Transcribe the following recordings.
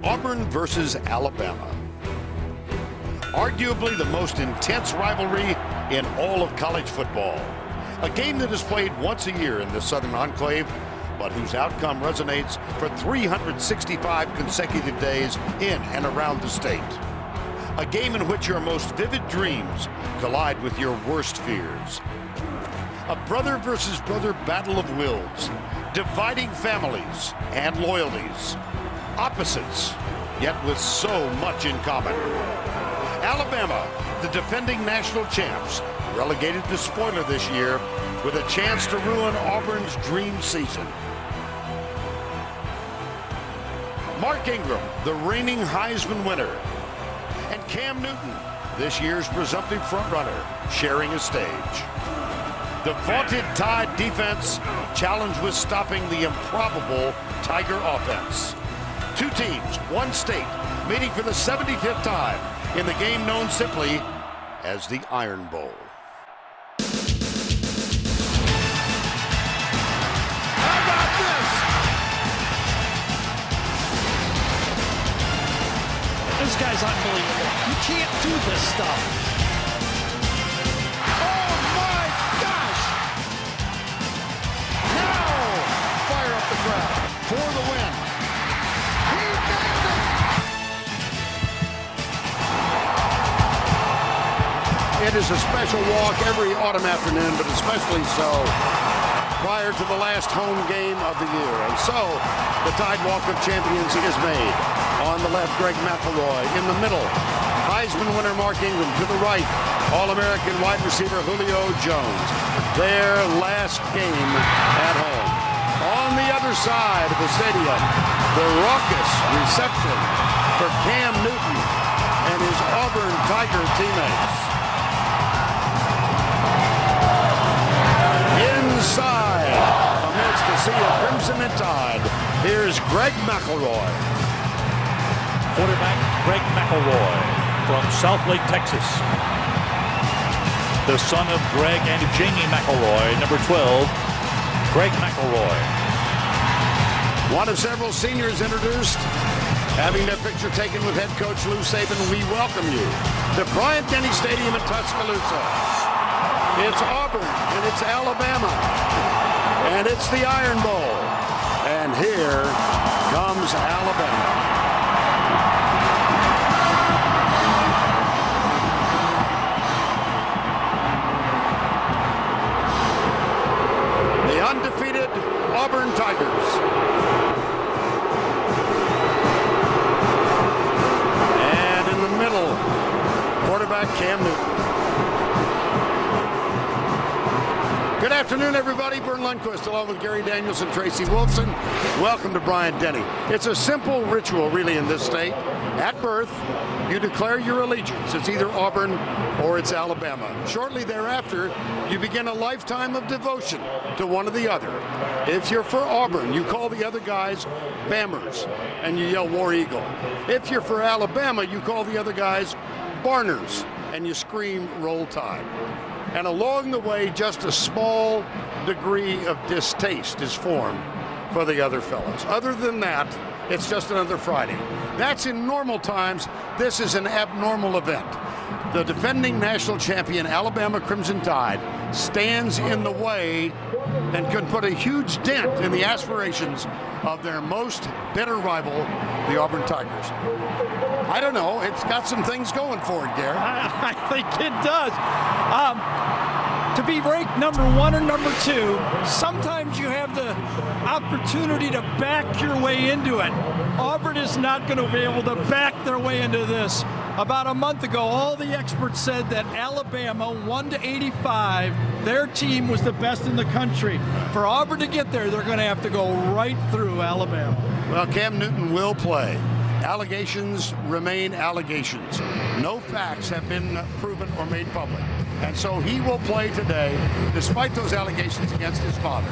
Auburn versus Alabama. Arguably the most intense rivalry in all of college football. A game that is played once a year in the Southern Enclave, but whose outcome resonates for 365 consecutive days in and around the state. A game in which your most vivid dreams collide with your worst fears. A brother versus brother battle of wills, dividing families and loyalties. Opposites, yet with so much in common. Alabama, the defending national champs, relegated to spoiler this year with a chance to ruin Auburn's dream season. Mark Ingram, the reigning Heisman winner, and Cam Newton, this year's presumptive frontrunner, sharing a stage. The vaunted Tide defense challenged with stopping the improbable Tiger offense. Two teams, one state, meeting for the 75th time in the game known simply as the Iron Bowl. How about this? This guy's unbelievable. You can't do this stuff. Oh my gosh! Now, fire up the crowd for the win. He nailed it! It is a special walk every autumn afternoon, but especially so prior to the last home game of the year. And so, the Tide Walk of Champions is made. On the left, Greg McElroy. In the middle, Heisman winner Mark Ingram. To the right, All-American wide receiver Julio Jones. Their last game at home. On the other side of the stadium, the raucous reception for Cam Newton and his Auburn Tiger teammates. Inside, amidst a sea of crimson and tide, here's Greg McElroy. Quarterback Greg McElroy from Southlake, Texas. The son of Greg and Jamie McElroy, number 12, Greg McElroy. One of several seniors introduced, having their picture taken with head coach Lou Saban. We welcome you to Bryant-Denny Stadium in Tuscaloosa. It's Auburn, and it's Alabama, and it's the Iron Bowl. And here comes Alabama. The undefeated Auburn Tigers. And in the middle, quarterback Cam Newton. Good afternoon, everybody. Vern Lundquist, along with Gary Daniels and Tracy Wolfson. Welcome to Bryant-Denny. It's a simple ritual, really, in this state. At birth, you declare your allegiance. It's either Auburn or it's Alabama. Shortly thereafter, you begin a lifetime of devotion to one or the other. If you're for Auburn, you call the other guys Bammers, and you yell War Eagle. If you're for Alabama, you call the other guys Barners, and you scream Roll Tide. And along the way, just a small degree of distaste is formed for the other fellows. Other than that, it's just another Friday. That's in normal times. This is an abnormal event. The defending national champion, Alabama Crimson Tide, stands in the way and could put a huge dent in the aspirations of their most bitter rival, the Auburn Tigers. I don't know. It's got some things going for it, Gary. I think it does. To be ranked number 1 or number 2, sometimes you have the opportunity to back your way into it. Auburn is not going to be able to back their way into this. About a month ago, all the experts said that Alabama, 1-85, their team was the best in the country. For Auburn to get there, they're going to have to go right through Alabama. Well, Cam Newton will play. Allegations remain allegations. No facts have been proven or made public. And so he will play today, despite those allegations against his father.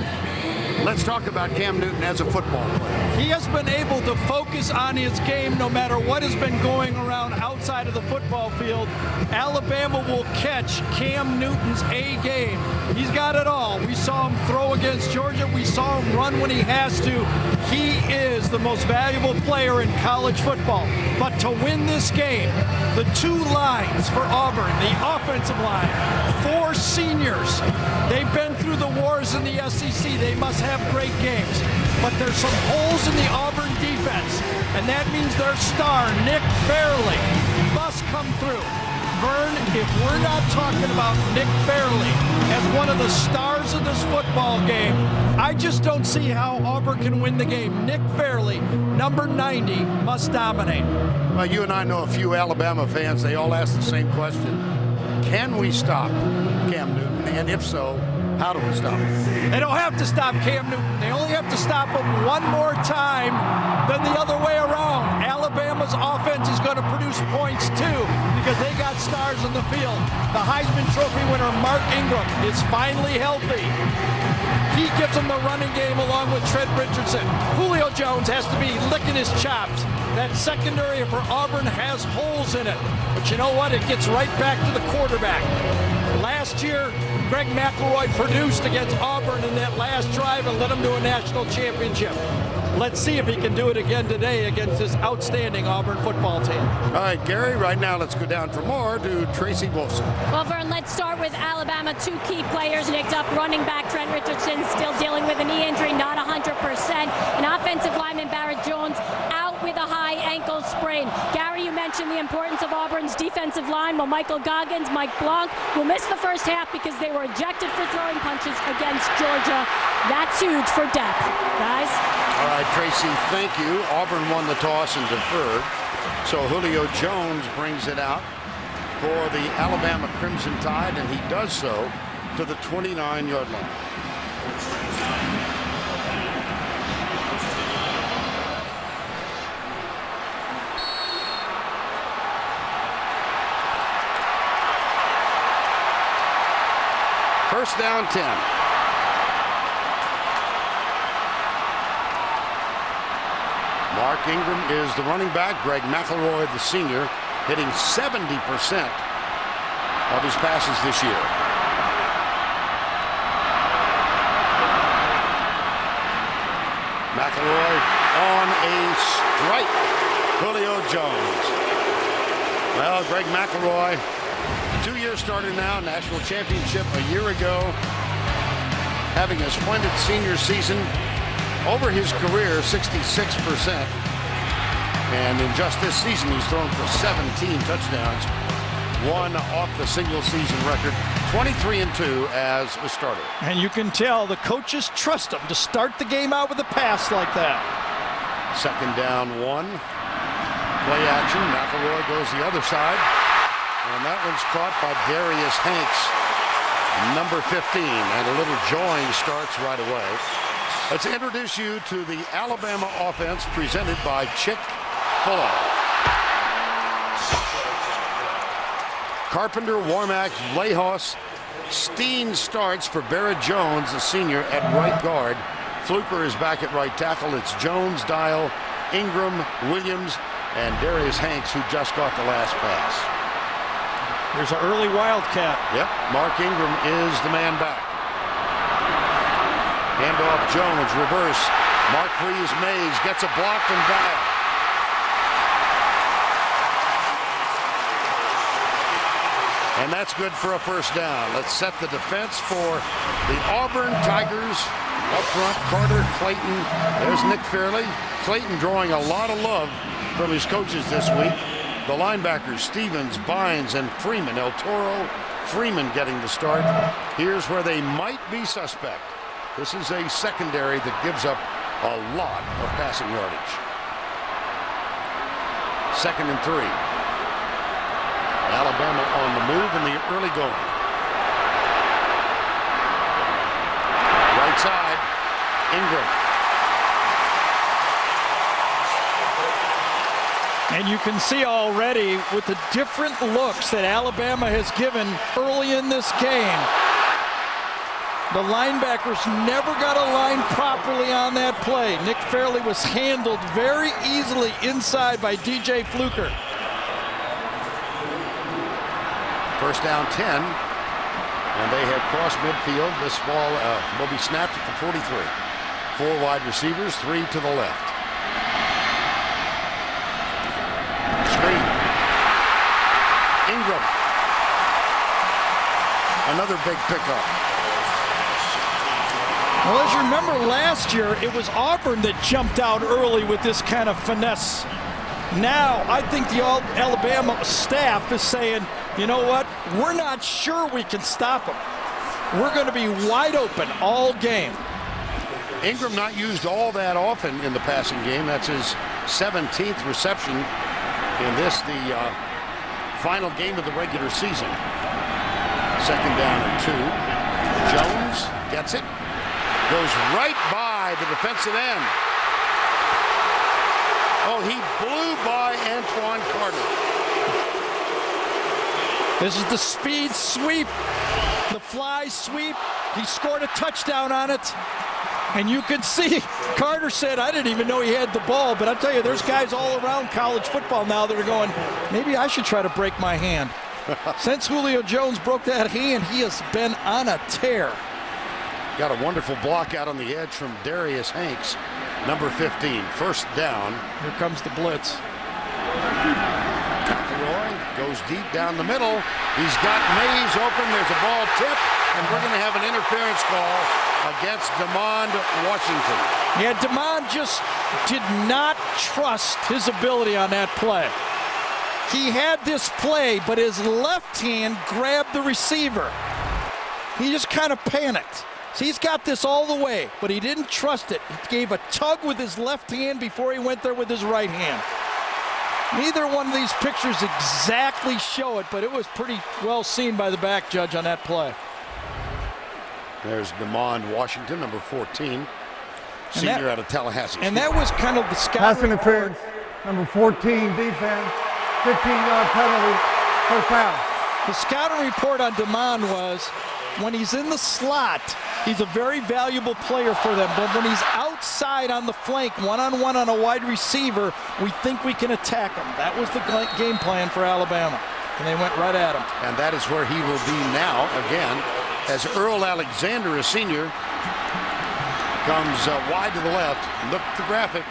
Let's talk about Cam Newton as a football player. He has been able to focus on his game no matter what has been going around outside of the football field. Alabama will catch Cam Newton's A game. He's got it all. We saw him throw against Georgia. We saw him run when he has to. He is the most valuable player in college football. But to win this game, the two lines for Auburn, the offensive line, 4 seniors. They've been through the wars in the SEC. They must have great games. But there's some holes in the Auburn defense, and that means their star, Nick Fairley, must come through. Vern, if we're not talking about Nick Fairley as one of the stars of this football game, I just don't see how Auburn can win the game. Nick Fairley, number 90, must dominate. Well, you and I know a few Alabama fans. They all ask the same question. Can we stop Cam Newton? And if so, how do we stop him? They don't have to stop Cam Newton. They only have to stop him one more time than the other way around. Alabama's offense is going to produce points too because they got stars on the field. The Heisman Trophy winner, Mark Ingram, is finally healthy. He gives them the running game along with Trent Richardson. Julio Jones has to be licking his chops. That secondary for Auburn has holes in it. But you know what? It gets right back to the quarterback. Last year, Greg McElroy produced against Auburn in that last drive and led them to a national championship. Let's see if he can do it again today against this outstanding Auburn football team. All right, Gary, right now let's go down for more to Tracy Wolfson. Well, Vern, let's start with Alabama. 2 key players nicked up. Running back Trent Richardson still dealing with a knee injury, not 100%. An offensive lineman, Barrett Jones, out with a high ankle sprain. Gary, you mentioned the importance of Auburn's defensive line. Well, Michael Goggins, Mike Blanc will miss the first half because they were ejected for throwing punches against Georgia. That's huge for depth, guys. All right, Tracy, thank you. Auburn won the toss and deferred. So Julio Jones brings it out for the Alabama Crimson Tide, and he does so to the 29-yard line. First down, 10. Mark Ingram is the running back. Greg McElroy, the senior, hitting 70% of his passes this year. McElroy on a strike. Julio Jones. Well, Greg McElroy, 2-year starter now, national championship a year ago, having a splendid senior season. Over his career, 66%. And in just this season, he's thrown for 17 touchdowns, one off the single-season record, 23-2 as a starter. And you can tell the coaches trust him to start the game out with a pass like that. Second down, 1. Play action. McElroy goes the other side. And that one's caught by Darius Hanks, number 15. And a little join starts right away. Let's introduce you to the Alabama offense presented by Chick-fil-A. Carpenter, Warmack, Lehos, Steen starts for Barrett Jones, the senior, at right guard. Fluker is back at right tackle. It's Jones, Dial, Ingram, Williams, and Darius Hanks, who just got the last pass. There's an early Wildcat. Yep, Mark Ingram is the man back. Handoff Jones, reverse. Marquise Mays gets a block from Dial. And that's good for a first down. Let's set the defense for the Auburn Tigers. Up front, Carter, Clayton. There's Nick Fairley. Clayton drawing a lot of love from his coaches this week. The linebackers, Stevens, Bynes, and Freeman. El Toro, Freeman getting the start. Here's where they might be suspect. This is a secondary that gives up a lot of passing yardage. 2nd and 3. Alabama on the move in the early going. Right side, Ingram. And you can see already with the different looks that Alabama has given early in this game. The linebackers never got aligned properly on that play. Nick Fairley was handled very easily inside by DJ Fluker. First down, 10. And they have crossed midfield. This ball will be snapped at the 43. 4 wide receivers, 3 to the left. Screen. Ingram. Another big pickup. Well, as you remember last year, it was Auburn that jumped out early with this kind of finesse. Now, I think the Alabama staff is saying, you know what, we're not sure we can stop them. We're going to be wide open all game. Ingram not used all that often in the passing game. That's his 17th reception in this, the final game of the regular season. 2nd down and 2. Jones gets it. Goes right by the defensive end. Oh, he blew by Antoine Carter. This is the speed sweep, the fly sweep. He scored a touchdown on it. And you can see, Carter said, I didn't even know he had the ball. But I tell you, there's guys all around college football now that are going, maybe I should try to break my hand. Since Julio Jones broke that hand, he has been on a tear. Got a wonderful block out on the edge from Darius Hanks, number 15. 1st down. Here comes the blitz. Roy goes deep down the middle. He's got Mays open. There's a ball tip, and we're going to have an interference call against DeMond Washington. Yeah, DeMond just did not trust his ability on that play. He had this play, but his left hand grabbed the receiver. He just kind of panicked. So he's got this all the way, but he didn't trust it. He gave a tug with his left hand before he went there with his right hand. Neither one of these pictures exactly show it, but it was pretty well seen by the back judge on that play. There's DeMond Washington, number 14, senior out of Tallahassee. And that was kind of the Pass scouting interference, number 14, defense, 15-yard penalty, 1st down. The scouting report on DeMond was, when he's in the slot, he's a very valuable player for them. But when he's outside on the flank, one-on-one on a wide receiver, we think we can attack him. That was the game plan for Alabama, and they went right at him. And that is where he will be now, again, as Earl Alexander, a senior, comes wide to the left. Look at the graphic.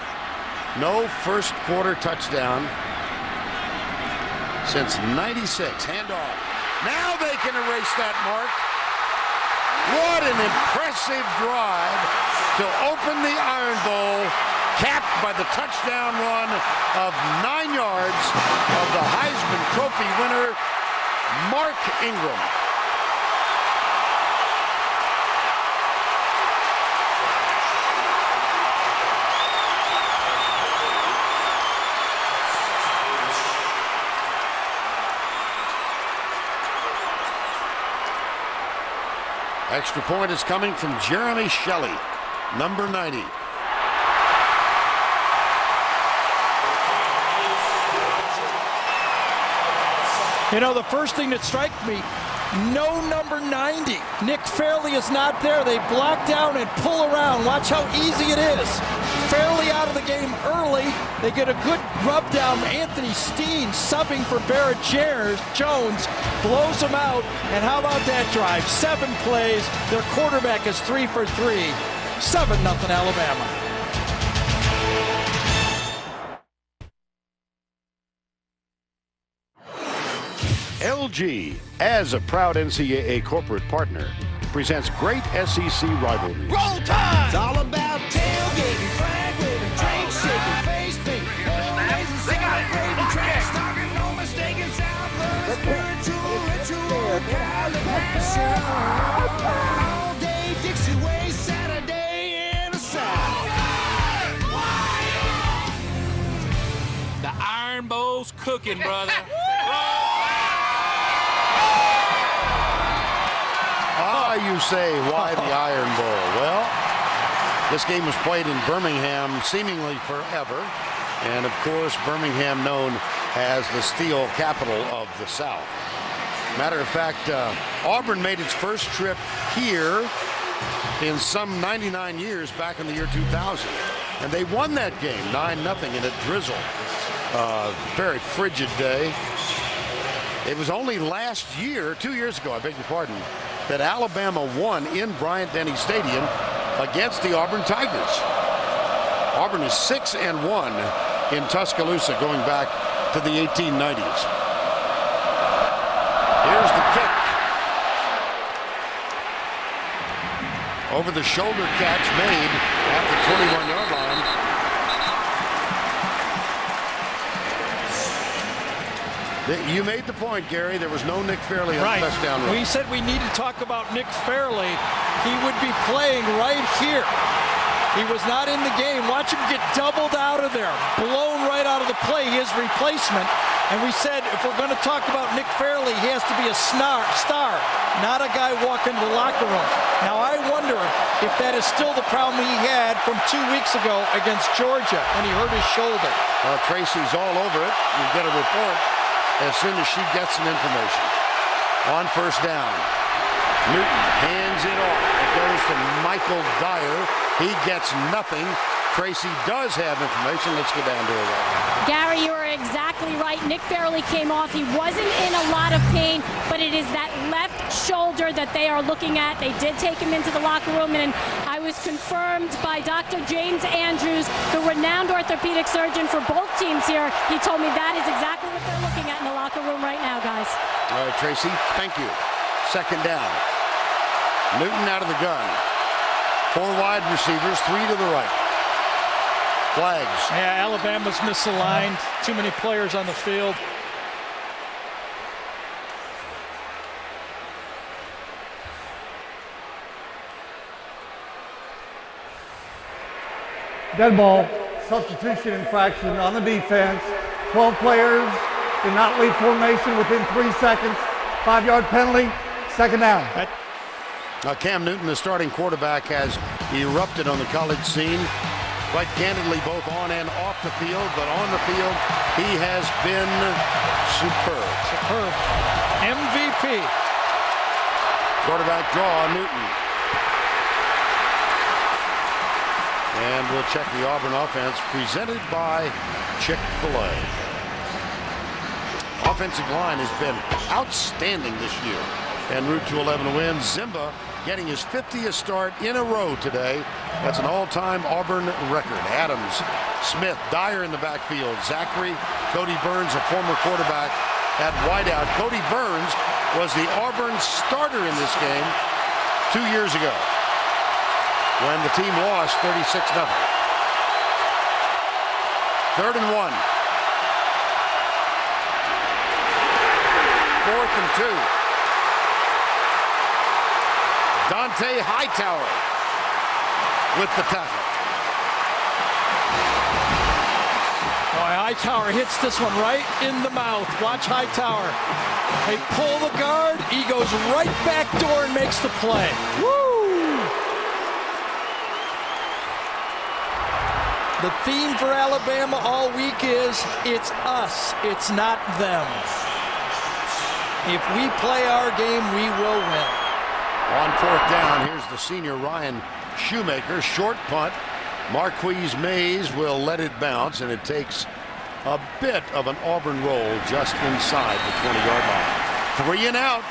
No 1st quarter touchdown since '96. Handoff. Now they can erase that mark. What an impressive drive to open the Iron Bowl, capped by the touchdown run of 9 yards of the Heisman Trophy winner, Mark Ingram. Extra point is coming from Jeremy Shelley, number 90. You know, the first thing that struck me, no number 90. Nick Fairley is not there. They block down and pull around. Watch how easy it is. Fairley out of the game early. They get a good rub down. Anthony Steen subbing for Barrett Jones, blows him out. And how about that drive? 7 plays. Their quarterback is 3 for 3. 7-0 Alabama. LG, as a proud NCAA corporate partner, presents great SEC rivalries. Roll Tide! It's all about tailgating, flag waving, drink shaking, face painting, always celebrating, trash talking, no mistaken sound, but a spiritual ritual, calibration. All day Dixie Way, Saturday in the South. The Iron Bowl's cooking, brother. You say, why the Iron Bowl? Well, this game was played in Birmingham seemingly forever. And of course, Birmingham known as the steel capital of the South. Matter of fact, Auburn made its first trip here in some 99 years back in the year 2000. And they won that game 9-0 in a drizzle. Very frigid day. It was only last year, 2 years ago, I beg your pardon, that Alabama won in Bryant-Denny Stadium against the Auburn Tigers. Auburn is 6-1 in Tuscaloosa going back to the 1890s. Here's the kick. Over the shoulder catch made at the 21-yard line. You made the point, Gary. There was no Nick Fairley on the touchdown run. We said we need to talk about Nick Fairley. He would be playing right here. He was not in the game. Watch him get doubled out of there, blown right out of the play, his replacement. And we said if we're going to talk about Nick Fairley, he has to be a star, not a guy walking to the locker room. Now I wonder if that is still the problem he had from 2 weeks ago against Georgia when he hurt his shoulder. Tracy's all over it. You get a report as soon as she gets some information. On first down, Newton hands it off. It goes to Michael Dyer. He gets nothing. Tracy does have information. Let's go down to her right now. Gary, you are exactly right. Nick Fairley came off. He wasn't in a lot of pain, but it is that left shoulder that they are looking at. They did take him into the locker room, and I was confirmed by Dr. James Andrews, the renowned orthopedic surgeon for both teams here. He told me that is exactly what they're looking at in the locker room right now, guys. All right, Tracy, thank you. Second down. Newton out of the gun. 4 wide receivers, 3 to the right. Flags. Yeah, Alabama's misaligned. Too many players on the field. Dead ball. Substitution infraction on the defense. 12 players did not leave formation within 3 seconds. 5-yard penalty. Second down. Cam Newton, the starting quarterback, has erupted on the college scene. Quite candidly, both on and off the field, but on the field, he has been superb. Superb. MVP. Quarterback draw, Newton. And we'll check the Auburn offense, presented by Chick-fil-A. Offensive line has been outstanding this year. And route to 11 wins. Zimba getting his 50th start in a row today. That's an all-time Auburn record. Adams, Smith, Dyer in the backfield. Zachary, Cody Burns, a former quarterback at wideout. Cody Burns was the Auburn starter in this game 2 years ago when the team lost 36-0. 3rd and 1. 4th and 2. Dante Hightower with the tackle. Boy, Hightower hits this one right in the mouth. Watch Hightower. They pull the guard. He goes right back door and makes the play. Woo! The theme for Alabama all week is it's us, it's not them. If we play our game, we will win. On 4th down, here's the senior Ryan Shoemaker. Short punt. Marquise Mays will let it bounce, and it takes a bit of an Auburn roll just inside the 20-yard line. 3 and out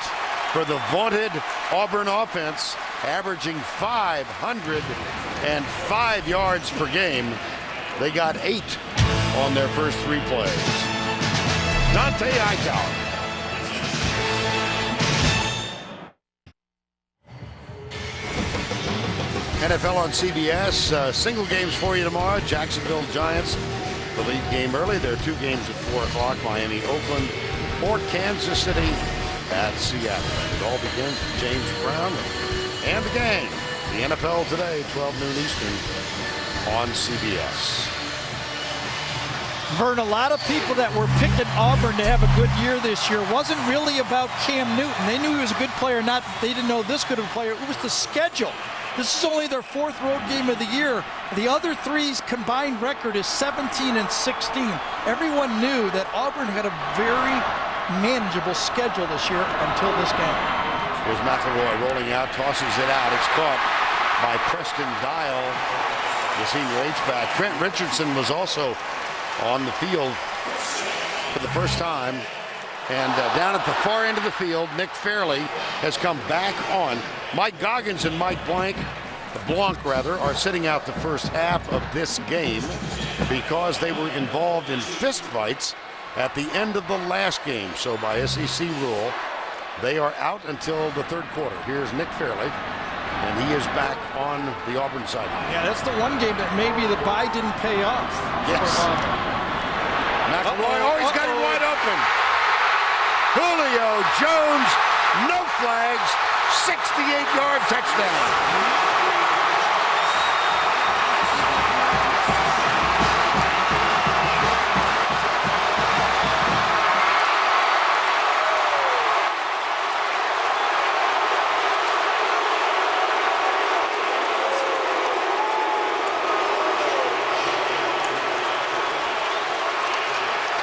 for the vaunted Auburn offense, averaging 505 yards per game. They got 8 on their first 3 plays. Dante Hightower. NFL on CBS. Single games for you tomorrow. Jacksonville Giants, the lead game early. There are 2 games at 4 o'clock. Miami, Oakland, or Kansas City at Seattle. It all begins with James Brown and the gang. The NFL today, 12 noon Eastern on CBS. Vern, a lot of people that were picking Auburn to have a good year this year wasn't really about Cam Newton. They knew he was a good player, they didn't know this good of a player. It was the schedule. This is only their 4th road game of the year. The other 3's combined record is 17-16. Everyone knew that Auburn had a very manageable schedule this year until this game. Here's McElroy rolling out, tosses it out. It's caught by Preston Dial, the senior H-back. Trent Richardson was also on the field for the first time. And down at the far end of the field, Nick Fairley has come back on. Mike Goggins and Mike Blank Blanc rather, are sitting out the first half of this game because they were involved in fistfights at the end of the last game. So by SEC rule, they are out until the third quarter. Here's Nick Fairley, and he is back on the Auburn side. Yeah, that's the one game that maybe the bye didn't pay off. Yes. McElroy, he's got it wide open. Julio Jones, no flags, 68-yard touchdown.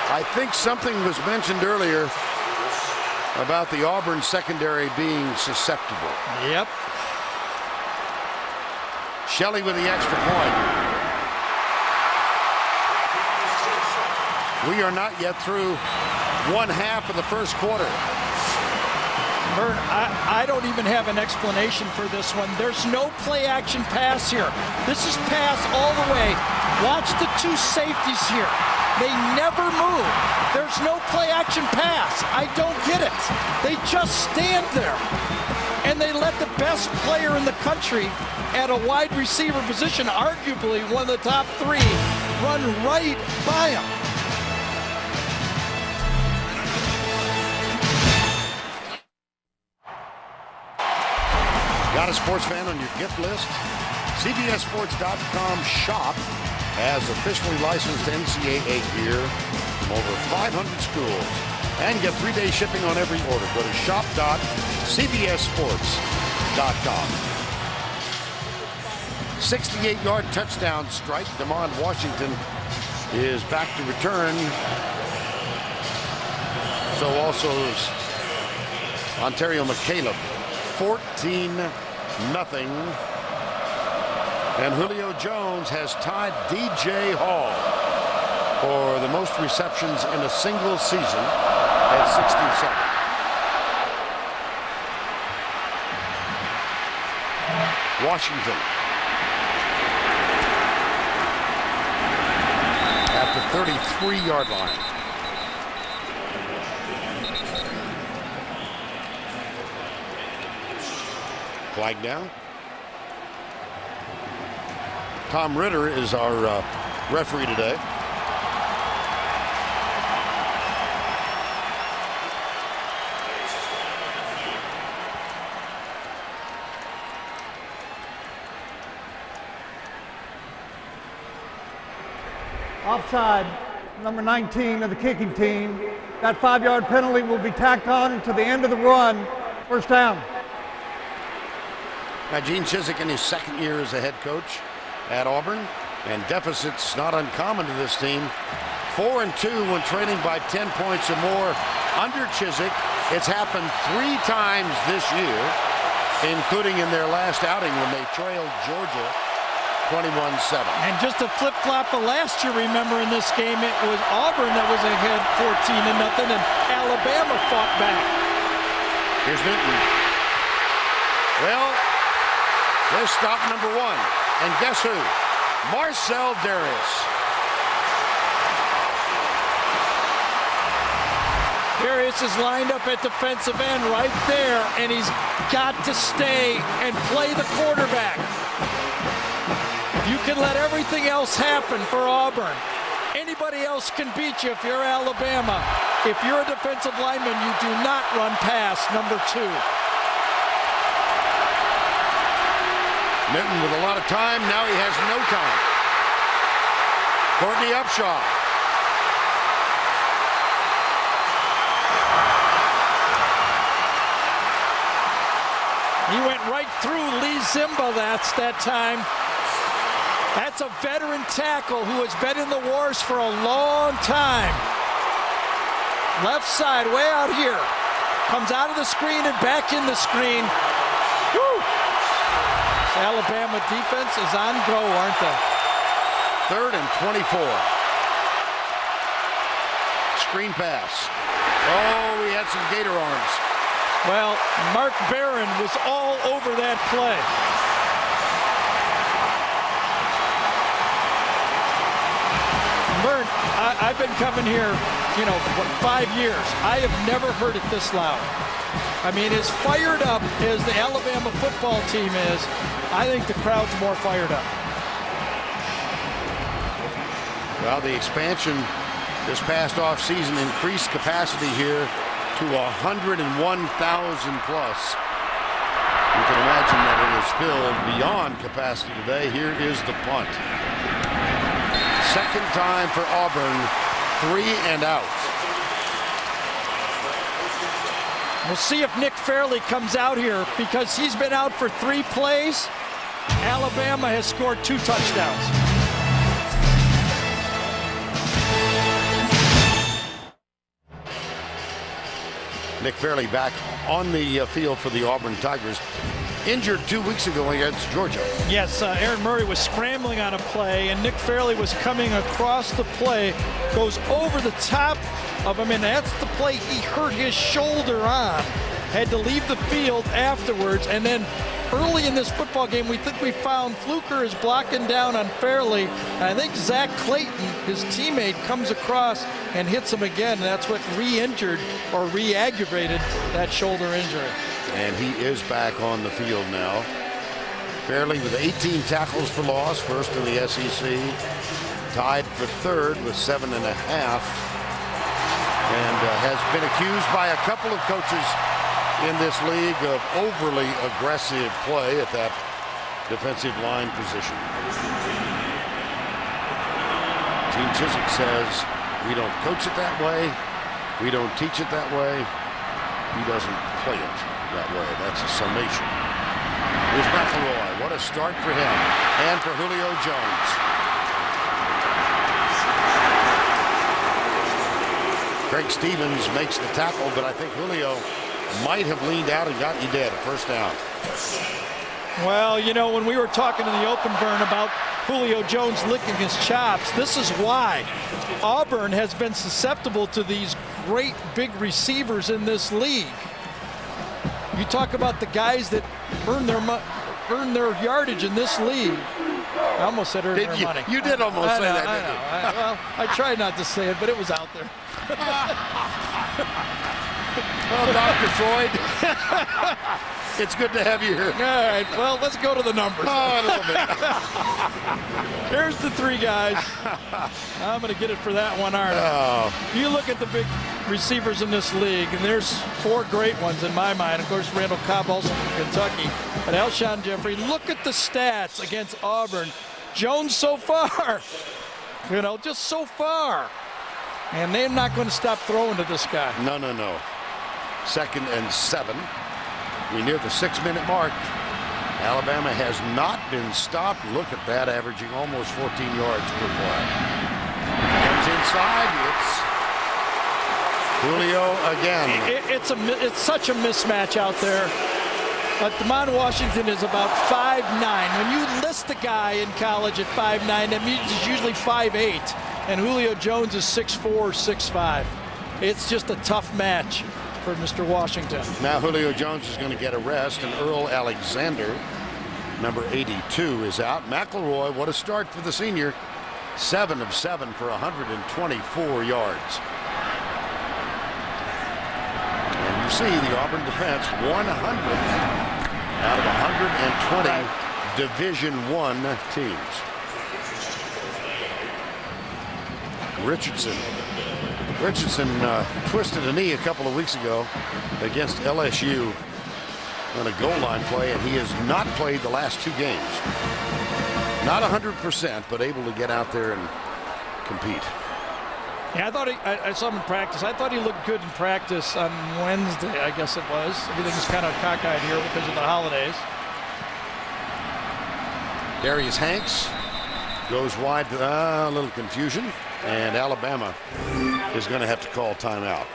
I think something was mentioned earlier about the Auburn secondary being susceptible. Yep. Shelley with the extra point. We are not yet through one half of the first quarter. Vern, I don't even have an explanation for this one. There's no play action pass here. This is pass all the way. Watch the two safeties here. They never move. There's no play action pass. I don't get it. They just stand there. And they let the best player in the country at a wide receiver position, arguably one of the top three, run right by him. Got a sports fan on your gift list? CBSSports.com shop has officially licensed NCAA gear from over 500 schools and get 3-day shipping on every order. Go to shop.cbssports.com. 68-yard touchdown strike. DeMond Washington is back to return. So also is Ontario McCaleb. 14-0. And Julio Jones has tied DJ Hall for the most receptions in a single season at 67. Washington at the 33-yard line. Flag down. Tom Ritter is our referee today. Offside, number 19 of the kicking team. That 5-yard penalty will be tacked on to the end of the run. First down. Now, Gene Chizik in his second year as a head coach at Auburn, and deficits not uncommon to this team. 4-2 when trailing by 10 points or more under Chizik. It's happened 3 times this year, including in their last outing when they trailed Georgia 21-7. And just a flip-flop of last year, remember, in this game, it was Auburn that was ahead 14-0, and Alabama fought back. Here's Newton. Well, there's stop number 1. And guess who? Marcel Darius. Darius is lined up at defensive end right there, and he's got to stay and play the quarterback. You can let everything else happen for Auburn. Anybody else can beat you if you're Alabama. If you're a defensive lineman, you do not run past number 2. Newton with a lot of time. Now he has no time. Courtney Upshaw. He went right through Lee Zimba that time. That's a veteran tackle who has been in the wars for a long time. Left side, way out here. Comes out of the screen and back in the screen. Woo! Alabama defense is on go, aren't they? 3rd and 24. Screen pass. Oh, he had some gator arms. Well, Mark Barron was all over that play. I've been coming here, what, 5 years. I have never heard it this loud. I mean, as fired up as the Alabama football team is, I think the crowd's more fired up. Well, the expansion this past offseason increased capacity here to 101,000 plus. You can imagine that it is filled beyond capacity today. Here is the punt. Second time for Auburn, 3 and out. We'll see if Nick Fairley comes out here because he's been out for 3 plays. Alabama has scored 2 touchdowns. Nick Fairley back on the field for the Auburn Tigers. Injured 2 weeks ago against Georgia. Yes, Aaron Murray was scrambling on a play, and Nick Fairley was coming across the play, goes over the top of him, and that's the play he hurt his shoulder on. Had to leave the field afterwards, and then early in this football game, we think we found Fluker is blocking down on Fairley, and I think Zach Clayton, his teammate, comes across and hits him again, and that's what re-injured or re-aggravated that shoulder injury. And he is back on the field now. Fairley with 18 tackles for loss, first in the SEC. Tied for third with 7.5. And has been accused by a couple of coaches in this league of overly aggressive play at that defensive line position. Gene Chiswick says, we don't coach it that way. We don't teach it that way. He doesn't play it that way. That's a summation. Here's McElroy. What a start for him and for Julio Jones. Craig Stevens makes the tackle, but I think Julio might have leaned out and got you dead. A first down. Well, when we were talking in the open burn about Julio Jones licking his chops, this is why Auburn has been susceptible to these great big receivers in this league. You talk about the guys that earn their yardage in this league. I almost said earn their money. You did almost say that, didn't you? Well, I tried not to say it, but it was out there. Well, Dr. Freud, it's good to have you here. All right, well, let's go to the numbers. Oh, a little bit. Here's the 3 guys. I'm going to get it for that one, aren't I? Oh. You look at the big receivers in this league, and there's 4 great ones in my mind. Of course, Randall Cobb also from Kentucky. But Alshon Jeffrey, look at the stats against Auburn. Jones so far, just so far. And they're not going to stop throwing to this guy. No. 2nd and 7. We near the 6-minute mark. Alabama has not been stopped. Look at that, averaging almost 14 yards per play. Comes inside. It's Julio again. It's such a mismatch out there. But Damon Washington is about 5'9". When you list a guy in college at 5'9", that means he's usually 5'8". And Julio Jones is 6'4", 6'5". It's just a tough match for Mr. Washington. Now Julio Jones is going to get a rest, and Earl Alexander, number 82, is out. McElroy, what a start for the senior. 7 of 7 for 124 yards. And you see the Auburn defense 100th out of 120 Division I teams. Richardson twisted a knee a couple of weeks ago against LSU on a goal line play, and he has not played the last 2 games. Not 100%, but able to get out there and compete. Yeah, I saw him in practice. I thought he looked good in practice on Wednesday, I guess it was. Everything's kind of cockeyed here because of the holidays. Darius Hanks goes wide, a little confusion, and Alabama is going to have to call timeout.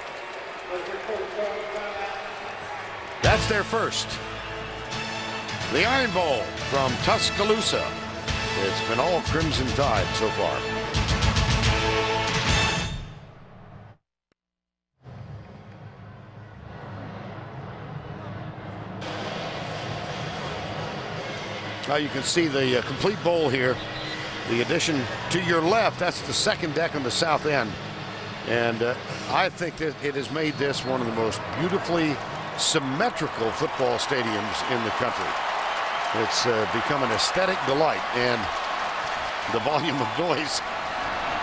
That's their first. The Iron Bowl from Tuscaloosa. It's been all Crimson Tide so far. Now you can see the complete bowl here The addition to your left, that's the second deck on the south end. And I think that it has made this one of the most beautifully symmetrical football stadiums in the country. It's become an aesthetic delight, and the volume of noise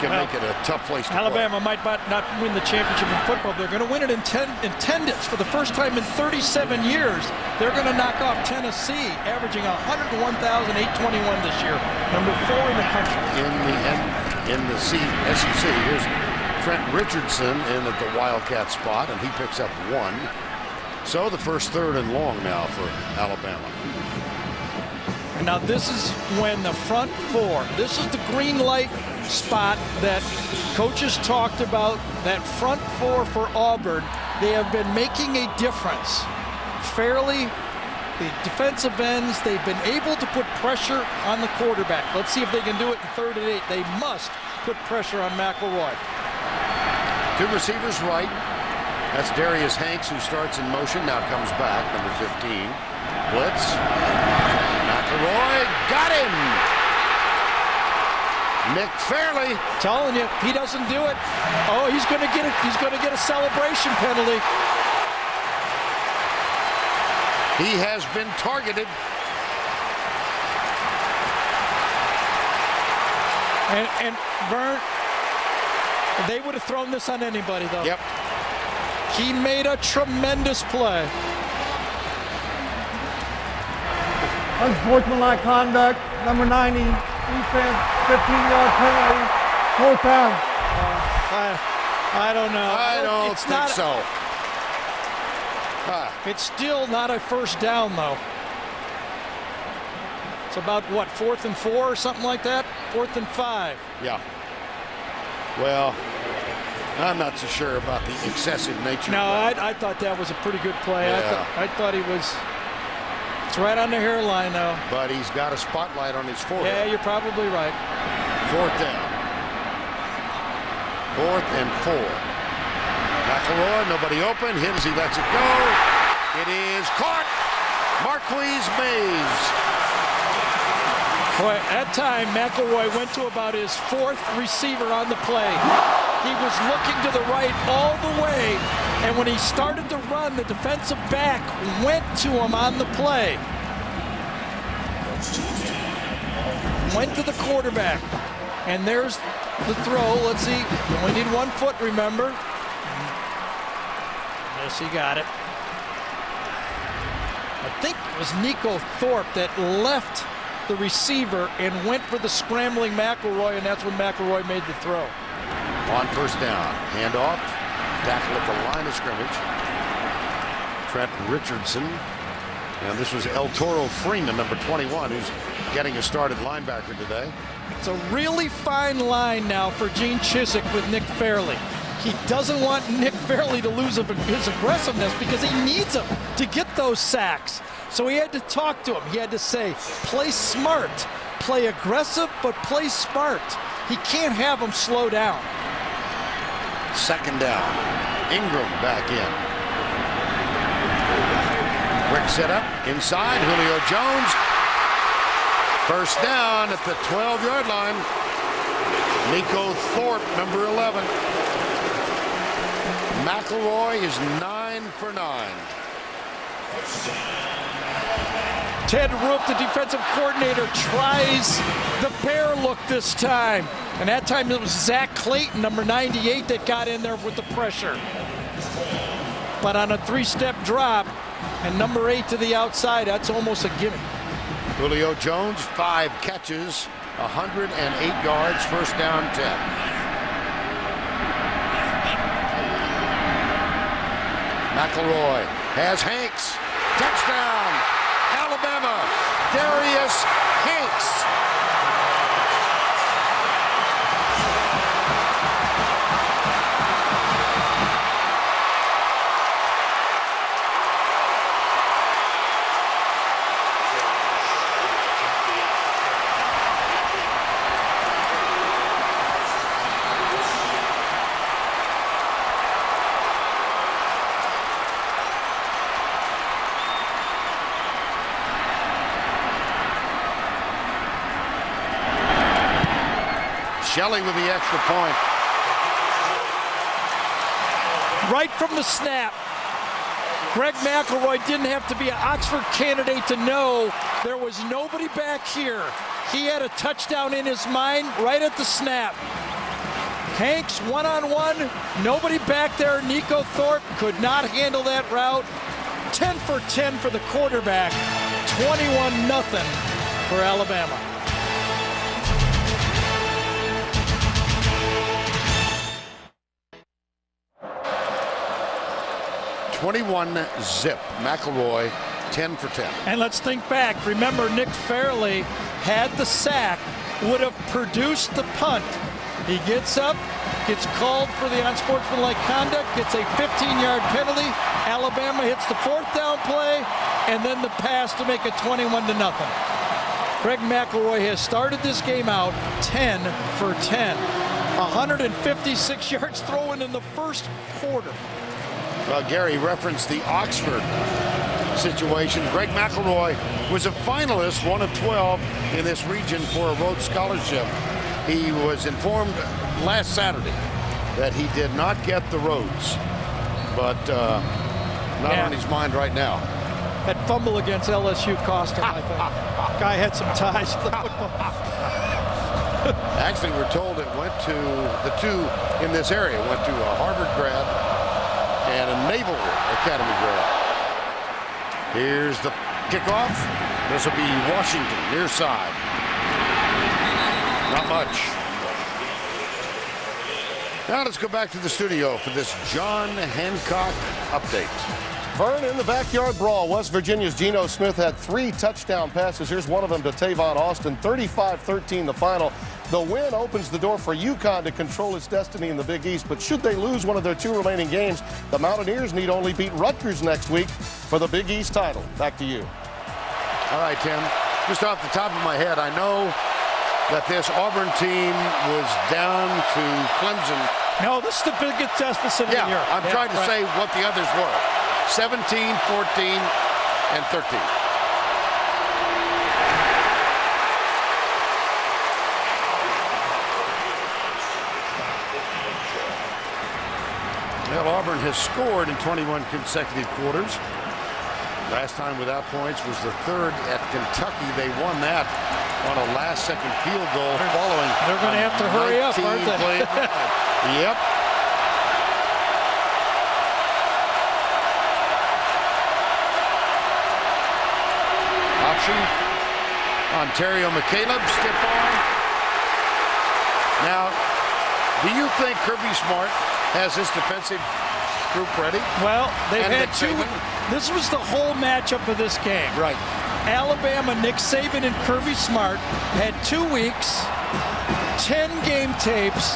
can make it a tough place to Alabama might not win the championship in football. They're going to win it in attendance for the first time in 37 years. They're going to knock off Tennessee, averaging 101,821 this year, number 4 in the country. In the SEC, here's Trent Richardson in at the Wildcat spot, and he picks up 1. So the first 3rd and long now for Alabama. And now this is when the front 4, this is the green light spot that coaches talked about, that front 4 for Auburn. They have been making a difference. Fairly, the defensive ends, they've been able to put pressure on the quarterback. Let's see if they can do it in 3rd and 8. They must put pressure on McElroy. 2 receivers right. That's Darius Hanks, who starts in motion, now comes back, number 15. Blitz. McElroy got him. Nick Fairley. Telling you, if he doesn't do it, oh, he's going to get it. He's going to get a celebration penalty. He has been targeted. And Vern, they would have thrown this on anybody, though. Yep. He made a tremendous play. Unsportsmanlike conduct, number 90, defense, 15-yard penalty, 4th down. I don't know. I don't think so. It's still not a first down, though. It's about, what, 4th and 4 or something like that? 4th and 5. Yeah. Well, I'm not so sure about the excessive nature No, of that. I thought that was a pretty good play. Yeah. I thought he was. It's right on the hairline now. But he's got a spotlight on his forehead. Yeah, you're probably right. 4th down. 4th and 4. McElroy, nobody open. Hit as he lets it go. It is caught. Marquise Mays. Boy, at time, McElroy went to about his 4th receiver on the play. He was looking to the right all the way, and when he started to run, the defensive back went to him on the play. Went to the quarterback, and there's the throw. Let's see, you only need 1 foot, remember? Yes, he got it. I think it was Nico Thorpe that left the receiver and went for the scrambling McElroy, and that's when McElroy made the throw. On 1st down, handoff, tackle at the line of scrimmage. Trent Richardson, and this was El Toro Freeman, number 21, who's getting a start at linebacker today. It's a really fine line now for Gene Chizik with Nick Fairley. He doesn't want Nick Fairley to lose his aggressiveness because he needs him to get those sacks. So he had to talk to him. He had to say, play smart, play aggressive, but play smart. He can't have him slow down. 2nd down. Ingram back in. Quick setup inside. Julio Jones. 1st down at the 12-yard line. Nico Thorpe, number 11. McElroy is 9 for 9. Ted Roof, the defensive coordinator, tries the bear look this time. And that time it was Zach Clayton, number 98, that got in there with the pressure. But on a 3-step drop, and number 8 to the outside, that's almost a gimme. Julio Jones, 5 catches, 108 yards, 1st down 10. McElroy has Hanks. Touchdown, Alabama. Darius Hanks. Kelly with the extra point. Right from the snap, Greg McElroy didn't have to be an Oxford candidate to know there was nobody back here. He had a touchdown in his mind right at the snap. Hanks one-on-one, nobody back there. Nico Thorpe could not handle that route. 10 for 10 for the quarterback, 21-0 for Alabama. .21-zip. McElroy, 10 for 10. And let's think back. Remember, Nick Fairley had the sack, would have produced the punt. He gets up, gets called for the unsportsmanlike conduct, gets a 15-yard penalty. Alabama hits the 4th down play, and then the pass to make it 21-0. Greg McElroy has started this game out 10 for 10. 156 yards thrown in the first quarter. Well, Gary referenced the Oxford situation. Greg McElroy was a finalist, one of 12 in this region for a Rhodes Scholarship. He was informed last Saturday that he did not get the Rhodes, but not on his mind right now. That fumble against LSU cost him, I think. Guy had some ties to the football. Actually, we're told it went to the two in this area, went to a Harvard grad and a Naval Academy grad. Here's the kickoff. This will be Washington, near side. Not much. Now let's go back to the studio for this John Hancock update. Vern, in the backyard brawl, West Virginia's Geno Smith had 3 touchdown passes. Here's one of them to Tavon Austin, 35-13 the final. The win opens the door for UConn to control its destiny in the Big East, but should they lose one of their 2 remaining games, the Mountaineers need only beat Rutgers next week for the Big East title. Back to you. All right, Tim. Just off the top of my head, I know that this Auburn team was down to Clemson. No, this is the biggest deficit of the year. I'm trying to say what the others were. 17, 14, and 13. Well, Auburn has scored in 21 consecutive quarters. Last time without points was the 3rd at Kentucky. They won that on a last-second field goal following. They're going to have to hurry up, aren't they? Yep. Option. Ontario McCaleb, stiff arm. Now, do you think Kirby Smart has his defensive group ready? Well, they've And had Nick 2. Saban? This was the whole matchup of this game. Right. Alabama, Nick Saban and Kirby Smart had 2 weeks, 10 game tapes,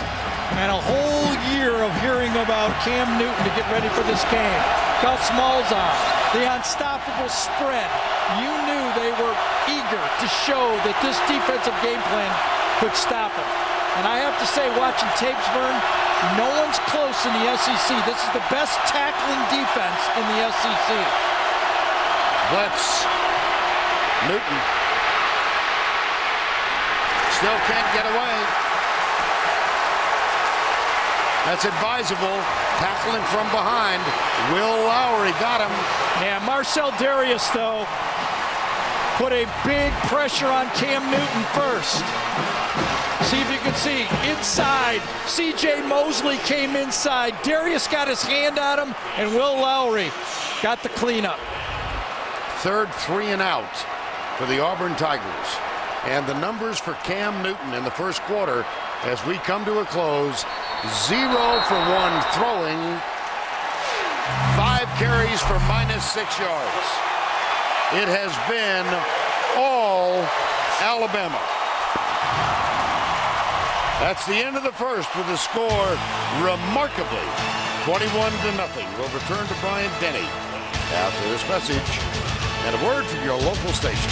and a whole year of hearing about Cam Newton to get ready for this game. Gus Malzahn, the unstoppable spread. You knew they were eager to show that this defensive game plan could stop him. And I have to say, watching tapes, Vern, no one's close in the SEC. This is the best tackling defense in the SEC. Blitz. Newton. Still can't get away. That's advisable. Tackling from behind. Will Lowry got him. Yeah, Marcel Darius, though, put a big pressure on Cam Newton first. See if you can see. Inside. C.J. Mosley came inside. Darius got his hand on him, and Will Lowry got the cleanup. 3rd 3 and out for the Auburn Tigers. And the numbers for Cam Newton in the first quarter as we come to a close. 0 for 1 throwing. 5 carries for -6 yards. It has been all Alabama. That's the end of the first with the score remarkably 21-0. We'll return to Brian Denny after this message and a word from your local station.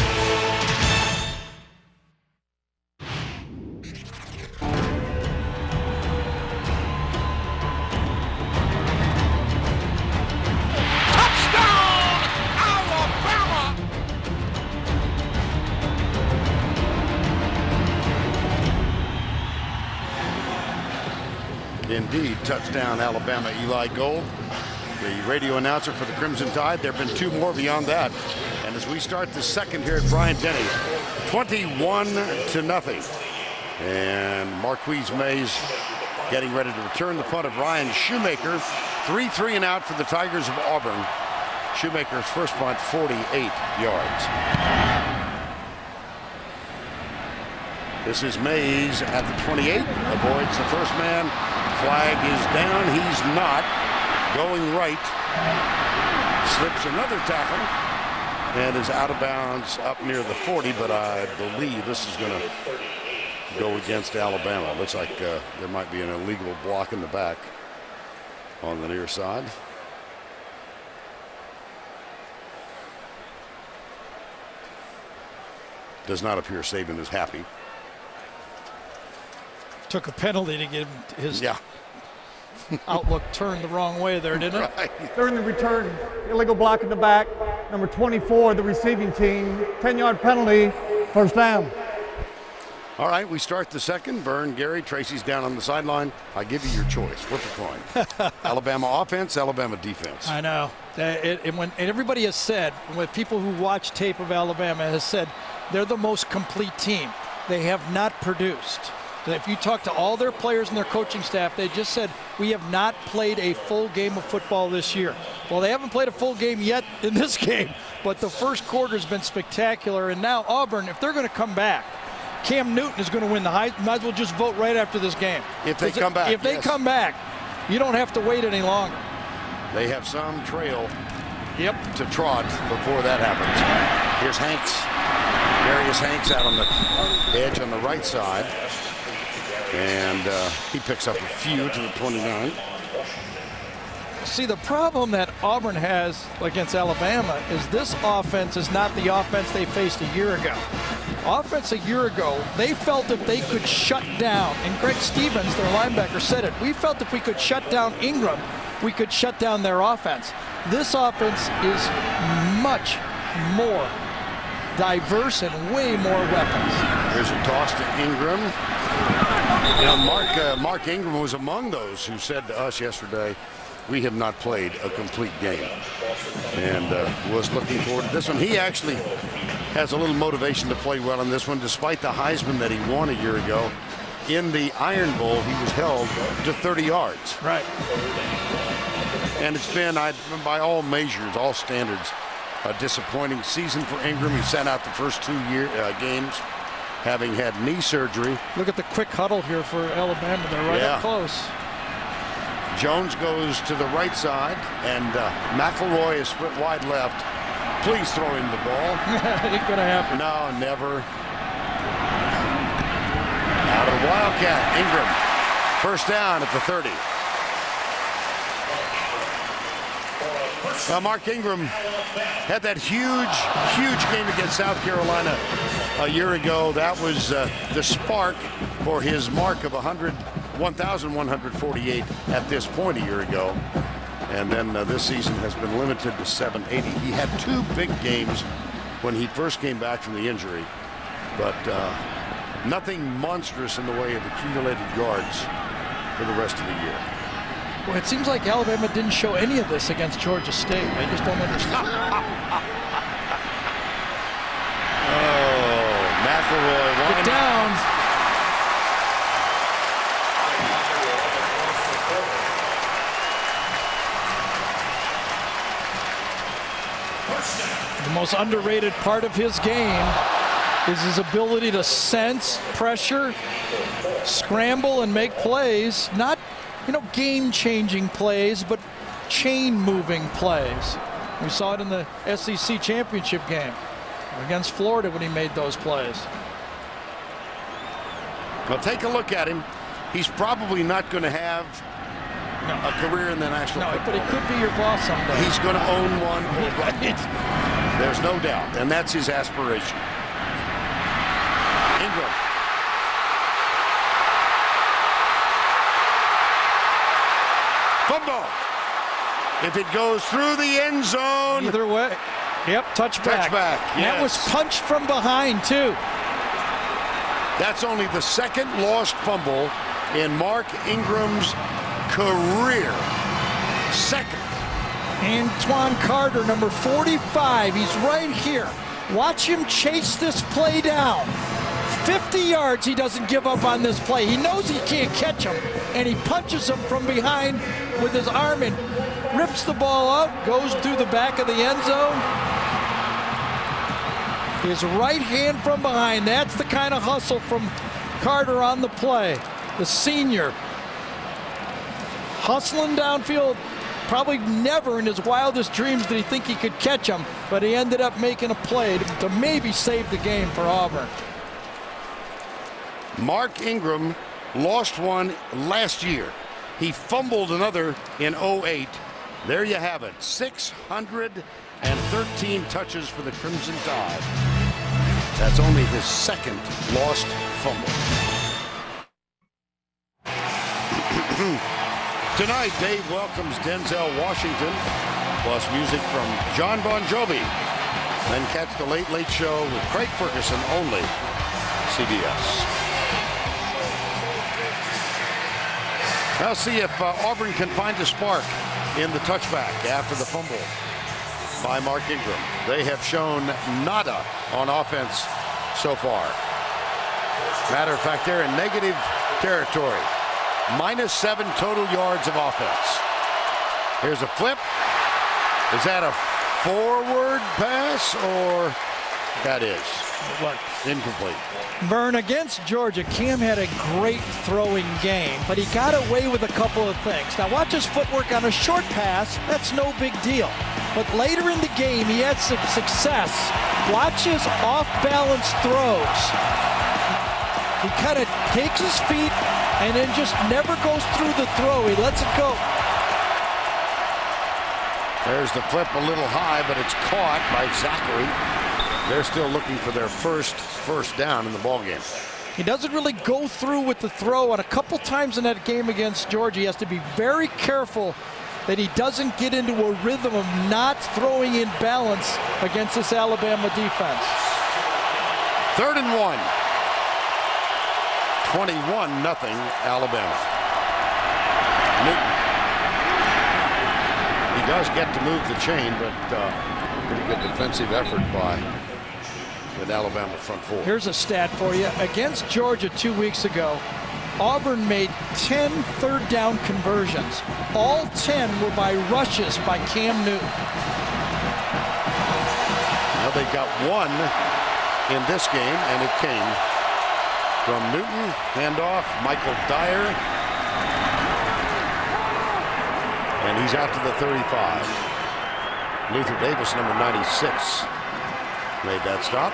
touchdown Alabama. Eli Gold, the radio announcer for the Crimson Tide. There have been 2 more beyond that. And as we start the second here at Bryant-Denny, 21-0. And Marquise Mays getting ready to return the punt of Ryan Shoemaker. 3-3 and out for the Tigers of Auburn. Shoemaker's first punt, 48 yards. This is Mays at the 28. Avoids the first man. Flag is down. He's not. Going right. Slips another tackle. And is out of bounds up near the 40. But I believe this is going to go against Alabama. Looks like there might be an illegal block in the back on the near side. Does not appear Saban is happy. Took a penalty to get his outlook turned the wrong way there, didn't it? Right. During the return, illegal block in the back. Number 24, the receiving team. 10-yard penalty, first down. All right, we start the second. Vern, Gary, Tracy's down on the sideline. I give you your choice. Flip a coin. Alabama offense, Alabama defense. I know. And everybody has said, with people who watch tape of Alabama, has said they're the most complete team. They have not produced. If you talk to all their players and their coaching staff, they just said, we have not played a full game of football this year. Well, they haven't played a full game yet in this game, but the first quarter has been spectacular. And now Auburn, if they're going to come back, Cam Newton is going to win the Heisman. Might as well just vote right after this game. If they come back. If they come back, you don't have to wait any longer. They have some trail to trot before that happens. Here's Hanks. Darius Hanks out on the edge on the right side. And he picks up a few to the 29. See, the problem that Auburn has against Alabama is this offense is not the offense they faced a year ago. Offense a year ago, they felt if they could shut down, and Greg Stevens, their linebacker, said it, we felt if we could shut down Ingram, we could shut down their offense. This offense is much more diverse and way more weapons. Here's a toss to Ingram. You know, Mark Ingram was among those who said to us yesterday, we have not played a complete game, and was looking forward to this one. He actually has a little motivation to play well in this one, despite the Heisman that he won a year ago. In the Iron Bowl, he was held to 30 yards. Right. And it's been, by all measures, all standards, a disappointing season for Ingram. He sat out the first 2 games, having had knee surgery. Look at the quick huddle here for Alabama. They're right up close. Jones goes to the right side, and McElroy is split wide left. Please throw him the ball. Ain't gonna happen. No, never. Out of the Wildcat, Ingram. First down at the 30. Mark Ingram had that huge game against South Carolina a year ago. That was the spark for his mark of 1,148 at this point a year ago. And then this season has been limited to 780. He had 2 big games when he first came back from the injury, but nothing monstrous in the way of accumulated yards for the rest of the year. Well, it seems like Alabama didn't show any of this against Georgia State. I just don't understand. McElroy. Get down. The most underrated part of his game is his ability to sense pressure, scramble, and make plays. Not, game-changing plays, but chain-moving plays. We saw it in the SEC championship game against Florida when he made those plays. Well, take a look at him. He's probably not going to have a career in the National Football. But he could be your boss someday. He's going to own one. There's no doubt, and that's his aspiration. Ingram. Fumble. If it goes through the end zone. Either way. Yep, touchback. Touchback, yes. That was punched from behind, too. That's only the second lost fumble in Mark Ingram's career second. Antoine Carter, number 45. He's right here. Watch him chase this play down. 50 yards, he doesn't give up on this play. He knows he can't catch him, and he punches him from behind with his arm and rips the ball out, goes through the back of the end zone. His right hand from behind. That's the kind of hustle from Carter on the play. The senior hustling downfield. Probably never in his wildest dreams did he think he could catch him, but he ended up making a play to maybe save the game for Auburn. Mark Ingram lost one last year. He fumbled another in 08. There you have it. 613 touches for the Crimson Tide. That's only his second lost fumble. Tonight, Dave welcomes Denzel Washington, plus music from John Bon Jovi. Then catch the Late Late Show with Craig Ferguson only, CBS. Now see if Auburn can find a spark in the touchback after the fumble by Mark Ingram. They have shown nada on offense so far. Matter of fact, they're in negative territory. -7 total yards of offense. Here's a flip. Is that a forward pass, or that is incomplete? Vern, against Georgia, Cam had a great throwing game, but he got away with a couple of things. Now watch his footwork on a short pass. That's no big deal. But later in the game, he had some success. Watch his off-balance throws. He kind of takes his feet and then just never goes through the throw. He lets it go. There's the flip a little high, but it's caught by Zachary. They're still looking for their first down in the ballgame. He doesn't really go through with the throw, and a couple times in that game against Georgia, he has to be very careful that he doesn't get into a rhythm of not throwing in balance against this Alabama defense. 3rd and 1. 21-0 Alabama. Newton. He does get to move the chain, but pretty good defensive effort by the Alabama front four. Here's a stat for you. Against Georgia 2 weeks ago, Auburn made 10 third down conversions. All 10 were by rushes by Cam Newton. Now they got one in this game, and it came from Newton. Handoff, Michael Dyer. And he's out to the 35. Luther Davis, number 96, made that stop.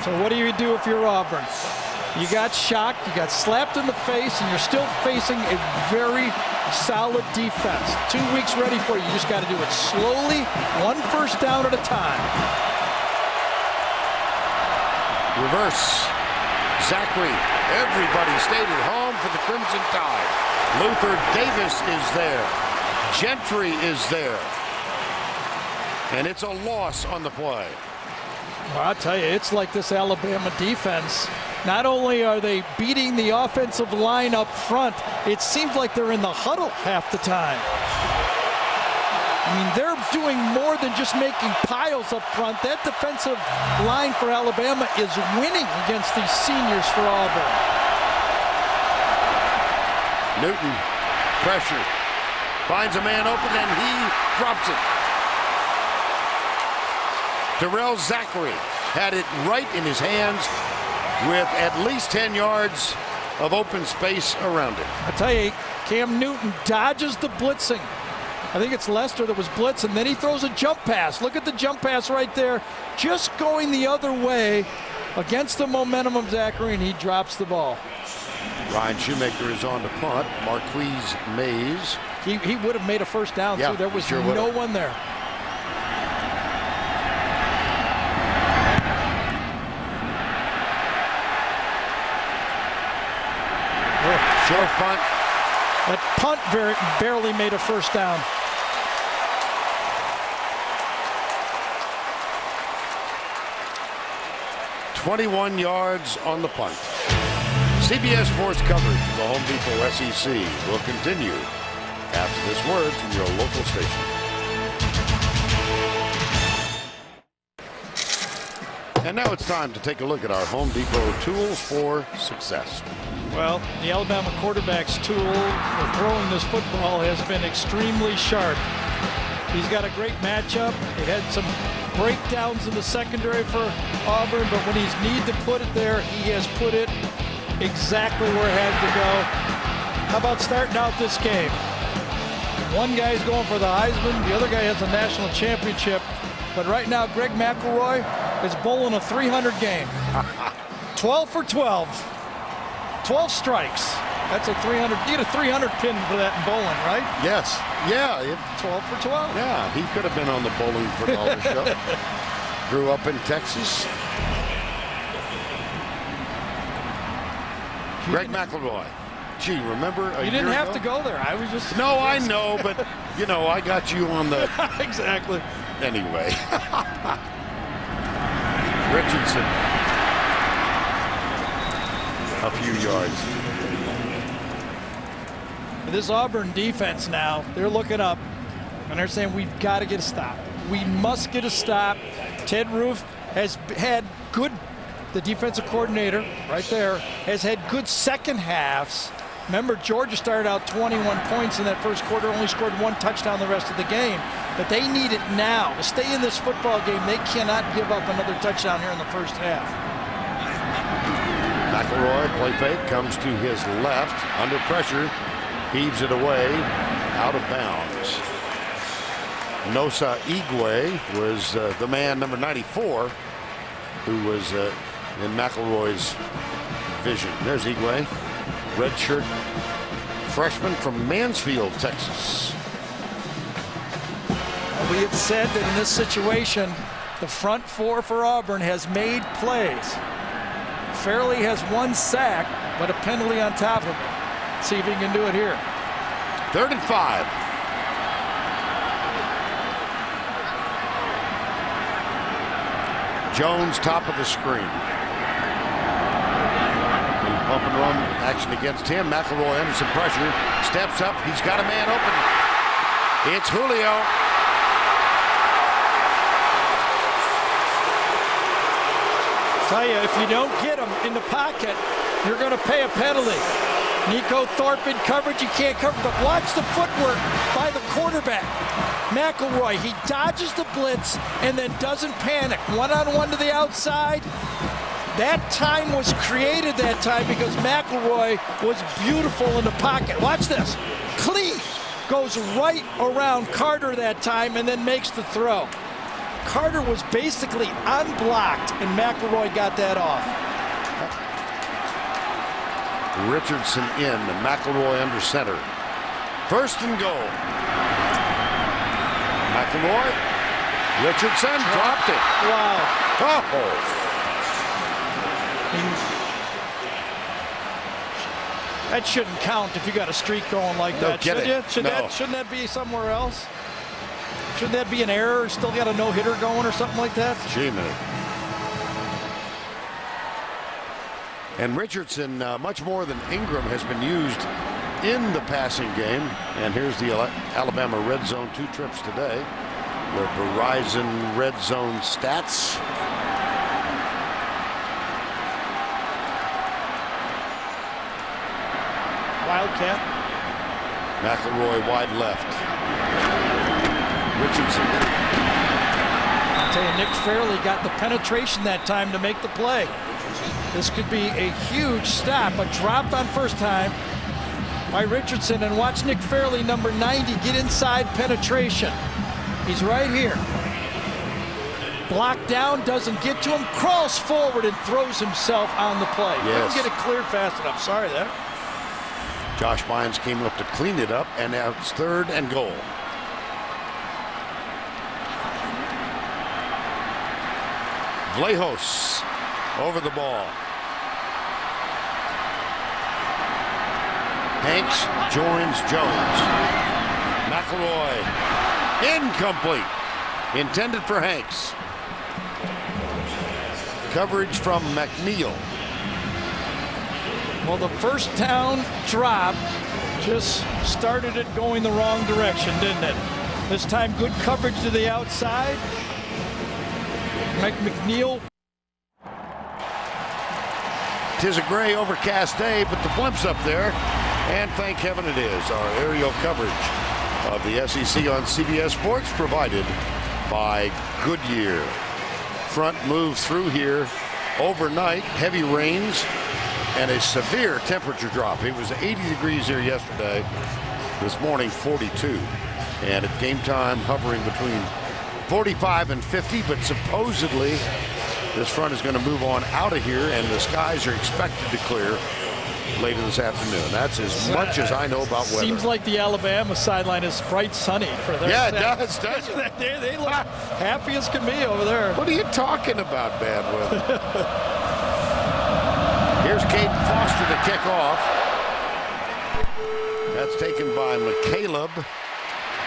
So what do you do if you're Auburn? You got shocked, you got slapped in the face, and you're still facing a very solid defense. 2 weeks ready for you. You just got to do it slowly, one first down at a time. Reverse. Zachary. Everybody stayed at home for the Crimson Tide. Luther Davis is there. Gentry is there. And it's a loss on the play. Well, I'll tell you, it's like this Alabama defense. Not only are they beating the offensive line up front, it seems like they're in the huddle half the time. I mean, they're doing more than just making piles up front. That defensive line for Alabama is winning against these seniors for Auburn. Newton, pressure, finds a man open, and he drops it. Terrell Zachary had it right in his hands with at least 10 yards of open space around it. I tell you, Cam Newton dodges the blitzing. I think it's Lester that was blitzed, and then he throws a jump pass. Look at the jump pass right there, just going the other way against the momentum of Zachary, and he drops the ball. Ryan Shoemaker is on the punt. Marquise Mays. He would have made a first down, yeah, too. There was sure no one there. Short punt. That punt barely made a first down. .21 yards on the punt. CBS Sports coverage of the Home Depot SEC will continue Watch this word from your local station. And now it's time to take a look at our Home Depot tools for success. Well, the Alabama quarterback's tool for throwing this football has been extremely sharp. He's got a great matchup. He had some breakdowns in the secondary for Auburn, but when he's need to put it there, he has put it exactly where it had to go. How about starting out this game? One guy's going for the Heisman, the other guy has a national championship, but right now Greg McElroy is bowling a 300 game. 12 for 12. 12 strikes. That's a 300. You get a 300 pin for that in bowling, right? Yes. Yeah. 12 for 12. Yeah, he could have been on the Bowling for $1 show. Grew up in Texas. Greg McElroy. Gee, remember a You didn't year have ago? to go there. I was just. No, I know, but, you know, I got you on the... Exactly. Anyway. Richardson. A few yards. This Auburn defense now, they're looking up, and they're saying we've got to get a stop. We must get a stop. Ted Roof has had good, the defensive coordinator right there, has had good second halves. Remember, Georgia started out 21 points in that first quarter, only scored 1 touchdown the rest of the game. But they need it now. To stay in this football game, they cannot give up another touchdown here in the first half. McElroy, play fake, comes to his left, under pressure, heaves it away, out of bounds. Nosa Igwe was the man, number 94, who was in McElroy's vision. There's Igwe, redshirt freshman from Mansfield, Texas. We have said that in this situation, the front four for Auburn has made plays. Fairley has 1 sack, but a penalty on top of it. See if he can do it here. 3rd and 5. Jones, top of the screen. Bump and run action against him. McElroy under some pressure. Steps up. He's got a man open. It's Julio. Tell you, if you don't get him in the pocket, you're going to pay a penalty. Nico Thorpe in coverage, you can't cover, but watch the footwork by the quarterback. McElroy, he dodges the blitz and then doesn't panic. One-on-one to the outside. That time was created that time because McElroy was beautiful in the pocket. Watch this. Clean goes right around Carter that time and then makes the throw. Carter was basically unblocked, and McElroy got that off. Richardson in, McElroy under center. 1st and goal. McElroy. Richardson dropped it. Wow. Oh. That shouldn't count if you got a streak going like that. kidding. Shouldn't that be somewhere else? Shouldn't that be an error? Still got a no-hitter going or something like that? Gee, man. And Richardson, much more than Ingram, has been used in the passing game. And here's the Alabama Red Zone 2 trips today. The Verizon Red Zone stats. Wildcat. McElroy wide left. Richardson. I'll tell you, Nick Fairley got the penetration that time to make the play. This could be a huge stop, but dropped on first time by Richardson. And watch Nick Fairley, number 90, get inside penetration. He's right here. Blocked down, doesn't get to him, crawls forward and throws himself on the play. Yes. Couldn't get it cleared fast enough. Sorry there. Josh Bynes came up to clean it up, and now it's 3rd and goal. Vlahos over the ball. Hanks joins Jones. McElroy incomplete. Intended for Hanks. Coverage from McNeil. Well, the first down drop Just started it going the wrong direction, didn't it? This time, good coverage to the outside. McNeil. 'Tis a gray, overcast day, but the blimp's up there, and thank heaven it is. Our aerial coverage of the SEC on CBS Sports, provided by Goodyear. Front moves through here overnight, heavy rains, and a severe temperature drop. It was 80 degrees here yesterday. This morning, 42. And at game time, hovering between 45 and 50, but supposedly this front is going to move on out of here, and the skies are expected to clear later this afternoon. That's as much as I know about weather. Seems like the Alabama sideline is bright sunny for their Yeah, it does, doesn't it? They look happy as can be over there. What are you talking about, bad weather? Here's Kate Foster to kick off. That's taken by McCaleb,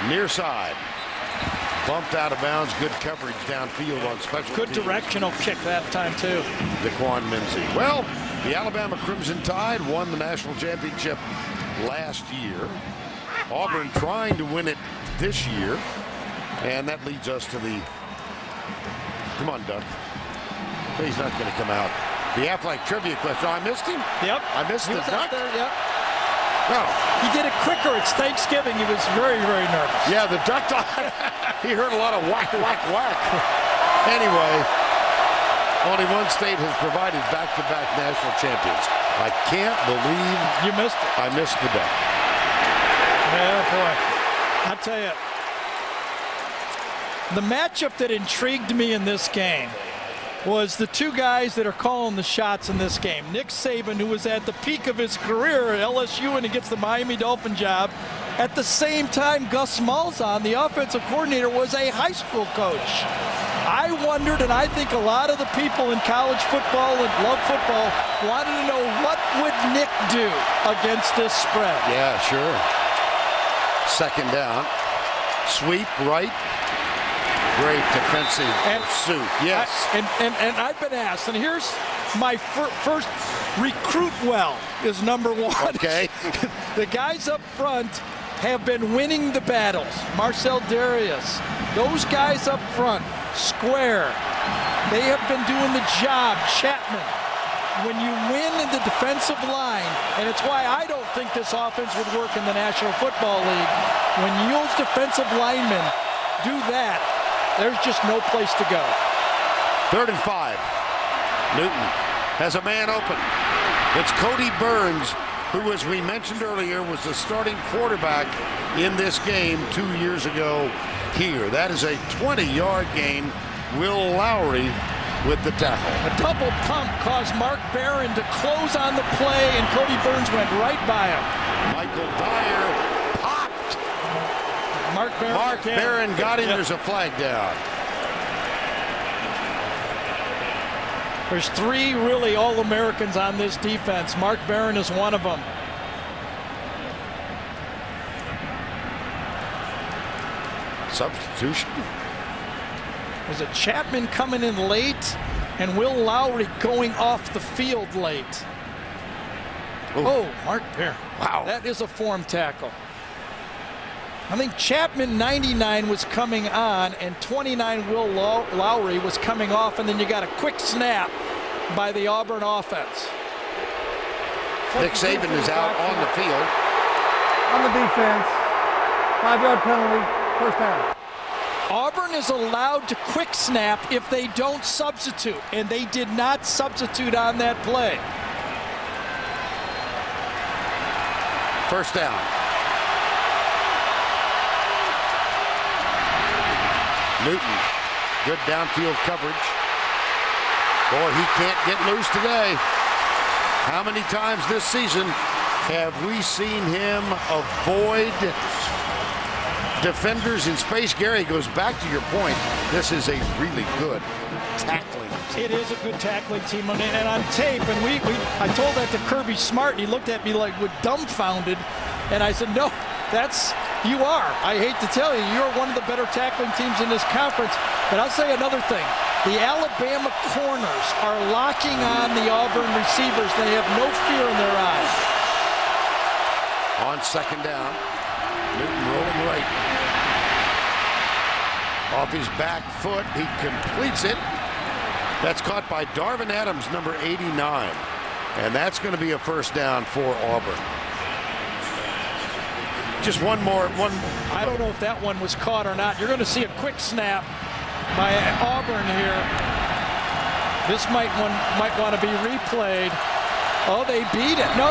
near side. Bumped out of bounds. Good coverage downfield on special Good teams. directional kick that time, too. Daquan Mincy. Well, the Alabama Crimson Tide won the national championship last year. Auburn trying to win it this year. And that leads us to the... Come on, Duck. He's not going to come out. The Affleck trivia question. Oh, I missed him? Yep. I missed He the was Duck? out there, yep. No. He did it quicker. It's Thanksgiving. He was very, very nervous. Yeah, the Duck, he heard a lot of whack, whack, whack. Anyway, only one state has provided back-to-back national champions. I can't believe You missed it. I missed the Duck. Yeah, boy. I'll tell you, the matchup that intrigued me in this game was the two guys that are calling the shots in this game. Nick Saban, who was at the peak of his career at LSU and he gets the Miami Dolphin job. At the same time, Gus Malzahn, the offensive coordinator, was a high school coach. I wondered, and I think a lot of the people in college football and love football wanted to know, what would Nick do against this spread? Yeah, sure. Second down. Sweep right. Great defensive pursuit. Yes. And I've been asked, and here's my first recruit well is number one. Okay. The guys up front have been winning the battles. Marcel Darius, those guys up front, square. They have been doing the job. Chapman. When you win in the defensive line, and it's why I don't think this offense would work in the National Football League, when those defensive linemen do that, there's just no place to go. 3rd and 5. Newton has a man open. It's Cody Burns, who, as we mentioned earlier, was the starting quarterback in this game 2 years ago here. That is a 20-yard gain. Will Lowry with the tackle. A double pump caused Mark Barron to close on the play, and Cody Burns went right by him. Michael Dyer popped. Mark Barron got him. Yep. There's a flag down. There's 3 really All-Americans on this defense. Mark Barron is one of them. Substitution. Was it Chapman coming in late and Will Lowry going off the field late? Ooh. Oh, Mark Barron. Wow. That is a form tackle. I think Chapman 99 was coming on and 29 Will Lowry was coming off, and then you got a quick snap by the Auburn offense. Nick Saban is out on the field. On the defense, 5-yard penalty, first down. Auburn is allowed to quick snap if they don't substitute, and they did not substitute on that play. First down. Newton, good downfield coverage. Boy, he can't get loose today. How many times this season have we seen him avoid defenders in space? Gary, goes back to your point. This is a really good tackling team. It is a good tackling team, and on tape, and I told that to Kirby Smart, and he looked at me like with dumbfounded, and I said, no, you are. I hate to tell you, you're one of the better tackling teams in this conference. But I'll say another thing. The Alabama corners are locking on the Auburn receivers. They have no fear in their eyes. On second down. Newton rolling right. Off his back foot, he completes it. That's caught by Darvin Adams, number 89. And that's going to be a first down for Auburn. Just one more. I don't know if that one was caught or not. You're going to see a quick snap by Auburn here. This might want to be replayed. Oh, they beat it. No.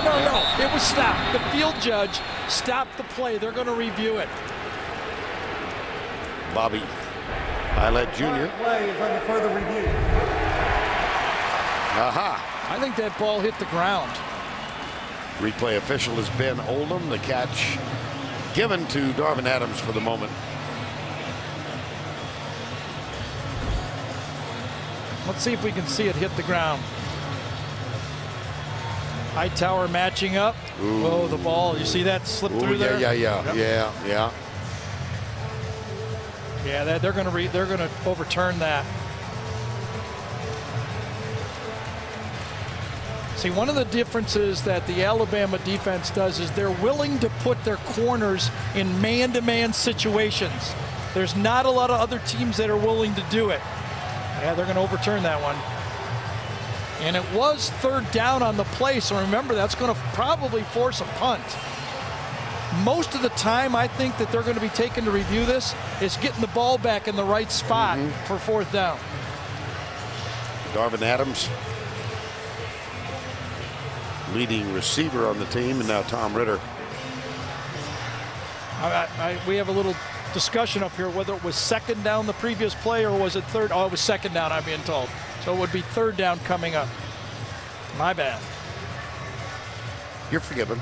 It was stopped. The field judge stopped the play. They're going to review it. Bobby Eilert Jr. Play is under further review. Aha. I think that ball hit the ground. Replay official is Ben Oldham. The catch given to Darvin Adams for the moment. Let's see if we can see it hit the ground. Hightower matching up. Ooh. Oh, the ball. You see that slip through there? Yeah. Yeah, they're going to overturn that. See, one of the differences that the Alabama defense does is they're willing to put their corners in man-to-man situations. There's not a lot of other teams that are willing to do it. Yeah, they're going to overturn that one. And it was third down on the play, so remember, that's going to probably force a punt. Most of the time, I think that they're going to be taken to review this is getting the ball back in the right spot for fourth down. Darvin Adams, leading receiver on the team, and now Tom Ritter. We have a little discussion up here whether it was second down the previous play or was it third. Oh, it was second down, I'm being told. So it would be third down coming up. My bad. You're forgiven.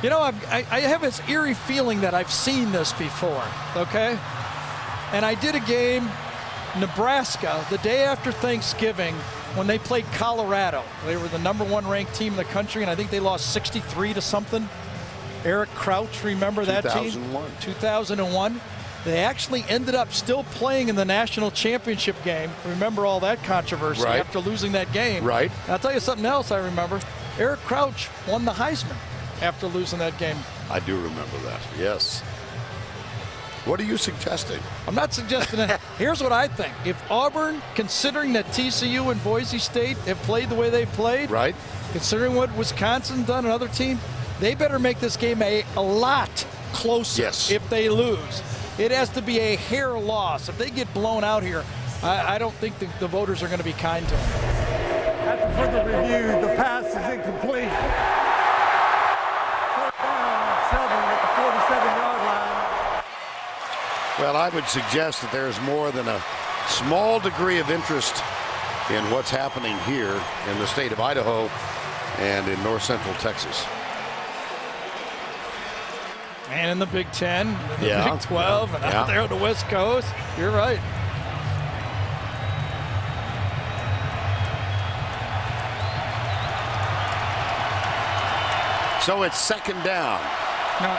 You know, I have this eerie feeling that I've seen this before, okay? And I did a game, Nebraska, the day after Thanksgiving, when they played Colorado. They were the #1 ranked team in the country, and I think they lost 63 to something. Eric Crouch, remember that team? 2001. They actually ended up still playing in the national championship game. Remember all that controversy after losing that game. Right. And I'll tell you something else I remember. Eric Crouch won the Heisman after losing that game. I do remember that, yes. What are you suggesting? I'm not suggesting that. Here's what I think. If Auburn, considering that TCU and Boise State have played the way they've played, considering what Wisconsin done, another team, they better make this game a lot closer if they lose. It has to be a hair loss. If they get blown out here, I don't think the voters are going to be kind to them. After further review, the pass is incomplete. Fourth down, 7 at the 47-yard line. Well, I would suggest that there's more than a small degree of interest in what's happening here in the state of Idaho and in north central Texas. And in the Big Ten, in the Big 12, and out there on the West Coast. You're right. So it's second down. No.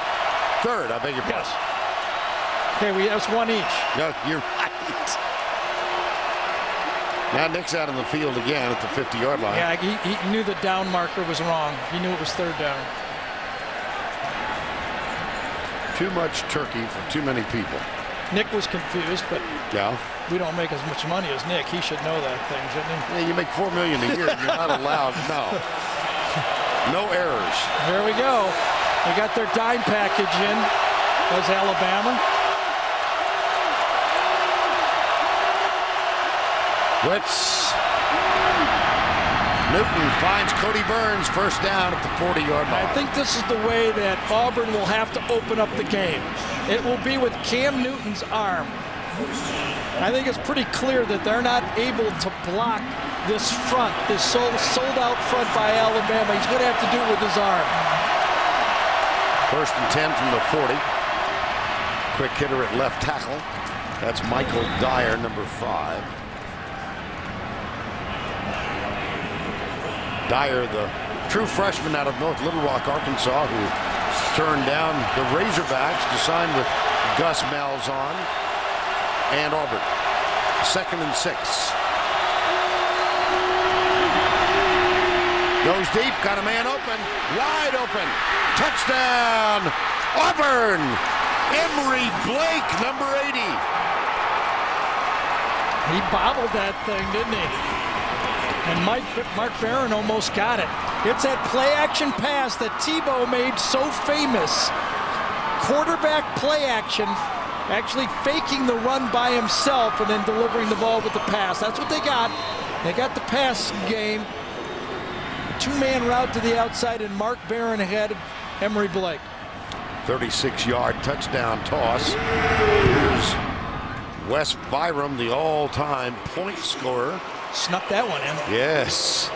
Third, I beg your pardon. Okay, that's one each. No, you're right. Now Nick's out on the field again at the 50-yard line. Yeah, he knew the down marker was wrong. He knew it was third down. Too much turkey for too many people. Nick was confused, but we don't make as much money as Nick. He should know that thing, shouldn't he? Yeah, you make $4 million a year. You're not allowed. No errors. There we go. They got their dime package in. Does Alabama? Blitz. Newton finds Cody Burns, first down at the 40-yard line. I think this is the way that Auburn will have to open up the game. It will be with Cam Newton's arm. I think it's pretty clear that they're not able to block this front, this sold-out front by Alabama. He's going to have to do it with his arm. First and 10 from the 40. Quick hitter at left tackle. That's Michael Dyer, number 5. Dyer, the true freshman out of North Little Rock, Arkansas, who turned down the Razorbacks to sign with Gus Malzahn and Auburn. Second and 6. Goes deep, got a man open, wide open. Touchdown, Auburn. Emory Blake, number 80. He bobbled that thing, didn't he? And Mark Barron almost got it. It's that play-action pass that Tebow made so famous. Quarterback play action, actually faking the run by himself and then delivering the ball with the pass. That's what they got. They got the pass game. Two-man route to the outside, and Mark Barron ahead of Emory Blake. 36-yard touchdown toss. Here's Wes Byram, the all-time point scorer. Snuck that one in. Yes.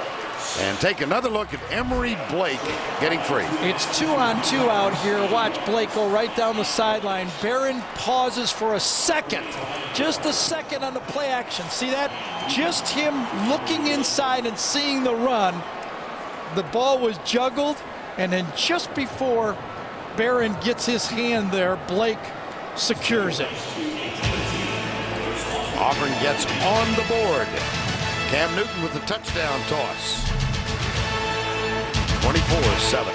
And take another look at Emory Blake getting free. It's 2-on-2 out here. Watch Blake go right down the sideline. Barron pauses for a second. Just a second on the play action. See that? Just him looking inside and seeing the run. The ball was juggled, and then just before Barron gets his hand there, Blake secures it. Auburn gets on the board. Cam Newton with the touchdown toss. 24-7.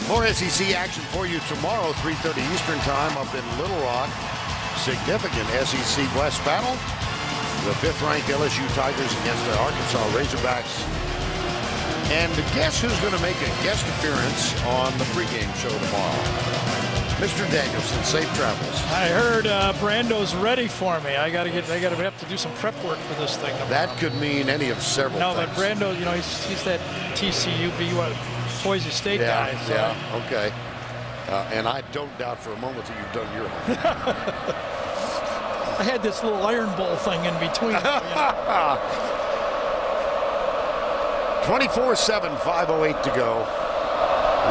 More SEC action for you tomorrow, 3:30 Eastern time up in Little Rock. Significant SEC West battle. The 5th-ranked LSU Tigers against the Arkansas Razorbacks. And guess who's going to make a guest appearance on the pregame show tomorrow? Mr. Danielson, safe travels. I heard Brando's ready for me. I gotta have to do some prep work for this thing tomorrow. That could mean any of several things. No, but Brando, you know, he's that TCU, Boise State guy. So. Yeah, okay. And I don't doubt for a moment that you've done your homework. I had this little iron bowl thing in between. You know? 24-7, 5:08 to go.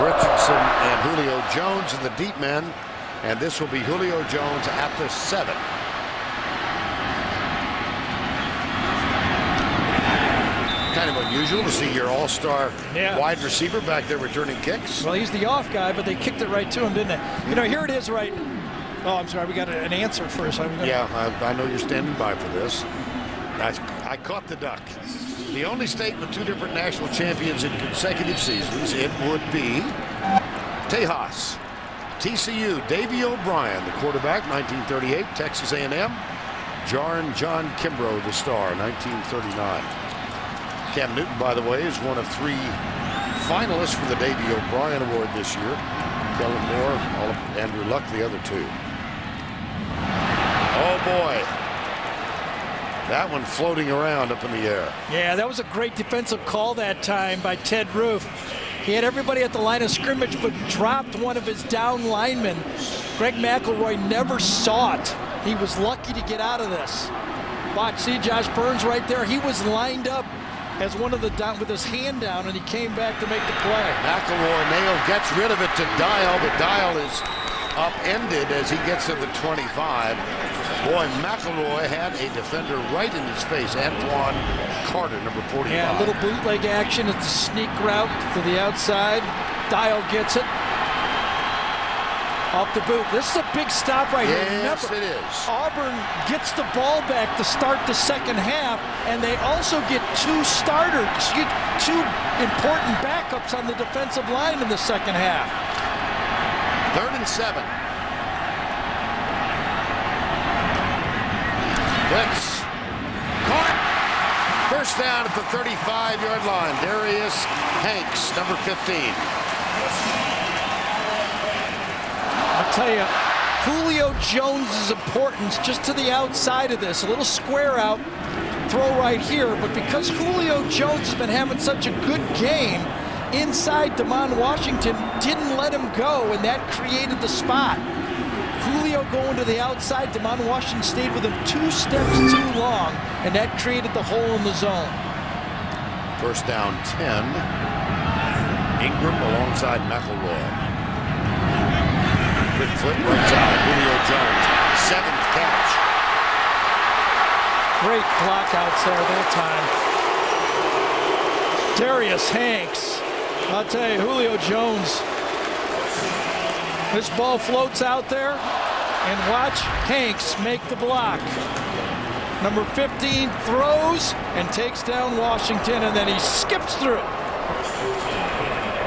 Richardson and Julio Jones in the deep men, and this will be Julio Jones at the 7. Kind of unusual to see your all-star wide receiver back there returning kicks. Well, he's the off guy, but they kicked it right to him, didn't they? You know, here it is right. Oh, I'm sorry, we got an answer first. Yeah, I know you're standing by for this. I caught the duck. The only state with 2 different national champions in consecutive seasons, it would be Tejas. TCU, Davey O'Brien, the quarterback, 1938. Texas A&M, John Kimbrough, the star, 1939. Cam Newton, by the way, is one of 3 finalists for the Davey O'Brien Award this year. Kellen Moore, Andrew Luck, the other 2. Oh, boy. That one floating around up in the air. Yeah, that was a great defensive call that time by Ted Roof. He had everybody at the line of scrimmage, but dropped one of his down linemen. Greg McElroy never saw it. He was lucky to get out of this. Watch, see Josh Burns right there. He was lined up as one of the down with his hand down, and he came back to make the play. McElroy gets rid of it to Dial, but Dial is upended as he gets to the 25. Boy, McElroy had a defender right in his face. Antoine Carter, number 45. Yeah, a little bootleg action. It's a sneak route to the outside. Dial gets it. Off the boot. This is a big stop right here. Yes, Remember, it is. Auburn gets the ball back to start the second half, and they also get 2 starters, 2 important backups on the defensive line in the second half. 3rd and 7. Blitz. Caught. First down at the 35-yard line. Darius Hanks, number 15. I'll tell you, Julio Jones' importance just to the outside of this. A little square out throw right here, but because Julio Jones has been having such a good game, inside Damon Washington didn't let him go, and that created the spot. Julio going to the outside, Damon Washington stayed with him 2 steps too long, and that created the hole in the zone. First down 10. Ingram alongside McElroy. Quick flip right side. Julio Jones, 7th catch. Great block outs there that time. Darius Hanks. I'll tell you, Julio Jones. This ball floats out there, and watch Hanks make the block. Number 15 throws and takes down Washington, and then he skips through.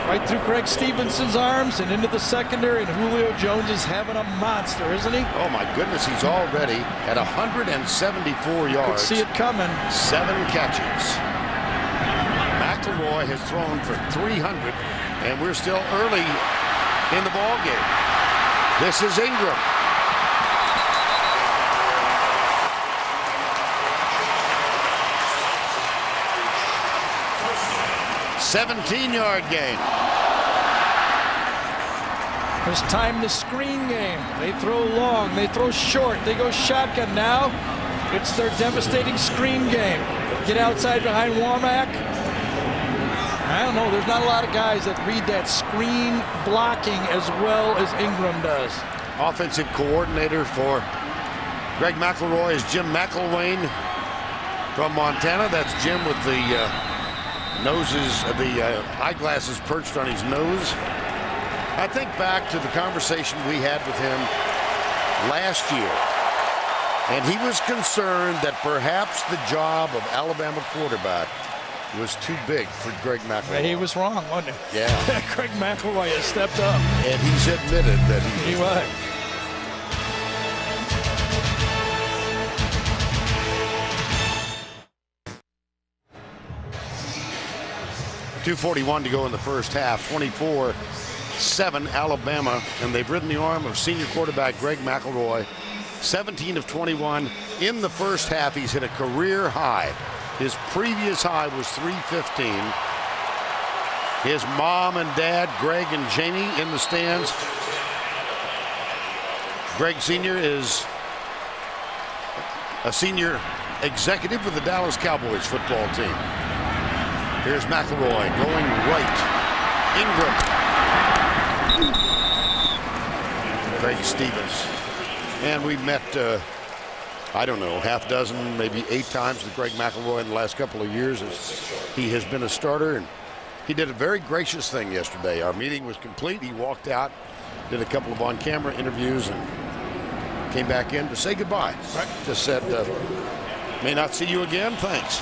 Right through Greg Stevenson's arms and into the secondary, and Julio Jones is having a monster, isn't he? Oh my goodness, he's already at 174 yards. Could see it coming. 7 catches. McElroy has thrown for 300, and we're still early in the ball game. This is Ingram. $17-yard gain. There's time to screen game. They throw long, they throw short, they go shotgun. Now it's their devastating screen game. Get outside behind Womack. I don't know, there's not a lot of guys that read that screen blocking as well as Ingram does. Offensive coordinator for Greg McElroy is Jim McElwain from Montana. That's Jim with the eyeglasses perched on his nose. I think back to the conversation we had with him last year, and he was concerned that perhaps the job of Alabama quarterback was too big for Greg McElroy. Yeah, he was wrong, wasn't he? Yeah. Greg McElroy has stepped up. And he's admitted that he was. .241 to go in the first half. 24-7 Alabama, and they've ridden the arm of senior quarterback Greg McElroy. 17 of 21 in the first half. He's hit a career high. His previous high was 315. His mom and dad, Greg and Jamie, in the stands. Greg Sr. is a senior executive with the Dallas Cowboys football team. Here's McElroy going right. Ingram. Craig Stevens. And we met, I don't know, half dozen, maybe 8 times with Greg McElroy in the last couple of years as he has been a starter. And he did a very gracious thing yesterday. Our meeting was complete. He walked out, did a couple of on-camera interviews, and came back in to say goodbye. Right. Just said, may not see you again. Thanks.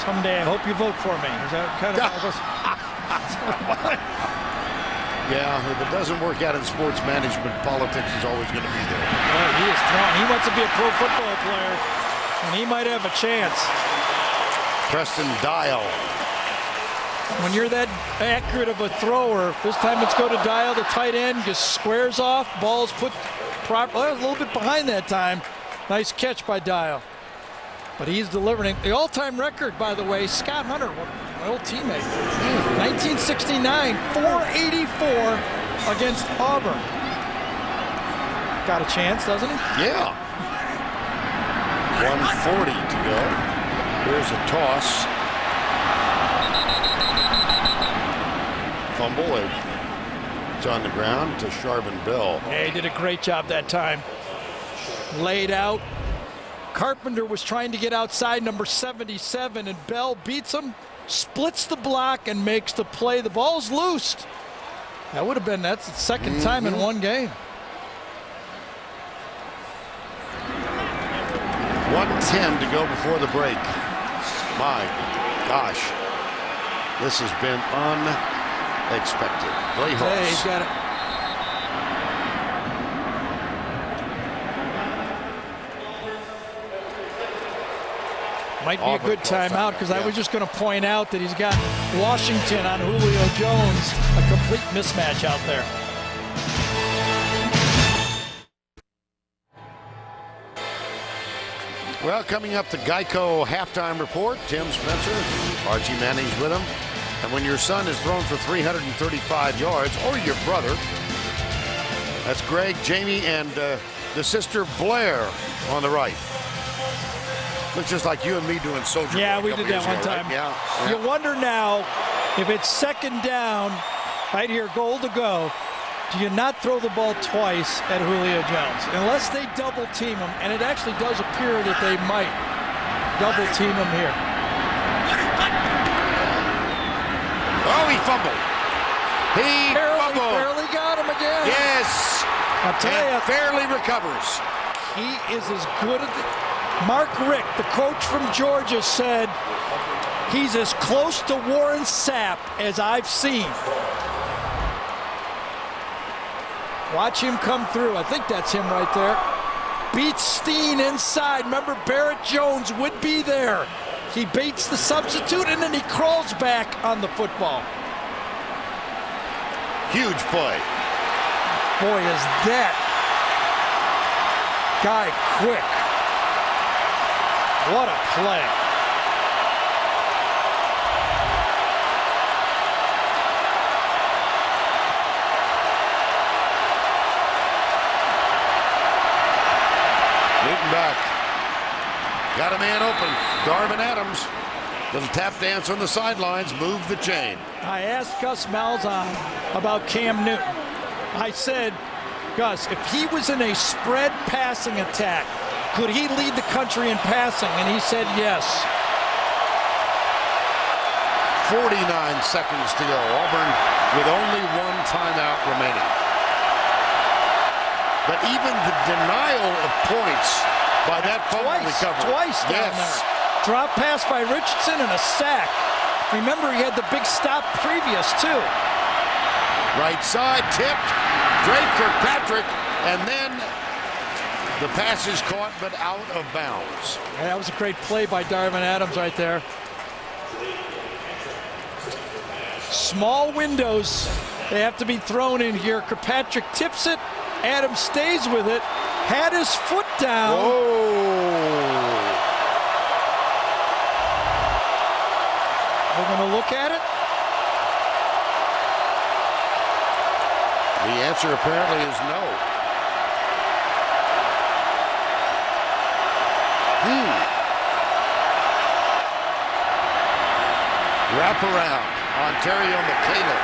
Someday I hope you vote for me. Is that kind of Yeah, if it doesn't work out in sports management, politics is always going to be there. Well, he is throwing. He wants to be a pro football player, and he might have a chance. Preston Dial. When you're that accurate of a thrower, this time it's go to Dial, the tight end, just squares off, ball's put proper. Well, a little bit behind that time. Nice catch by Dial. But he's delivering. The all-time record, by the way, Scott Hunter, my old teammate, 1969, 484 against Auburn. Got a chance, doesn't he? Yeah. 140 to go. Here's a toss. Fumble. It's on the ground to Charbon Bell. Yeah, he did a great job that time. Laid out. Carpenter was trying to get outside number 77, and Bell beats him, splits the block, and makes the play. The ball's loosed. That would have been, that's the second time in one game. 1:10 to go before the break. My gosh. This has been unexpected. Play Hey, he's got it. Might be a good timeout, because I was just going to point out that he's got Washington on Julio Jones, a complete mismatch out there. Well, coming up, the Geico halftime report. Tim Spencer, Archie Manning's with him. And when your son is thrown for 335 yards, or your brother, that's Greg, Jamie, and the sister Blair on the right. Looks just like you and me doing Soldier. Yeah, we did that one time. Right? Yeah. You wonder now, if it's second down, right here, goal to go, do you not throw the ball twice at Julio Jones? Unless they double team him, and it actually does appear that they might double team him here. Oh, he fumbled. He fumbled. Barely got him again. Yes. I'll tell you. Fairly recovers. He is as good at Mark Richt, the coach from Georgia, said he's as close to Warren Sapp as I've seen. Watch him come through. I think that's him right there. Beats Steen inside. Remember, Barrett Jones would be there. He baits the substitute, and then he crawls back on the football. Huge play. Boy, is that guy quick. What a play. Newton back. Got a man open. Darvin Adams. Little tap dance on the sidelines. Move the chain. I asked Gus Malzahn about Cam Newton. I said, Gus, if he was in a spread passing attack, could he lead the country in passing? And he said yes. 49 seconds to go. Auburn with only one timeout remaining. But even the denial of points by that fumble recovery. Twice down there. Drop pass by Richardson and a sack. Remember, he had the big stop previous, too. Right side, tipped. Drake Kirkpatrick, and then the pass is caught but out of bounds. Yeah, that was a great play by Darvin Adams right there. Small windows, they have to be thrown in here. Kirkpatrick tips it. Adams stays with it. Had his foot down. Whoa. We're going to look at it. The answer apparently is no. Wrap around. Ontario McCaleb.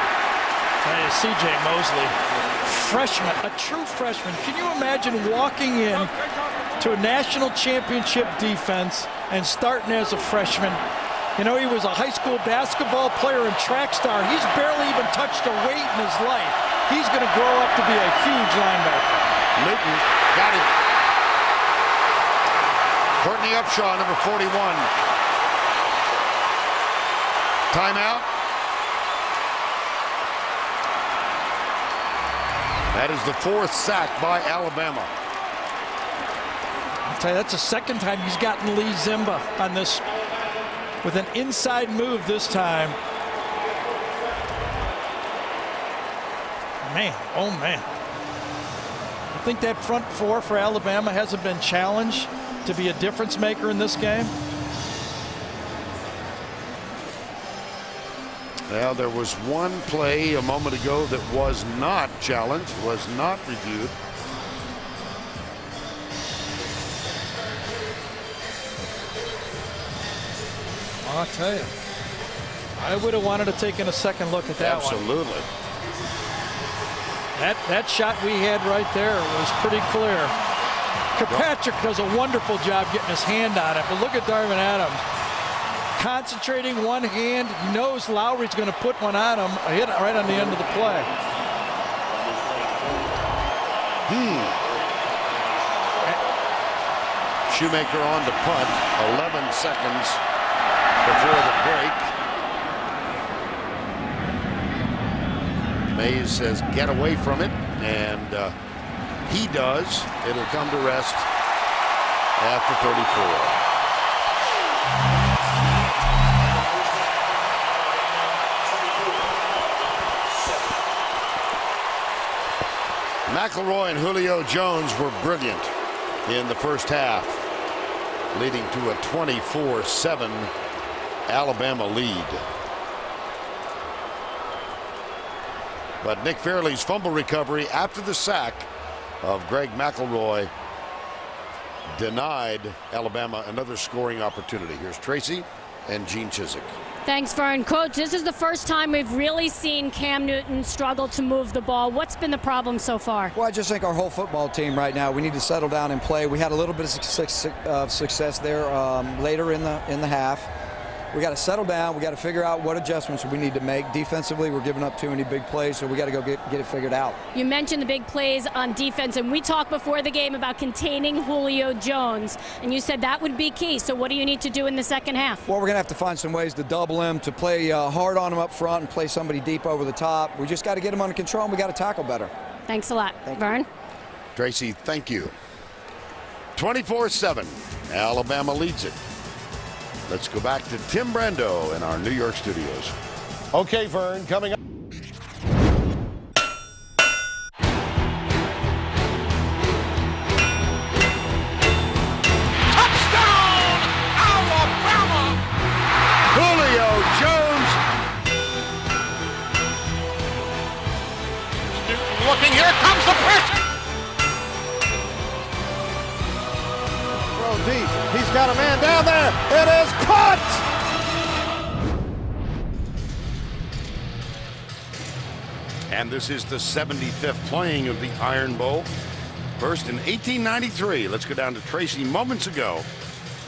C.J. Mosley, freshman, a true freshman. Can you imagine walking in to a national championship defense and starting as a freshman? You know, he was a high school basketball player and track star. He's barely even touched a weight in his life. He's going to grow up to be a huge linebacker. Newton got him. Courtney Upshaw, number 41. Timeout. That is the fourth sack by Alabama. I'll tell you, that's the second time he's gotten Lee Zimba on this with an inside move this time. Man, oh man. I think that front four for Alabama hasn't been challenged to be a difference maker in this game. Well, there was one play a moment ago that was not challenged, was not reviewed. I'll tell you, I would have wanted to take a second look at that Absolutely. one. That shot we had right there was pretty clear. Kirkpatrick does a wonderful job getting his hand on it, but look at Darvin Adams. Concentrating one hand, he knows Lowry's going to put one on him, a hit right on the end of the play. Shoemaker on to punt, 11 seconds before the break. Mays says get away from it, and he does. It'll come to rest after 34. McElroy and Julio Jones were brilliant in the first half, leading to a 24-7 Alabama lead. But Nick Fairley's fumble recovery after the sack of Greg McElroy denied Alabama another scoring opportunity. Here's Tracy and Gene Chizik. Thanks, Vern. Coach, this is the first time we've really seen Cam Newton struggle to move the ball. What's been the problem so far? Well, I just think our whole football team right now, we need to settle down and play. We had a little bit of success there later in the half. We got to settle down. We got to figure out what adjustments we need to make. Defensively, we're giving up too many big plays, so we got to go get it figured out. You mentioned the big plays on defense, and we talked before the game about containing Julio Jones, and you said that would be key. So what do you need to do in the second half? Well, we're going to have to find some ways to double him, to play hard on him up front and play somebody deep over the top. We just got to get him under control, and we got to tackle better. Thanks a lot. Thank Vern? you. Tracy, thank you. 24-7, Alabama leads it. Let's go back to Tim Brando in our New York studios. Okay, Vern, coming up. Touchdown, Alabama! Julio Jones. Looking, here comes the pressure. Throw deep. He's got a man down there. It is caught. And this is the 75th playing of the Iron Bowl. First in 1893. Let's go down to Tracy moments ago.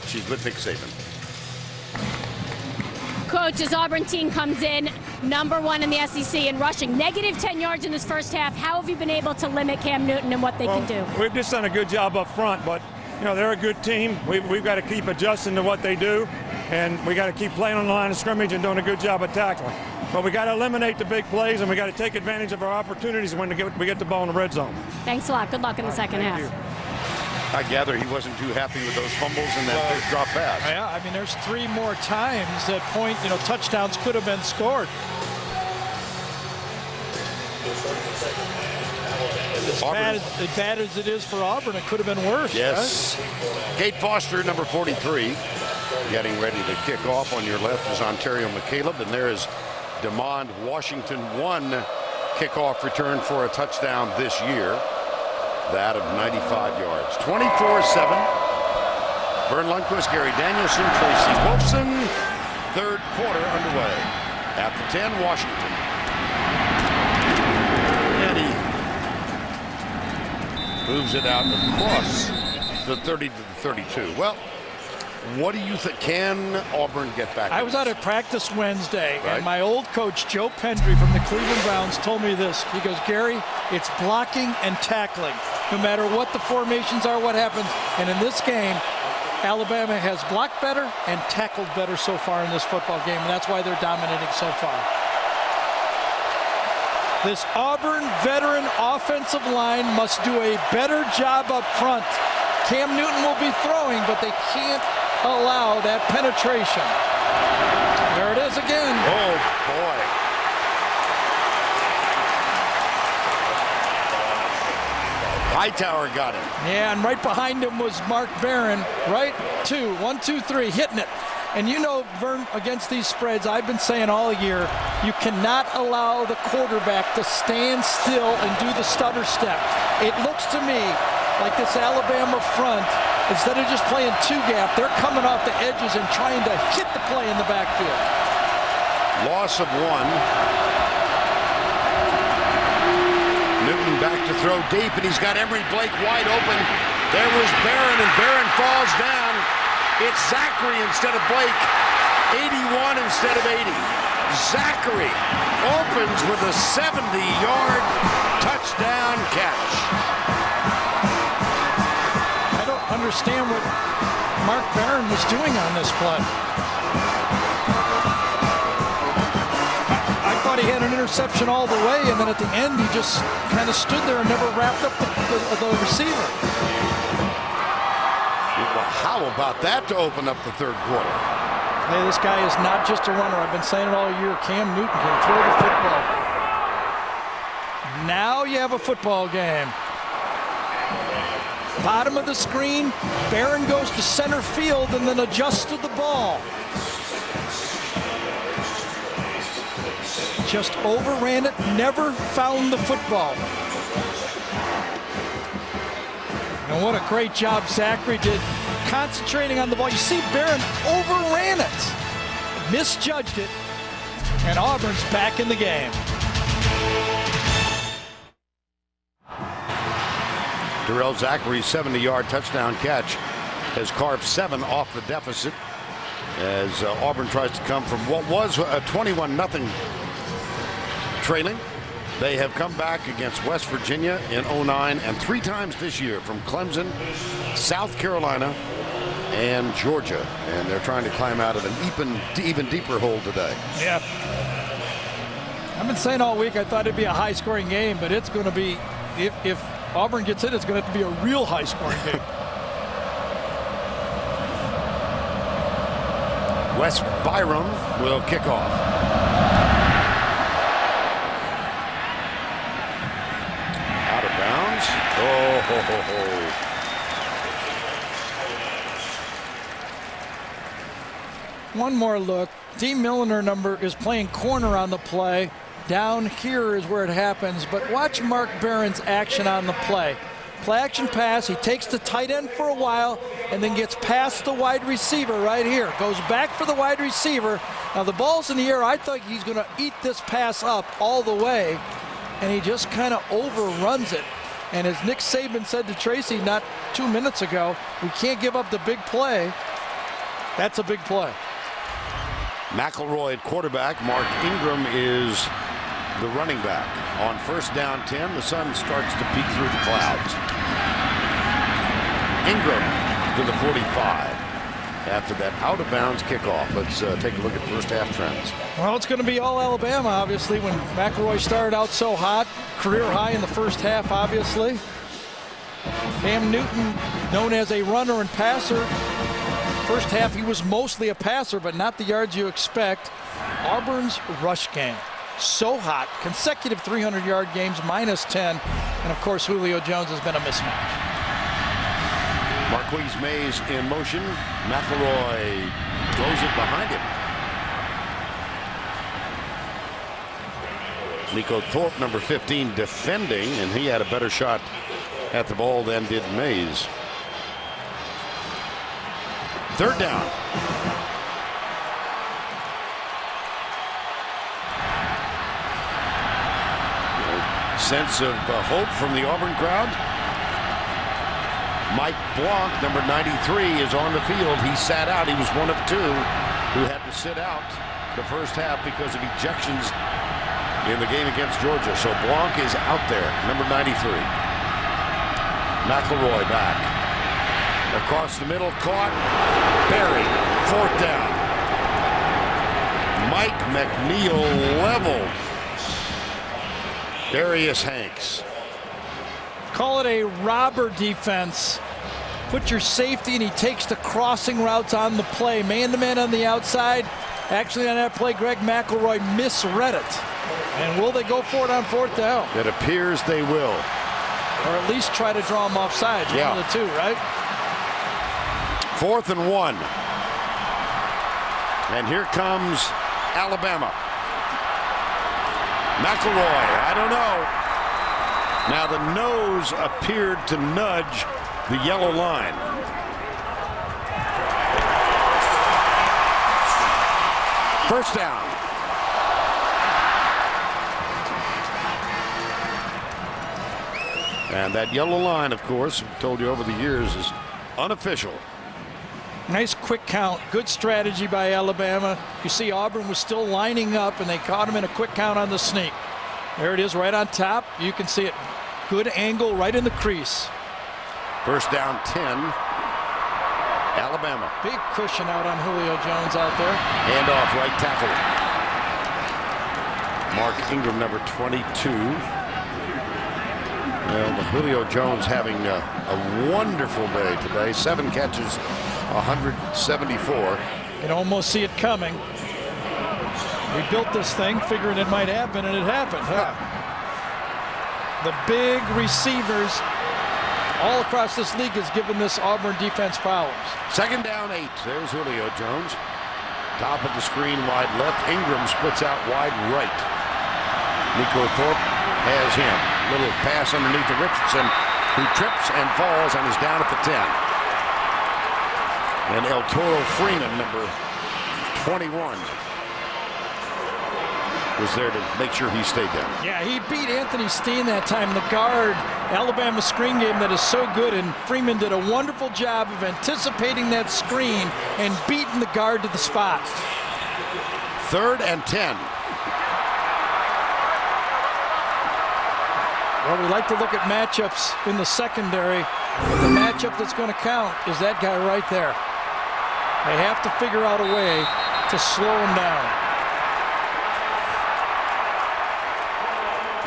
She's with Nick Saban. Coach, as Auburn team comes in, #1 in the SEC in rushing, negative 10 yards in this first half. How have you been able to limit Cam Newton and what they can do? We've just done a good job up front, but you know they're a good team. We've got to keep adjusting to what they do, and we got to keep playing on the line of scrimmage and doing a good job of tackling. But we got to eliminate the big plays, and we got to take advantage of our opportunities when we get the ball in the red zone. Thanks a lot. Good luck in the second half. you. I gather he wasn't too happy with those fumbles and that big drop pass. Yeah, I mean, there's 3 more times that touchdowns could have been scored. As bad as it is for Auburn, it could have been worse. Yes. Right? Kate Foster, number 43, getting ready to kick off. On your left is Ontario McCaleb, and there is DeMond Washington, 1 kickoff return for a touchdown this year. That of 95 yards. 24-7. Vern Lundquist, Gary Danielson, Tracy Wolfson. Third quarter underway. At the 10, Washington. And he moves it out across the 30 to the 32. Well, what do you think? Can Auburn get back? I was out at practice Wednesday, Right. and my old coach, Joe Pendry from the Cleveland Browns, told me this. He goes, Gary, it's blocking and tackling. No matter what the formations are, what happens. And in this game, Alabama has blocked better and tackled better so far in this football game, and that's why they're dominating so far. This Auburn veteran offensive line must do a better job up front. Cam Newton will be throwing, but they can't allow that penetration. There it is again. Oh, boy. Hightower got him. Yeah, and right behind him was Mark Barron. Right, 1, 2, 3, hitting it. And you know, Vern, against these spreads, I've been saying all year, you cannot allow the quarterback to stand still and do the stutter step. It looks to me like this Alabama front, instead of just playing 2-gap, they're coming off the edges and trying to hit the play in the backfield. Loss of 1. Newton back to throw deep, and he's got Emory Blake wide open. There was Barron, and Barron falls down. It's Zachary instead of Blake. 81 instead of 80. Zachary opens with a 70-yard touchdown catch. I don't understand what Mark Barron was doing on this play. I thought he had an interception all the way, and then at the end he just kind of stood there and never wrapped up the receiver. Well, how about that to open up the third quarter? Hey, this guy is not just a runner. I've been saying it all year. Cam Newton can throw the football. Now you have a football game. Bottom of the screen, Barron goes to center field and then adjusts to the ball. Just overran it, never found the football. And what a great job Zachary did concentrating on the ball. You see Barron overran it, misjudged it, and Auburn's back in the game. Darrell Zachary's 70-yard touchdown catch has carved 7 off the deficit. as Auburn tries to come from what was a 21-0 trailing. They have come back against West Virginia in 09 and 3 times this year from Clemson, South Carolina, and Georgia. And they're trying to climb out of an even deeper hole today. Yeah. I've been saying all week I thought it'd be a high-scoring game, but it's going to be, if Auburn gets it, it's going to have to be a real high-scoring game. Wes Byram will kick off. Out of bounds. Oh, ho, ho, ho. One more look. Dean Milliner is playing corner on the play. Down here is where it happens, but watch Mark Barron's action on the play. Play action pass, he takes the tight end for a while and then gets past the wide receiver right here. Goes back for the wide receiver. Now the ball's in the air. I thought he's going to eat this pass up all the way, and he just kind of overruns it. And as Nick Saban said to Tracy not 2 minutes ago, we can't give up the big play. That's a big play. McElroy at quarterback. Mark Ingram is the running back. On first down 10, the sun starts to peek through the clouds. Ingram to the 45. After that out-of-bounds kickoff. Let's take a look at first half trends. Well, it's going to be all Alabama, obviously, when McElroy started out so hot. Career high in the first half, obviously. Cam Newton, known as a runner and passer. First half, he was mostly a passer, but not the yards you expect. Auburn's rush game. So hot. Consecutive 300-yard games, -10. And, of course, Julio Jones has been a mismatch. Marquise Mays in motion. McElroy throws it behind him. Nico Thorpe, number 15, defending, and he had a better shot at the ball than did Mays. Third down. Sense of hope from the Auburn crowd. Mike Blanc, number 93, is on the field. He sat out. He was one of 2 who had to sit out the first half because of ejections in the game against Georgia. So Blanc is out there, number 93. McElroy back. Across the middle, caught, buried, 4th down. Mike McNeil leveled Darius Hanks. Call it a robber defense. Put your safety, and he takes the crossing routes on the play. Man-to-man on the outside. Actually, on that play, Greg McElroy misread it. And will they go for it on 4th down? It appears they will. Or at least try to draw him offside. Yeah. One of the 2, right? 4th and 1. And here comes Alabama. McElroy, I don't know. Now the nose appeared to nudge the yellow line. First down. And that yellow line, of course, I've told you over the years, is unofficial. Nice quick count. Good strategy by Alabama. You see Auburn was still lining up, and they caught him in a quick count on the sneak. There it is right on top. You can see it. Good angle right in the crease. First down 10. Alabama. Big cushion out on Julio Jones out there. Hand off right tackle. Mark Ingram, number 22. Well, Julio Jones having a wonderful day today. 7 catches, 174. You can almost see it coming. We built this thing figuring it might happen, and it happened. Huh? The big receivers all across this league has given this Auburn defense problems. Second down 8. There's Julio Jones. Top of the screen, wide left. Ingram splits out wide right. Nico Thorpe has him. Little pass underneath to Richardson, who trips and falls and is down at the 10. And El Toro Freeman, number 21, was there to make sure he stayed down. Yeah, he beat Anthony Steen that time. The guard Alabama screen game that is so good, and Freeman did a wonderful job of anticipating that screen and beating the guard to the spot. 3rd and 10. Well, we like to look at matchups in the secondary, but the matchup that's going to count is that guy right there. They have to figure out a way to slow him down.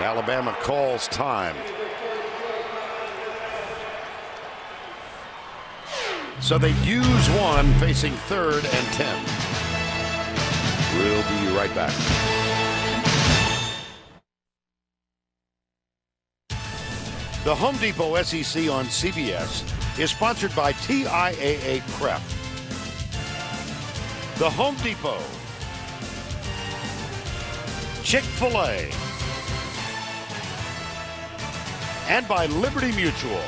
Alabama calls time. So they use one, facing 3rd and 10. We'll be right back. The Home Depot SEC on CBS is sponsored by TIAA Prep. The Home Depot, Chick-fil-A, and by Liberty Mutual.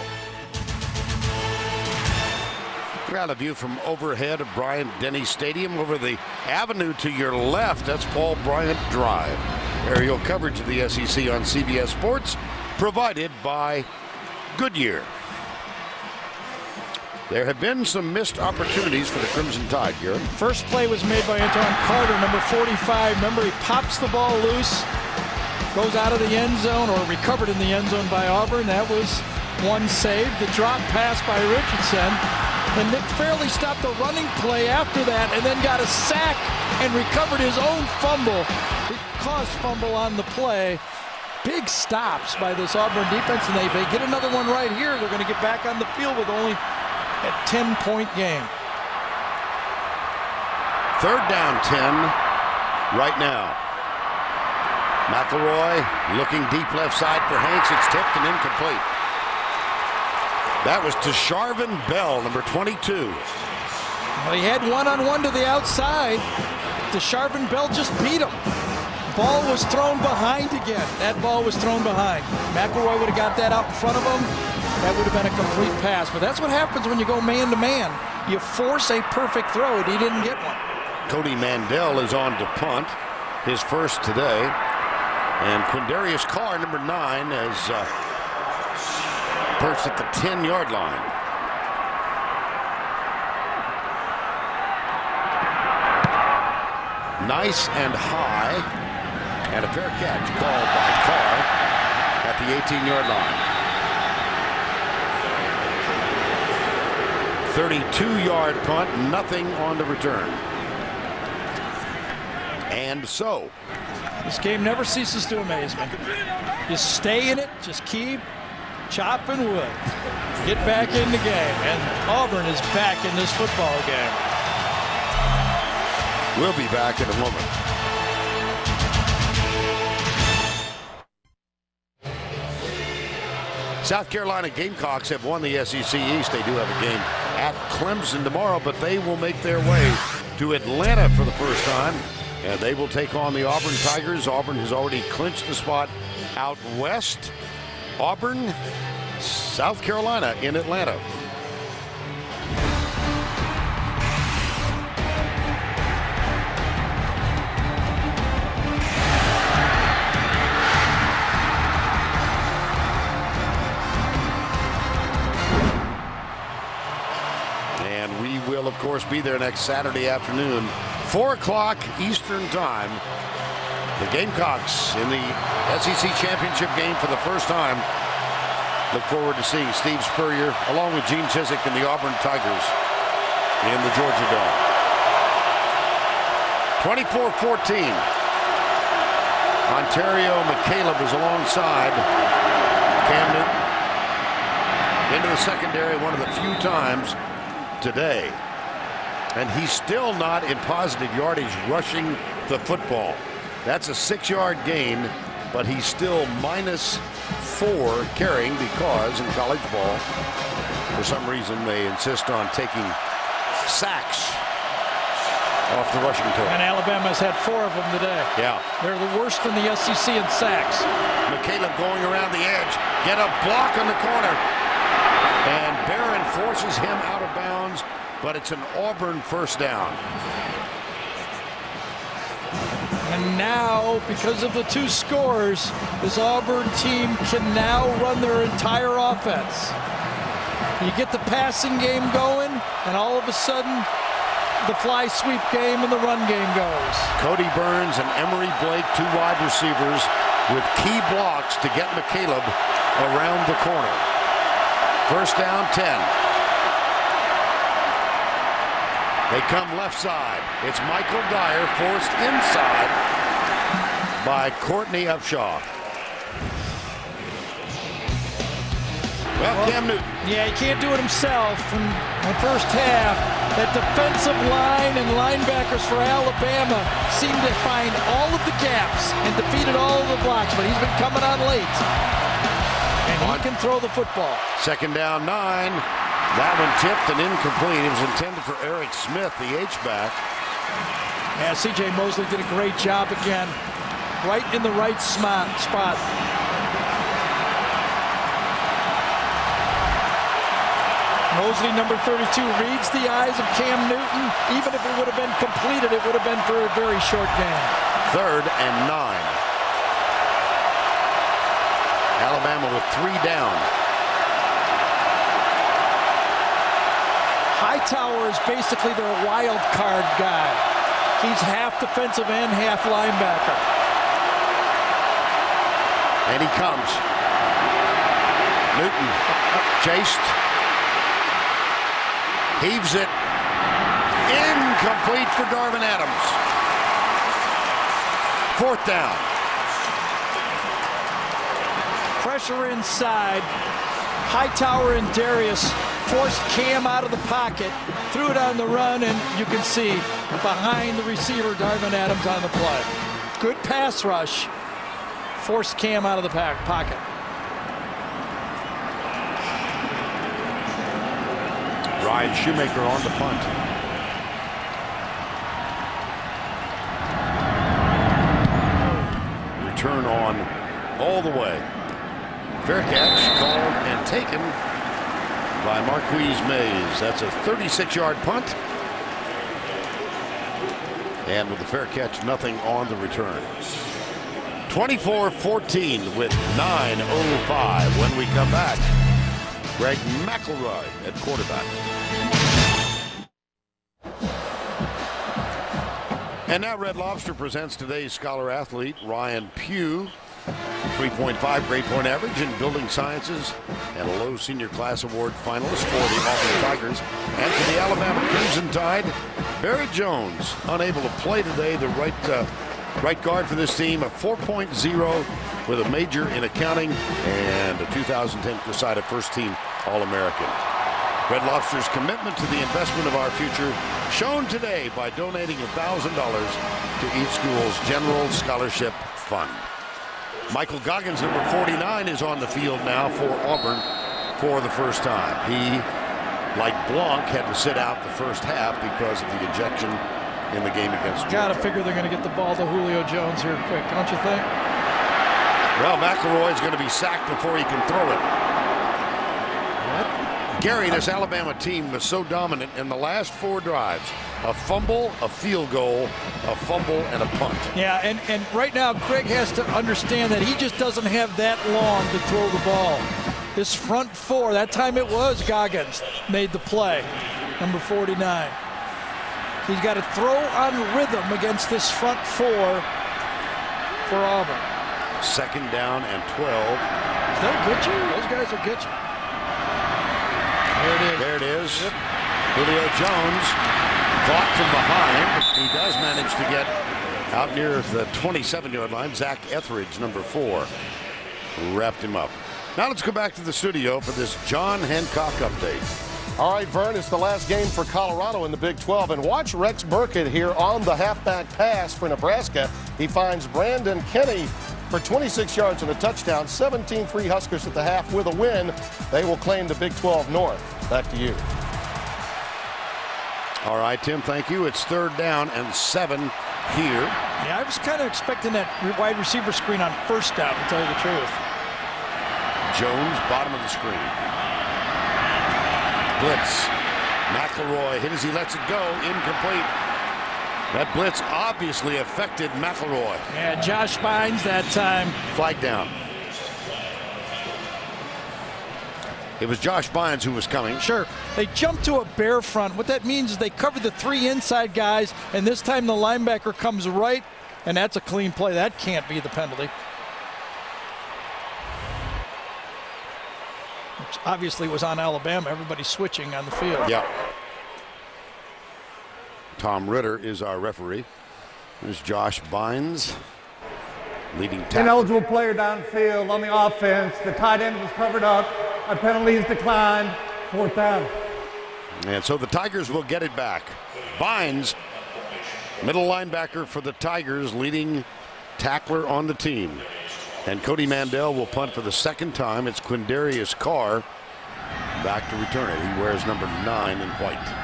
Got a view from overhead of Bryant-Denny Stadium over the avenue to your left. That's Paul Bryant Drive. Aerial coverage of the SEC on CBS Sports, provided by Goodyear. There have been some missed opportunities for the Crimson Tide, Garrett. First play was made by Antoine Carter, number 45. Remember, he pops the ball loose, goes out of the end zone, or recovered in the end zone by Auburn. That was one save. The drop pass by Richardson. And Nick Fairley stopped the running play after that and then got a sack and recovered his own fumble. It caused fumble on the play. Big stops by this Auburn defense, and if they get another one right here, they're going to get back on the field with only a 10-point game. 3rd down 10 right now. McElroy looking deep left side for Hanks. It's tipped and incomplete. That was to Sharvin Bell, number 22. Well, he had one-on-one to the outside. DeSharvin Bell just beat him. Ball was thrown behind again. That ball was thrown behind. McElroy would have got that out in front of him. That would have been a complete pass. But that's what happens when you go man-to-man. You force a perfect throw, and he didn't get one. Cody Mandel is on to punt, his first today. And Quindarius Carr, number 9, has perched at the 10-yard line. Nice and high, and a fair catch called by Carr at the 18-yard line. 32-yard punt, nothing on the return. And so, this game never ceases to amaze me. You stay in it, just keep chopping wood. Get back in the game, and Auburn is back in this football game. We'll be back in a moment. South Carolina Gamecocks have won the SEC East. They do have a game at Clemson tomorrow, but they will make their way to Atlanta for the first time, and they will take on the Auburn Tigers. Auburn has already clinched the spot out west. Auburn, South Carolina in Atlanta. Of course, be there next Saturday afternoon, 4 o'clock Eastern time. The Gamecocks in the SEC championship game for the first time. Look forward to seeing Steve Spurrier along with Gene Chizik and the Auburn Tigers in the Georgia Dome. 24-14. Ontario McCaleb is alongside Camden into the secondary one of the few times today. And he's still not in positive yardage rushing the football. That's a 6-yard gain, but he's still -4 carrying because in college ball, for some reason, they insist on taking sacks off the rushing total. And Alabama's had 4 of them today. Yeah. They're the worst in the SEC in sacks. McCaleb going around the edge. Get a block on the corner. And Barron forces him out of bounds, but it's an Auburn first down. And now, because of the 2 scores, this Auburn team can now run their entire offense. You get the passing game going, and all of a sudden, the fly sweep game and the run game goes. Cody Burns and Emery Blake, 2 wide receivers, with key blocks to get McCaleb around the corner. First down, 10. They come left side. It's Michael Dyer forced inside by Courtney Upshaw. Well, Cam Newton. Yeah, he can't do it himself. In the first half, that defensive line and linebackers for Alabama seemed to find all of the gaps and defeated all of the blocks, but he's been coming on late. And he can throw the football. Second down, 9. That one tipped and incomplete. It was intended for Eric Smith, the H-back. Yeah, C.J. Mosley did a great job again. Right in the right spot. Mosley, number 32, reads the eyes of Cam Newton. Even if it would have been completed, it would have been for a very short gain. Third and 9. Alabama with 3 down. Hightower is basically their wild card guy. He's half defensive and half linebacker. And he comes. Newton chased. Heaves it. Incomplete for Darvin Adams. 4th down. Pressure inside. Hightower and Darius forced Cam out of the pocket, threw it on the run, and you can see behind the receiver, Darvin Adams on the play. Good pass rush. Forced Cam out of the pocket. Ryan Shoemaker on the punt. Return on all the way. Fair catch called and taken by Marquise Mays. That's a 36-yard punt. And with the fair catch, nothing on the return. 24-14 with 9:05 when we come back. Greg McElroy at quarterback. And now Red Lobster presents today's scholar athlete, Ryan Pugh. 3.5 grade point average in building sciences and a low senior class award finalist for the Auburn Tigers. And for the Alabama Crimson Tide, Barry Jones, unable to play today, the right guard for this team, a 4.0 with a major in accounting and a 2010 Cresida first team All-American. Red Lobster's commitment to the investment of our future shown today by donating $1,000 to each school's general scholarship fund. Michael Goggins, number 49, is on the field now for Auburn for the first time. He, like Blanc, had to sit out the first half because of the ejection in the game against Georgia. Gotta figure they're gonna get the ball to Julio Jones here quick, don't you think? Well, McElroy's gonna be sacked before he can throw it. Gary, this Alabama team was so dominant in the last 4 drives. A fumble, a field goal, a fumble, and a punt. Yeah, and right now Greg has to understand that he just doesn't have that long to throw the ball. This front 4, that time it was Goggins, made the play, number 49. He's got to throw on rhythm against this front 4 for Auburn. Second down and 12. They'll get you. Those guys will get you. There it is. There it is. Yep. Julio Jones caught from behind. He does manage to get out near the 27-yard line. Zach Etheridge, number 4, wrapped him up. Now let's go back to the studio for this John Hancock update. All right, Vern, it's the last game for Colorado in the Big 12. And watch Rex Burkett here on the halfback pass for Nebraska. He finds Brandon Kenny for 26 yards and a touchdown. 17-3 Huskers at the half with a win. They will claim the Big 12 North. Back to you. All right, Tim, thank you. It's 3rd down and 7 here. Yeah, I was kind of expecting that wide receiver screen on 1st down, to tell you the truth. Jones, bottom of the screen. Blitz. McElroy hit as he lets it go. Incomplete. That blitz obviously affected McElroy. Yeah, Josh Bynes that time. Flag down. It was Josh Bynes who was coming. Sure. They jumped to a bare front. What that means is they covered the 3 inside guys, and this time the linebacker comes right, and that's a clean play. That can't be the penalty. Which obviously was on Alabama. Everybody switching on the field. Yeah. Tom Ritter is our referee. There's Josh Bynes, leading tackle. Ineligible player downfield on the offense. The tight end was covered up. A penalty is declined. 4th down. And so the Tigers will get it back. Bynes, middle linebacker for the Tigers, leading tackler on the team. And Cody Mandel will punt for the 2nd time. It's Quindarius Carr back to return it. He wears number 9 in white.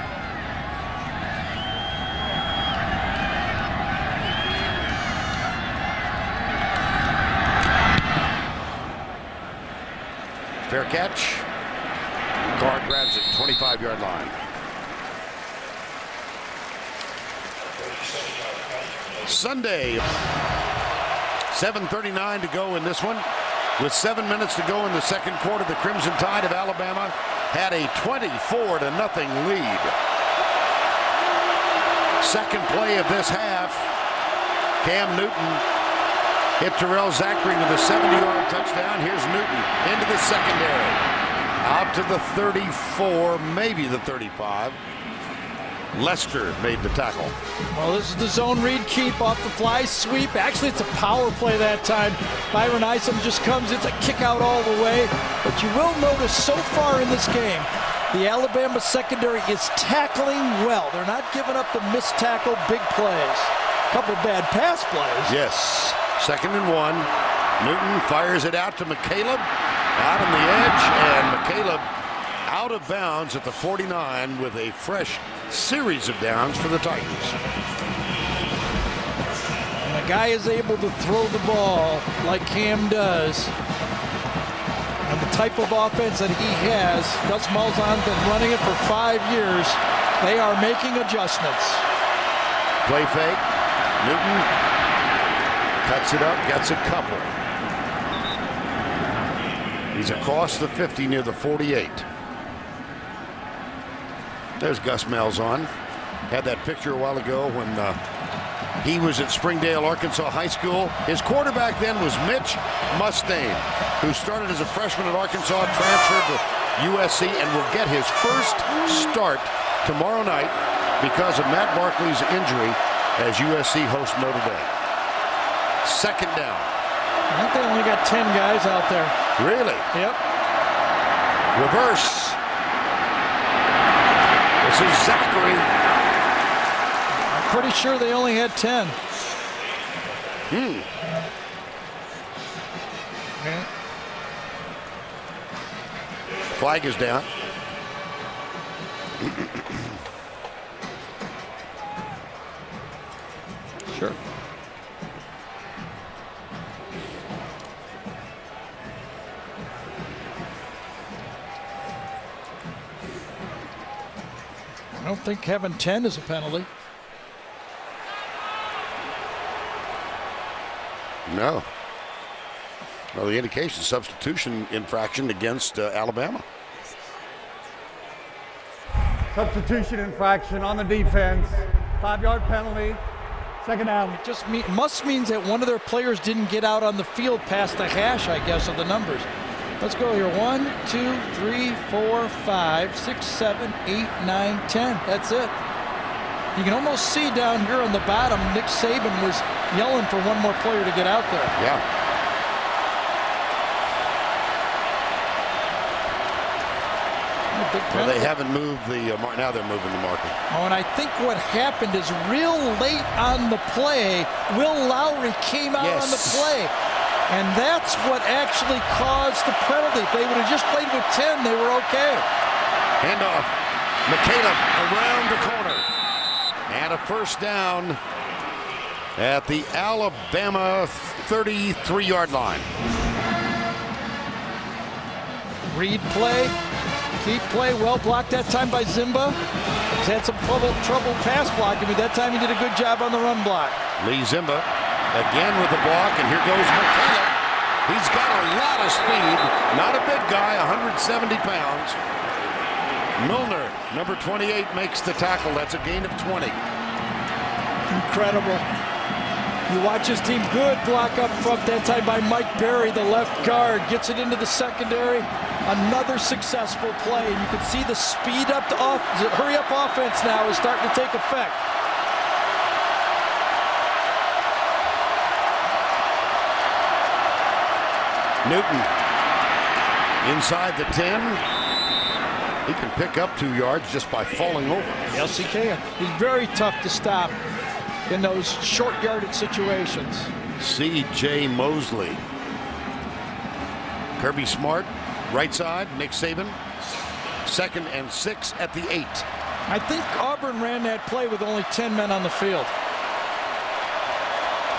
Fair catch. Carr grabs it, 25-yard line. Sunday, 7:39 to go in this one. With 7 minutes to go in the 2nd quarter, the Crimson Tide of Alabama had a 24-0 lead. Second play of this half, Cam Newton hit Terrell Zachary with a 70-yard touchdown. Here's Newton into the secondary. Out to the 34, maybe the 35. Lester made the tackle. Well, this is the zone read keep off the fly sweep. Actually, it's a power play that time. Byron Isom just comes. It's a kick out all the way. But you will notice so far in this game, the Alabama secondary is tackling well. They're not giving up the missed tackle big plays. A couple bad pass plays. Yes. 2nd and 1. Newton fires it out to McCaleb. Out on the edge, and McCaleb out of bounds at the 49 with a fresh series of downs for the Titans. And the guy is able to throw the ball like Cam does. And the type of offense that he has, Gus Malzahn's been running it for 5 years. They are making adjustments. Play fake. Newton cuts it up, gets a couple. He's across the 50 near the 48. There's Gus Malzahn. Had that picture a while ago when he was at Springdale, Arkansas High School. His quarterback then was Mitch Mustaine, who started as a freshman at Arkansas, transferred to USC, and will get his first start tomorrow night because of Matt Barkley's injury as USC hosts Notre Dame. 2nd down. I think they only got 10 guys out there. Really? Yep. Reverse. This is Zachary. I'm pretty sure they only had 10. Yeah. Flag is down. Sure. I don't think having 10 is a penalty. No. Well, the indication substitution infraction against Alabama. Substitution infraction on the defense. 5-yard penalty. 2nd down. It just must means that one of their players didn't get out on the field past the hash, I guess, of the numbers. Let's go here. 1, 2, 3, 4, 5, 6, 7, 8, 9, 10. That's it. You can almost see down here on the bottom, Nick Saban was yelling for one more player to get out there. Yeah. Well, they haven't moved the now they're moving the marker. Oh, and I think what happened is real late on the play, Will Lowry came out on the play. And that's what actually caused the penalty. If they would have just played with 10, they were okay. Handoff. McCaleb around the corner. And a 1st down at the Alabama 33-yard line. Read play. Keep play, well blocked that time by Zimba. He's had some trouble pass blocking, but that time he did a good job on the run block. Lee Zimba again with the block, and here goes McKenna. He's got a lot of speed. Not a big guy, 170 pounds. Milner, number 28, makes the tackle. That's a gain of 20. Incredible. You watch his team, good block up front that time by Mike Berry, the left guard, gets it into the secondary. Another successful play, and you can see the speed up to hurry up offense now is starting to take effect. Newton inside the 10. He can pick up 2 yards just by falling over. Yes, he can. He's very tough to stop in those short yardage situations. C.J. Mosley. Kirby Smart, right side, Nick Saban. 2nd and 6 at the 8. I think Auburn ran that play with only 10 men on the field.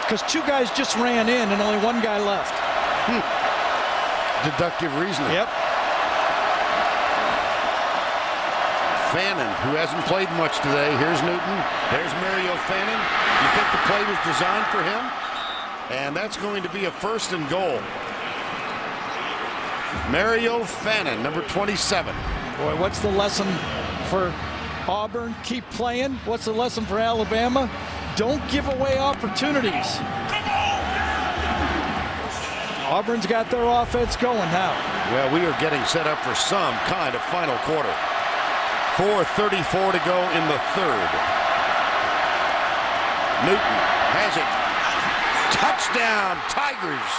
Because 2 guys just ran in and only 1 guy left. Deductive reasoning. Yep. Fannin, who hasn't played much today. Here's Newton. There's Mario Fannin. You think the play was designed for him? And that's going to be a 1st and goal. Mario Fannin, number 27. Boy, what's the lesson for Auburn? Keep playing. What's the lesson for Alabama? Don't give away opportunities. Auburn's got their offense going now. Well, we are getting set up for some kind of final quarter. 4:34 to go in the 3rd. Newton has it. Touchdown, Tigers.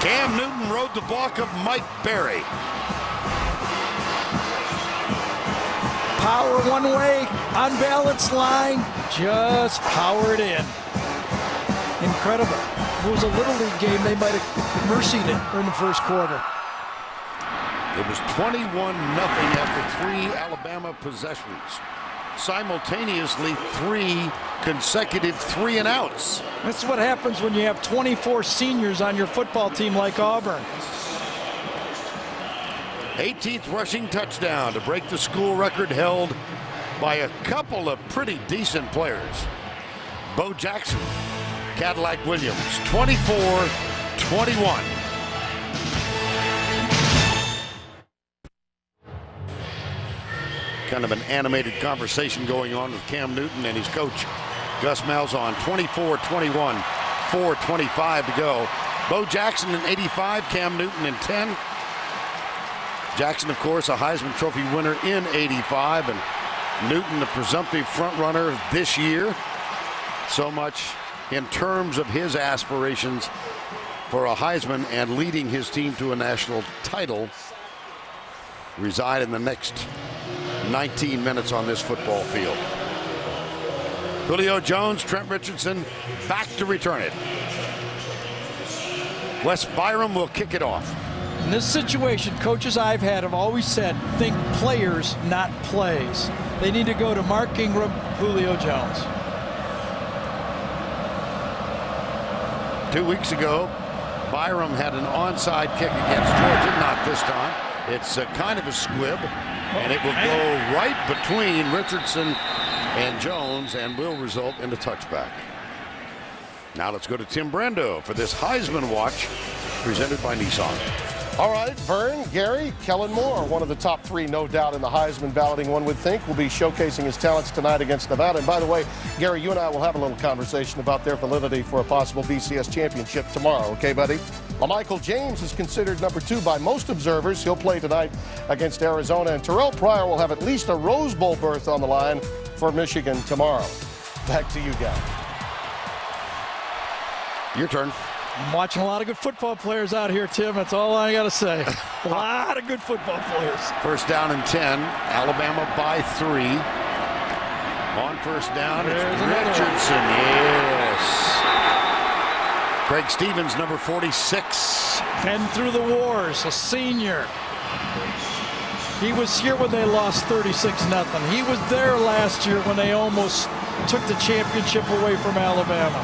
Cam Newton rode the block of Mike Berry. Power one way, unbalanced line, just power it in. Incredible. If it was a Little League game, they might have mercied it in the 1st quarter. It was 21-0 after 3 Alabama possessions. Simultaneously, 3 consecutive 3-and-outs. That's what happens when you have 24 seniors on your football team like Auburn. 18th rushing touchdown to break the school record held by a couple of pretty decent players. Bo Jackson, Cadillac Williams, 24-21. Kind of an animated conversation going on with Cam Newton and his coach, Gus Malzahn. 24-21, 4:25 to go. Bo Jackson in 85, Cam Newton in 10. Jackson, of course, a Heisman Trophy winner in 85, and Newton, the presumptive front-runner this year. So much in terms of his aspirations for a Heisman and leading his team to a national title reside in the next 19 minutes on this football field. Julio Jones, Trent Richardson back to return it. Wes Byram will kick it off. In this situation, coaches I've had have always said, think players, not plays. They need to go to Mark Ingram, Julio Jones. 2 weeks ago, Byram had an onside kick against Georgia, not this time. It's kind of a squib, and it will go right between Richardson and Jones and will result in a touchback. Now let's go to Tim Brando for this Heisman Watch presented by Nissan. All right, Vern, Gary, Kellen Moore, one of the top 3, no doubt, in the Heisman balloting, one would think, will be showcasing his talents tonight against Nevada. And by the way, Gary, you and I will have a little conversation about their validity for a possible BCS championship tomorrow, okay, buddy? Michael James is considered number 2 by most observers. He'll play tonight against Arizona. And Terrell Pryor will have at least a Rose Bowl berth on the line for Michigan tomorrow. Back to you guys. Your turn. I'm watching a lot of good football players out here, Tim. That's all I got to say. A lot of good football players. 1st down and 10. Alabama by 3. On 1st down, it's Richardson. Yes. Craig Stevens, number 46. Been through the wars, a senior. He was here when they lost 36-0. He was there last year when they almost took the championship away from Alabama.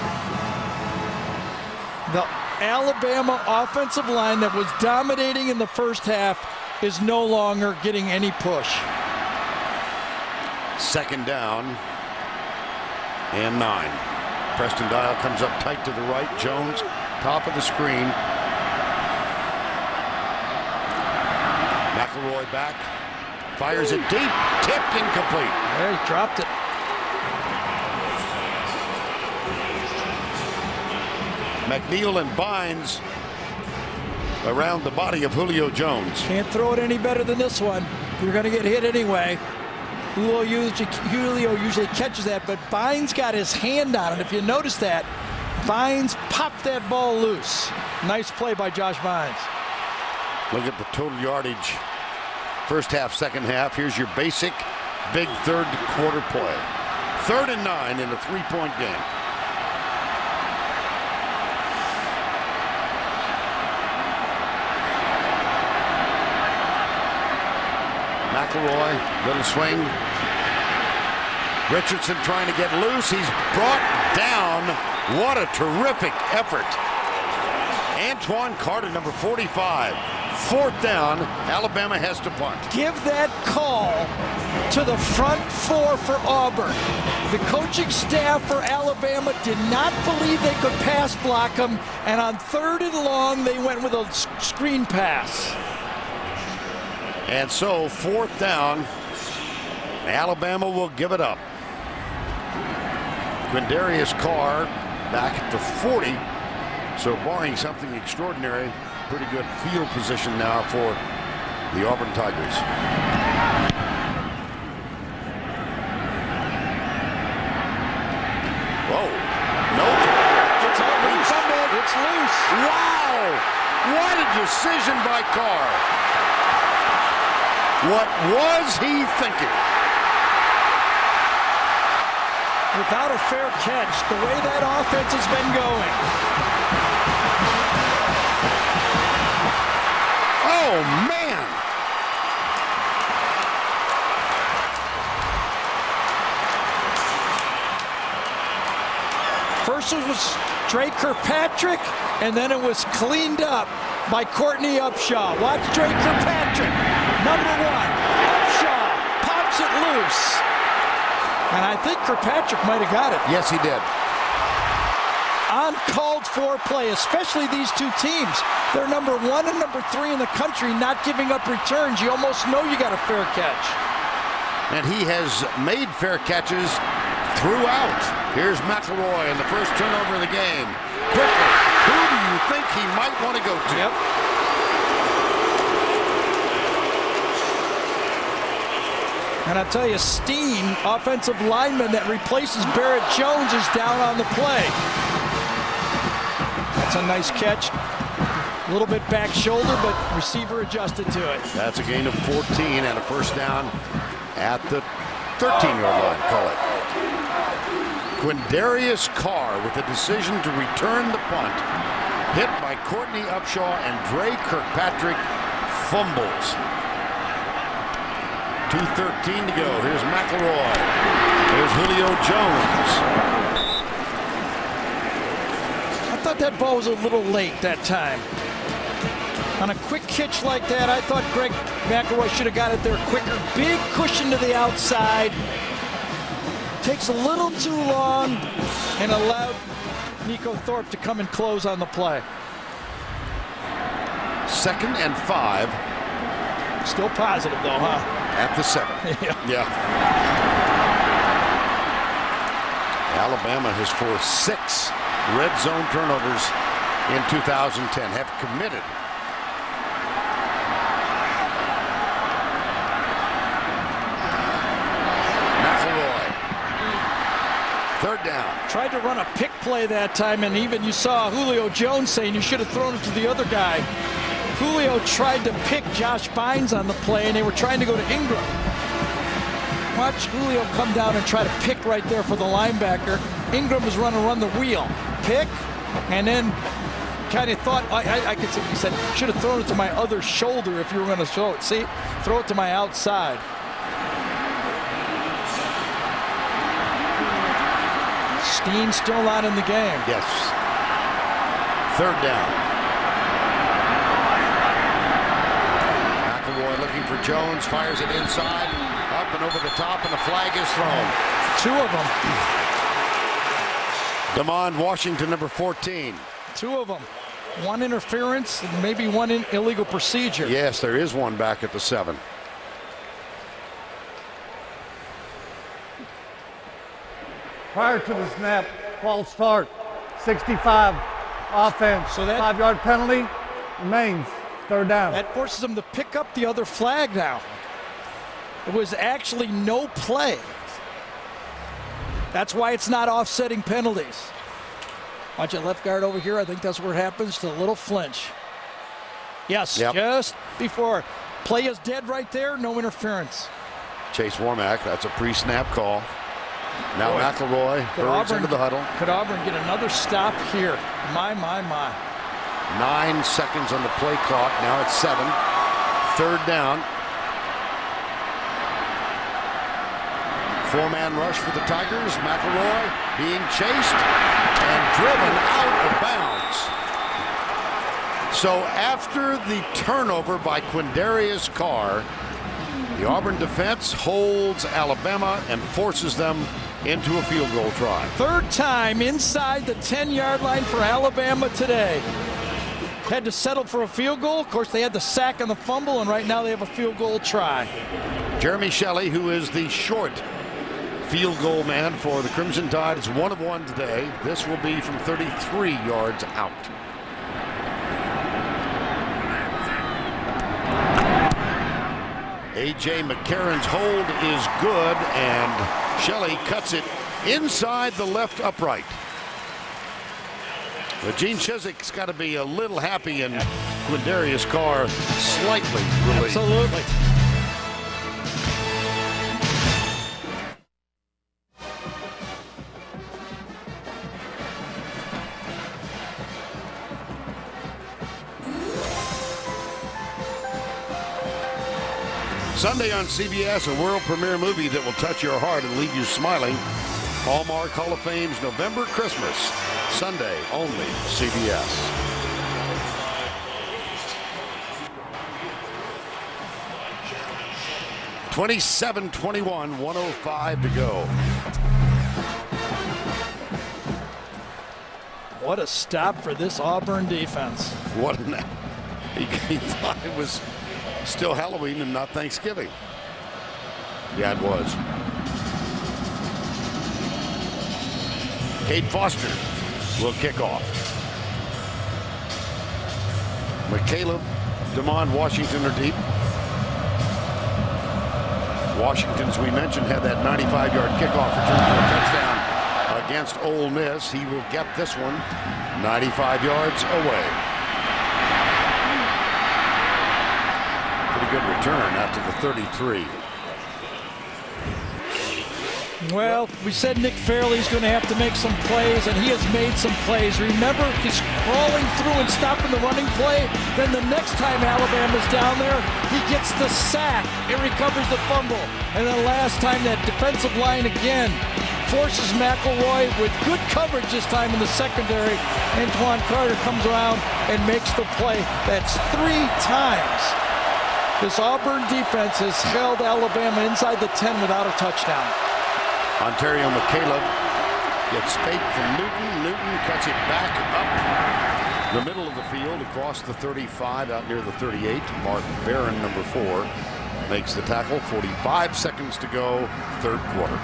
The Alabama offensive line that was dominating in the first half is no longer getting any push. 2nd down and 9. Preston Dial comes up tight to the right. Jones, top of the screen. McElroy back. Fires it deep. Tipped, incomplete. There, he dropped it. McNeil and Bynes around the body of Julio Jones. Can't throw it any better than this one. You're going to get hit anyway. Julio usually catches that, but Bynes got his hand on it. If you notice that, Bynes popped that ball loose. Nice play by Josh Bynes. Look at the total yardage. First half, second half. Here's your basic big third quarter play. 3rd and 9 in a 3-point game. McElroy, little swing. Richardson trying to get loose. He's brought down. What a terrific effort. Antoine Carter, number 45. 4th down. Alabama has to punt. Give that call to the front 4 for Auburn. The coaching staff for Alabama did not believe they could pass block him, and on 3rd and long, they went with a screen pass. And so 4th down, Alabama will give it up. Quindarius Carr back at the 40. So barring something extraordinary, pretty good field position now for the Auburn Tigers. Whoa. No. It's loose. It's loose. Wow. What a decision by Carr. What was he thinking? Without a fair catch, the way that offense has been going. Oh, man. First it was Drake Kirkpatrick, and then it was cleaned up by Courtney Upshaw. Watch Drake Kirkpatrick. Number 1, Upshaw pops it loose. And I think Kirkpatrick might have got it. Yes, he did. Uncalled for play, especially these two teams. They're number 1 and number 3 in the country, not giving up returns. You almost know you got a fair catch. And he has made fair catches throughout. Here's McElroy in the first turnover of the game. Quickly, who do you think he might want to go to? Yep. And I tell you, Steen, offensive lineman that replaces Barrett Jones, is down on the play. That's a nice catch. A little bit back shoulder, but receiver adjusted to it. That's a gain of 14 and a first down at the 13-yard line, call it. Quindarius Carr with the decision to return the punt. Hit by Courtney Upshaw and Dre Kirkpatrick fumbles. 2:13 to go. Here's McElroy. There's Julio Jones. I thought that ball was a little late that time. On a quick catch like that, I thought Greg McElroy should have got it there quicker. Big cushion to the outside. Takes a little too long and allowed Nico Thorpe to come and close on the play. 2nd and 5. Still positive though, huh? At the 7. Yeah. Alabama has forced 6 red zone turnovers in 2010. Have committed. McElroy. 3rd down. Tried to run a pick play that time, and even you saw Julio Jones saying you should have thrown it to the other guy. Julio tried to pick Josh Bynes on the play, and they were trying to go to Ingram. Watch Julio come down and try to pick right there for the linebacker. Ingram was run the wheel. Pick, and then kind of thought, I could see, he said, should have thrown it to my other shoulder if you were going to show it. See, throw it to my outside. Steen still not in the game. Yes. Third down. McElroy looking for Jones, fires it inside, up and over the top, and the flag is thrown. 2 of them. Damon Washington, number 14. 2 of them. 1 interference and maybe 1 illegal procedure. Yes, there is one back at the 7. Prior to the snap, false start, 65, offense. So that 5-yard penalty remains. Third down. That forces them to pick up the other flag now. It was actually no play. That's why it's not offsetting penalties. Watch it, left guard over here. I think that's where it happens. Just a little flinch. Yes, just before. Play is dead right there. No interference. Chase Warmack, that's a pre-snap call. Now McElroy hurries into the huddle. Could Auburn get another stop here? My. 9 seconds on the play clock. Now it's 7. Third down. 4-man rush for the Tigers. McElroy being chased and driven out of bounds. So after the turnover by Quindarius Carr, the Auburn defense holds Alabama and forces them into a field goal try. Third time inside the 10-yard line for Alabama today. Had to settle for a field goal. Of course, they had the sack and the fumble, and right now they have a field goal try. Jeremy Shelley, who is the short field goal man for the Crimson Tide, is 1 of 1 today. This will be from 33 yards out. A.J. McCarron's hold is good, and Shelley cuts it inside the left upright. But Gene Chizik's got to be a little happy, and Quindarius Carr slightly relieved. Absolutely. Sunday on CBS, a world premiere movie that will touch your heart and leave you smiling. Hallmark Hall of Fame's November Christmas. Sunday, only CBS. (27-21), 1:05 to go. What a stop for this Auburn defense. What an... He thought it was still Halloween and not Thanksgiving. Yeah, it was. Cade Foster will kick off. McCaleb, Damon Washington are deep. Washington, as we mentioned, had that 95-yard kickoff return for a touchdown against Ole Miss. He will get this one 95 yards away. Pretty good return out to the 33. Well, we said Nick Fairley's going to have to make some plays, and he has made some plays. Remember, he's crawling through and stopping the running play. Then the next time Alabama's down there, he gets the sack and recovers the fumble. And then last time, that defensive line again forces McElroy with good coverage this time in the secondary. Antoine Carter comes around and makes the play. That's 3 times this Auburn defense has held Alabama inside the 10 without a touchdown. Ontario McCaleb gets fake from Newton. Newton cuts it back up the middle of the field across the 35 out near the 38. Mark Barron, number 4, makes the tackle. 45 seconds to go, third quarter.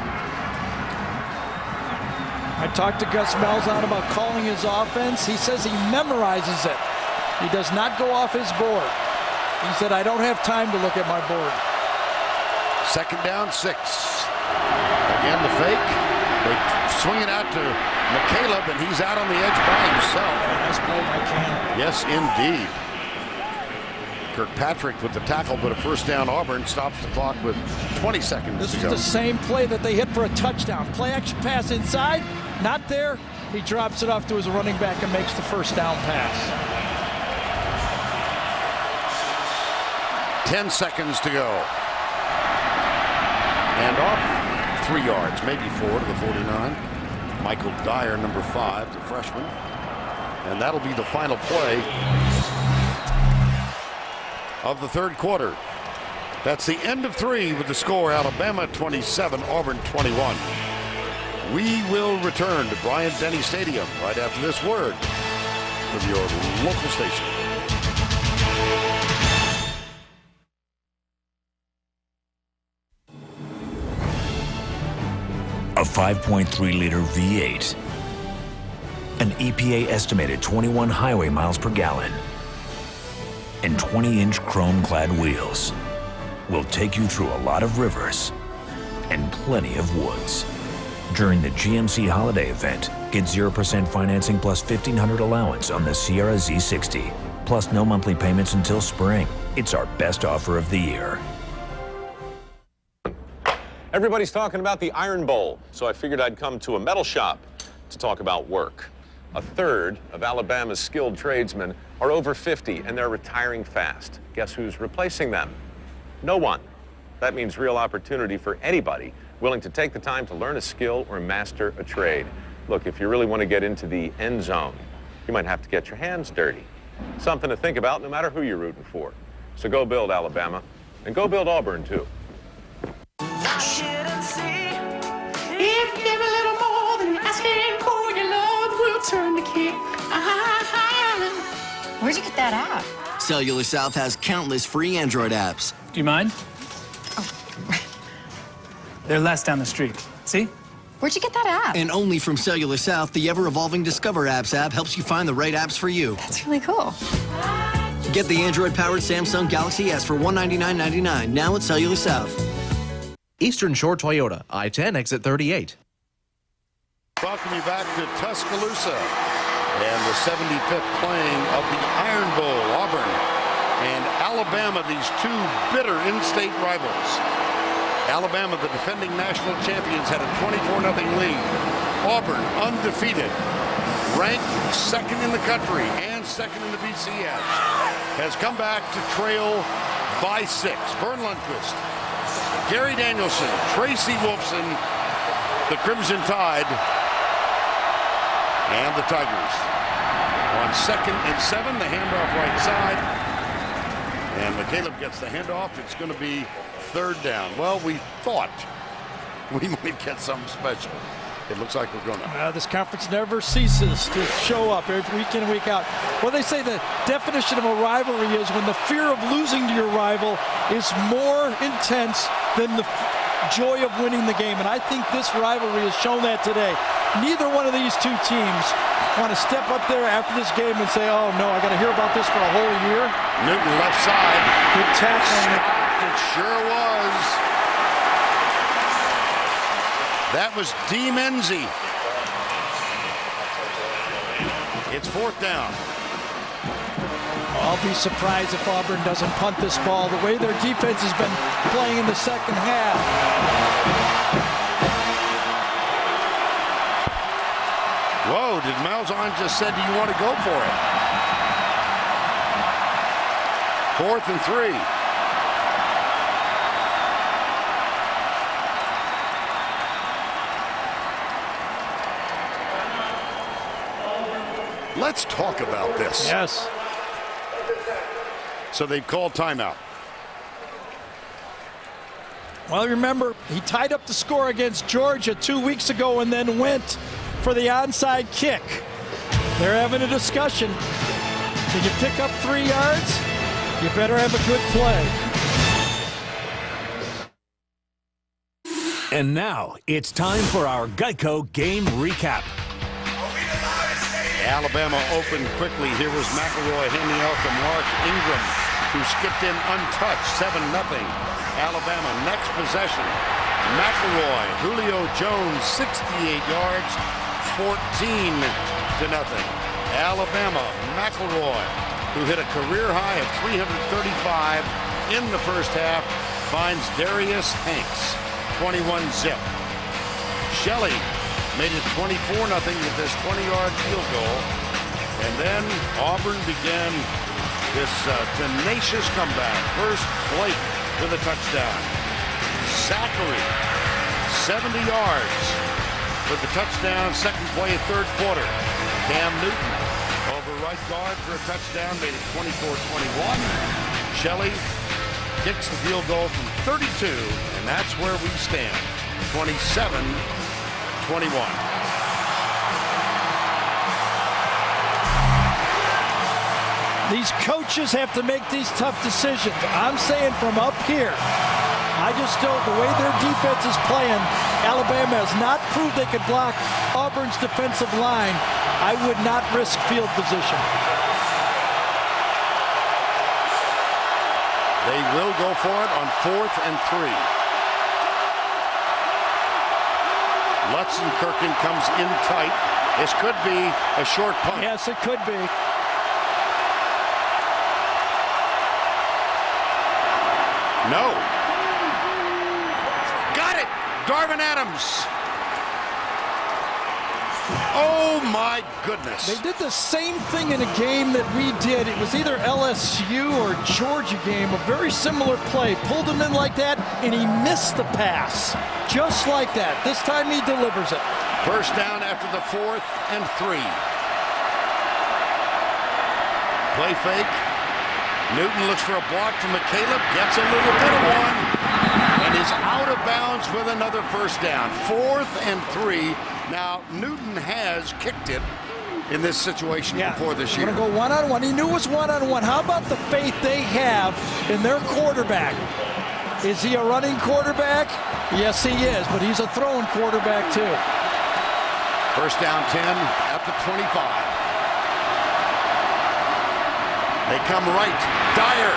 I talked to Gus Malzahn about calling his offense. He says he memorizes it. He does not go off his board. He said, I don't have time to look at my board. Second down, 6. Again, the fake. They swing it out to McCaleb, and he's out on the edge by himself. Nice play by Cam. Yes, indeed. Kirkpatrick with the tackle, but a first down. Auburn stops the clock with 20 seconds This to is go. the same play that they hit for a touchdown. Play action pass inside, not there. He drops it off to his running back and makes the first down pass. 10 seconds to go. And off 3 yards, maybe 4 to the 49. Michael Dyer, number 5, the freshman. And that'll be the final play of the third quarter. That's the end of 3 with the score Alabama 27, Auburn 21. We will return to Bryant-Denny Stadium right after this word from your local station. A 5.3-liter V8, an EPA estimated 21 highway miles per gallon, and 20-inch chrome-clad wheels will take you through a lot of rivers and plenty of woods. During the GMC holiday event, get 0% financing plus $1,500 allowance on the Sierra Z60, plus no monthly payments until spring. It's our best offer of the year. Everybody's talking about the Iron Bowl, so I figured I'd come to a metal shop to talk about work. A third of Alabama's skilled tradesmen are over 50 and they're retiring fast. Guess who's replacing them? No one. That means real opportunity for anybody willing to take the time to learn a skill or master a trade. Look, if you really want to get into the end zone, you might have to get your hands dirty. Something to think about no matter who you're rooting for. So go build Alabama, and go build Auburn too. If you give a little more than you're asking for, your love will turn the key. Where'd you get that app? Cellular South has countless free Android apps. Do you mind? Oh. They're less down the street. See? Where'd you get that app? And only from Cellular South, the ever-evolving Discover Apps app helps you find the right apps for you. That's really cool. Get the Android-powered Samsung Galaxy S for $199.99, now at Cellular South. Eastern Shore Toyota, I-10, exit 38. Welcome you back to Tuscaloosa and the 75th playing of the Iron Bowl. Auburn and Alabama, these two bitter in-state rivals. Alabama, the defending national champions, had a 24-0 lead. Auburn, undefeated, ranked second in the country and second in the BCS, has come back to trail by 6. Vern Lundquist, Gary Danielson, Tracy Wolfson, the Crimson Tide, and the Tigers. On 2nd and 7, the handoff right side. And McCaleb gets the handoff. It's going to be 3rd down. Well, we thought we might get something special. It looks like we're going to. This conference never ceases to show up every week in and week out. Well, they say the definition of a rivalry is when the fear of losing to your rival is more intense than the joy of winning the game. And I think this rivalry has shown that today. Neither one of these two teams want to step up there after this game and say, oh, no, I got to hear about this for a whole year. Newton left side. Good tackling. It sure was. That was D. Menzie. It's 4th down. I'll be surprised if Auburn doesn't punt this ball the way their defense has been playing in the second half. Whoa, did Malzahn just said, do you want to go for it? 4th and 3. Let's talk about this. Yes. So they've called timeout. Well, remember, he tied up the score against Georgia 2 weeks ago and then went for the onside kick. They're having a discussion. Can you pick up 3 yards? You better have a good play. And now it's time for our Geico game recap. Alabama opened quickly. Here was McElroy handing off to Mark Ingram, who skipped in untouched, 7-0. Alabama next possession. McElroy, Julio Jones, 68 yards, 14-0. Alabama, McElroy, who hit a career high of 335 in the first half, finds Darius Hanks, 21-0. Shelley made it 24-0 with this 20-yard field goal. And then Auburn began this tenacious comeback. First, Blake with a touchdown. Zachary, 70 yards with the touchdown. Second play of third quarter. Cam Newton, right guard for a touchdown, made it 24-21. Shelley kicks the field goal from 32, and that's where we stand, 27-21. These coaches have to make these tough decisions. I'm saying from up here, I just don't, the way their defense is playing, Alabama has not proved they could block Auburn's defensive line. I would not risk field position. They will go for it on 4th and 3. Lutzenkirchen comes in tight. This could be a short punt. Yes, it could be. No. Got it! Darvin Adams. Oh my goodness. They did the same thing in a game that we did. It was either LSU or Georgia game, a very similar play. Pulled him in like that, and he missed the pass. Just like that. This time he delivers it. First down after the 4th and 3. Play fake. Newton looks for a block from McCaleb, gets a little bit of one, and is out of bounds with another first down. 4th and 3. Now, Newton has kicked it in this situation before this year. Going to go one-on-one. He knew it was one-on-one. How about the faith they have in their quarterback? Is he a running quarterback? Yes, he is, but he's a throwing quarterback, too. First down 10 at the 25. They come right. Dyer.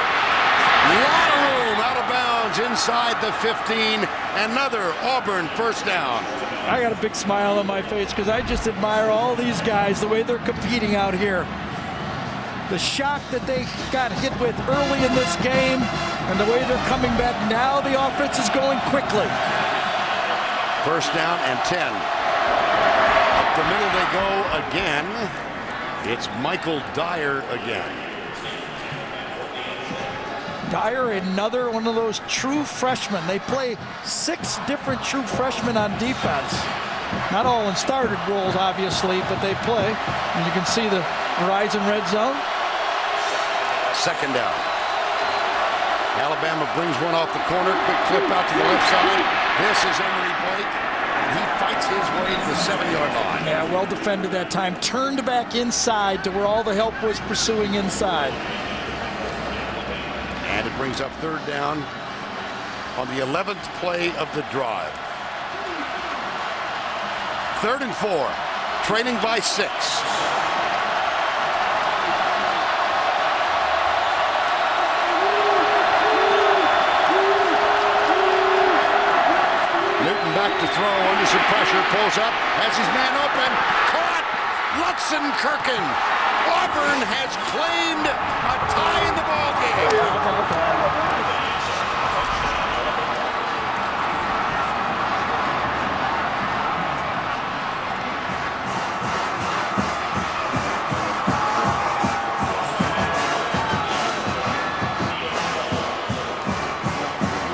Lot of room out of bounds inside the 15. Another Auburn first down. I got a big smile on my face because I just admire all these guys, the way they're competing out here. The shock that they got hit with early in this game and the way they're coming back now, the offense is going quickly. First down and 10. Up the middle they go again. It's Michael Dyer again. Dyer, another one of those true freshmen. They play 6 different true freshmen on defense. Not all in started roles, obviously, but they play. And you can see the Verizon red zone. Second down. Alabama brings one off the corner. Quick flip out to the left side. This is Emory Blake. And he fights his way to the 7-yard line. Yeah, well defended that time. Turned back inside to where all the help was pursuing inside. And it brings up third down on the 11th play of the drive. 3rd and 4, trailing by 6. Newton back to throw under some pressure, pulls up, has his man open, caught, Lutzenkirchen. Auburn has claimed a tie in the ball game.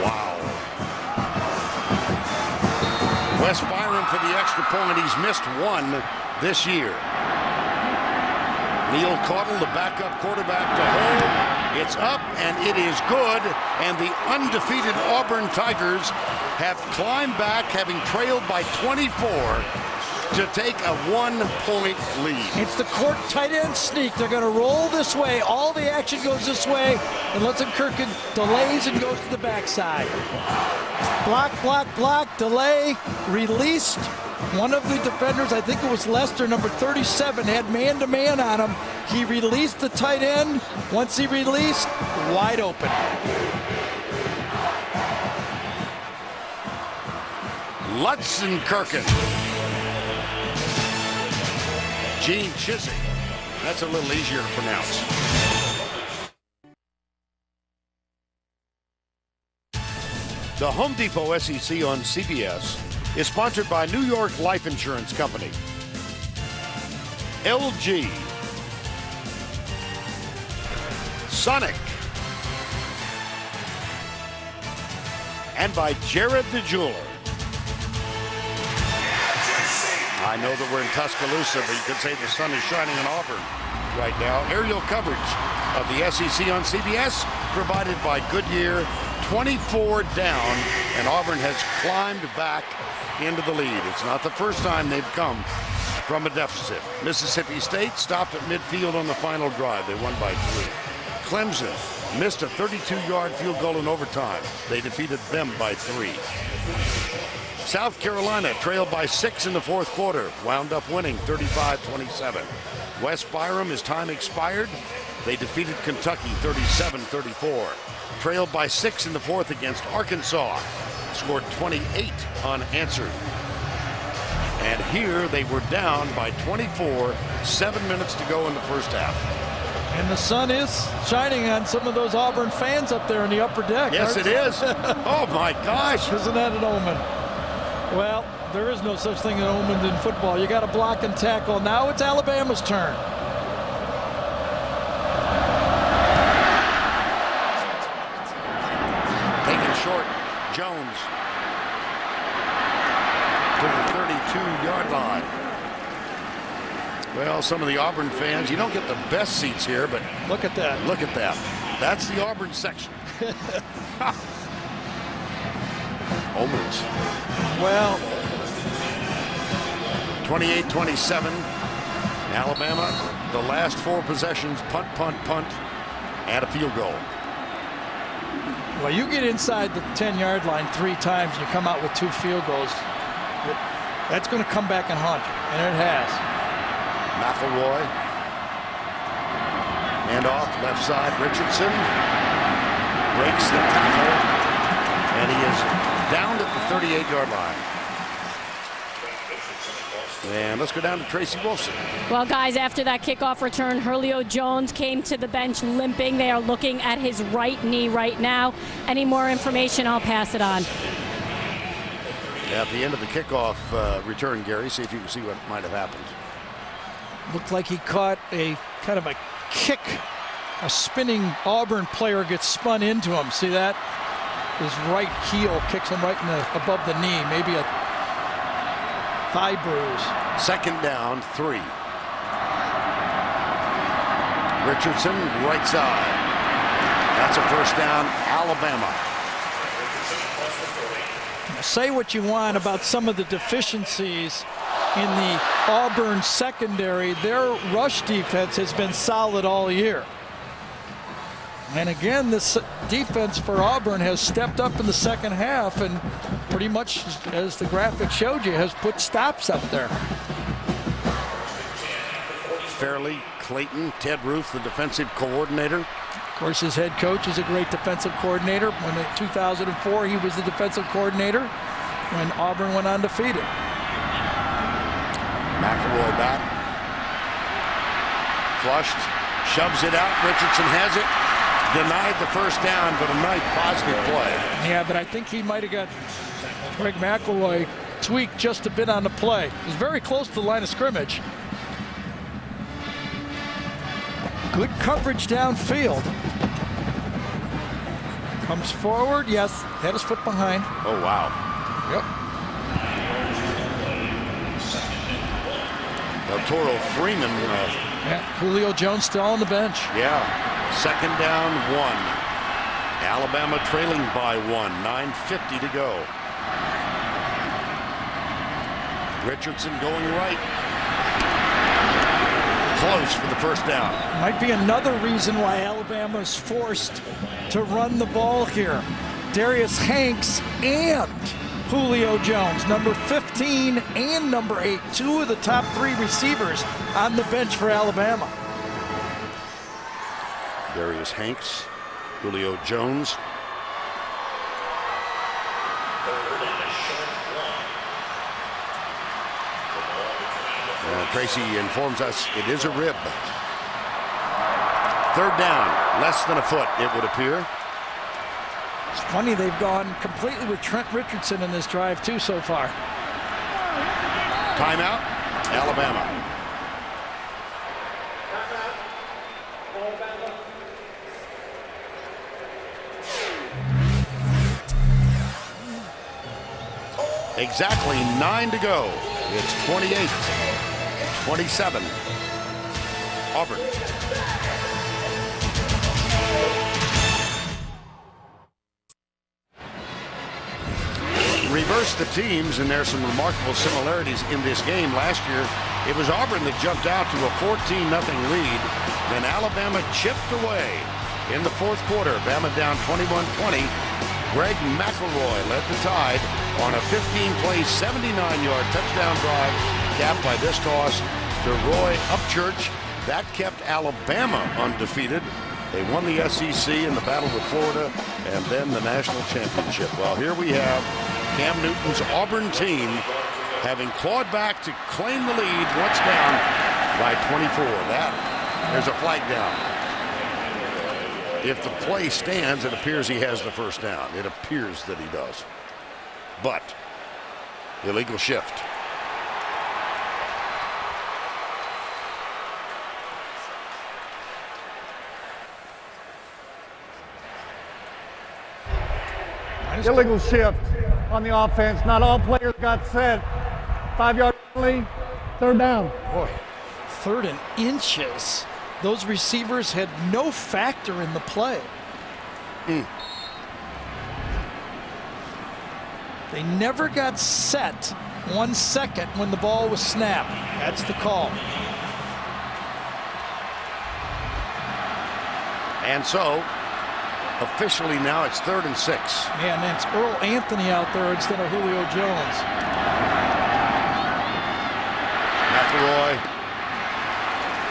Wow. Wes Byram for the extra point. He's missed one this year. Neil Caudle, the backup quarterback to hold. It's up, and it is good. And the undefeated Auburn Tigers have climbed back, having trailed by 24, to take a 1-point lead. It's the court tight end sneak. They're going to roll this way. All the action goes this way. And Lutzenkirchen delays and goes to the backside. Block, block, block, delay, released. One of the defenders, I think it was Lester, number 37, had man-to-man on him. He released the tight end. Once he released, wide open. Lutzenkirchen. Gene Chiswick. That's a little easier to pronounce. The Home Depot SEC on CBS is sponsored by New York Life Insurance Company, LG, Sonic, and by Jared the Jeweler. I know that we're in Tuscaloosa, but you could say the sun is shining in Auburn right now. Aerial coverage of the SEC on CBS provided by Goodyear. 24 down, and Auburn has climbed back into the lead. It's not the first time they've come from a deficit. Mississippi State stopped at midfield on the final drive. They won by 3. Clemson missed a 32-yard field goal in overtime. They defeated them by 3. South Carolina trailed by 6 in the fourth quarter, wound up winning 35-27. West Byram, as time expired, they defeated Kentucky 37-34. Trailed by 6 in the fourth against Arkansas, scored 28 unanswered. And here they were down by 24, 7 minutes to go in the first half. And the sun is shining on some of those Auburn fans up there in the upper deck. Yes, it is. Oh, my gosh. Isn't that an omen? Well, there is no such thing as omen in football. You got to block and tackle. Now it's Alabama's turn. Taken short, Jones to the 32-yard line. Well, some of the Auburn fans, you don't get the best seats here, but look at that. Look at that. That's the Auburn section. Omens. Well, 28-27. Alabama, the last 4 possessions, punt, punt, punt, and a field goal. Well, you get inside the 10-yard line 3 times, you come out with 2 field goals. That's going to come back and haunt you, and it has. McElroy. And off left side, Richardson breaks the tackle, and he is down at the 38-yard line. And let's go down to Tracy Wolfson. Well, guys, after that kickoff return, Julio Jones came to the bench limping. They are looking at his right knee right now. Any more information, I'll pass it on. At the end of the kickoff return, Gary, see if you can see what might have happened. Looked like he caught a kind of a kick. A spinning Auburn player gets spun into him. See that? His right heel kicks him right in above the knee. Maybe a thigh bruise. Second down, 3. Richardson, right side. That's a first down, Alabama. Say what you want about some of the deficiencies in the Auburn secondary. Their rush defense has been solid all year. And again, this defense for Auburn has stepped up in the second half and pretty much, as the graphic showed you, has put stops up there. Fairley, Clayton, Ted Roof, the defensive coordinator. Of course, his head coach is a great defensive coordinator. When in 2004, he was the defensive coordinator when Auburn went undefeated. McElroy back. Flushed, shoves it out. Richardson has it. Denied the first down, but a nice positive play. Yeah, but I think he might have got Greg McElroy tweaked just a bit on the play. It was very close to the line of scrimmage. Good coverage downfield. Comes forward, yes, had his foot behind. Oh, wow. Yep. El Toro Freeman. Yeah, Julio Jones still on the bench. Yeah, second down, 1. Alabama trailing by 1, 9:50 to go. Richardson going right. Close for the first down. Might be another reason why Alabama is forced to run the ball here. Darius Hanks and Julio Jones, number 15 and number 8, 2 of the top 3 receivers on the bench for Alabama. Darius Hanks, Julio Jones. Tracy informs us it is a rib. Third down, less than a foot, it would appear. It's funny, they've gone completely with Trent Richardson in this drive, too, so far. Timeout, Alabama. Exactly 9 to go. It's 28-27. Auburn. Reverse the teams, and there's some remarkable similarities in this game. Last year, it was Auburn that jumped out to a 14-0 lead. Then Alabama chipped away in the fourth quarter. Bama down 21-20. Greg McElroy led the Tide on a 15-play, 79-yard touchdown drive, capped by this toss to Roy Upchurch. That kept Alabama undefeated. They won the SEC in the battle with Florida and then the national championship. Well, here we have Cam Newton's Auburn team having clawed back to claim the lead once down by 24. There's a flag down. If the play stands, it appears he has the first down. It appears that he does. But illegal shift. Illegal shift on the offense. Not all players got set. 5-yard penalty, third down. Boy, 3rd and inches. Those receivers had no factor in the play. They never got set 1 second when the ball was snapped. That's the call. And so, officially now it's 3rd and 6. Man, that's Earl Anthony out there instead of Julio Jones. McElroy.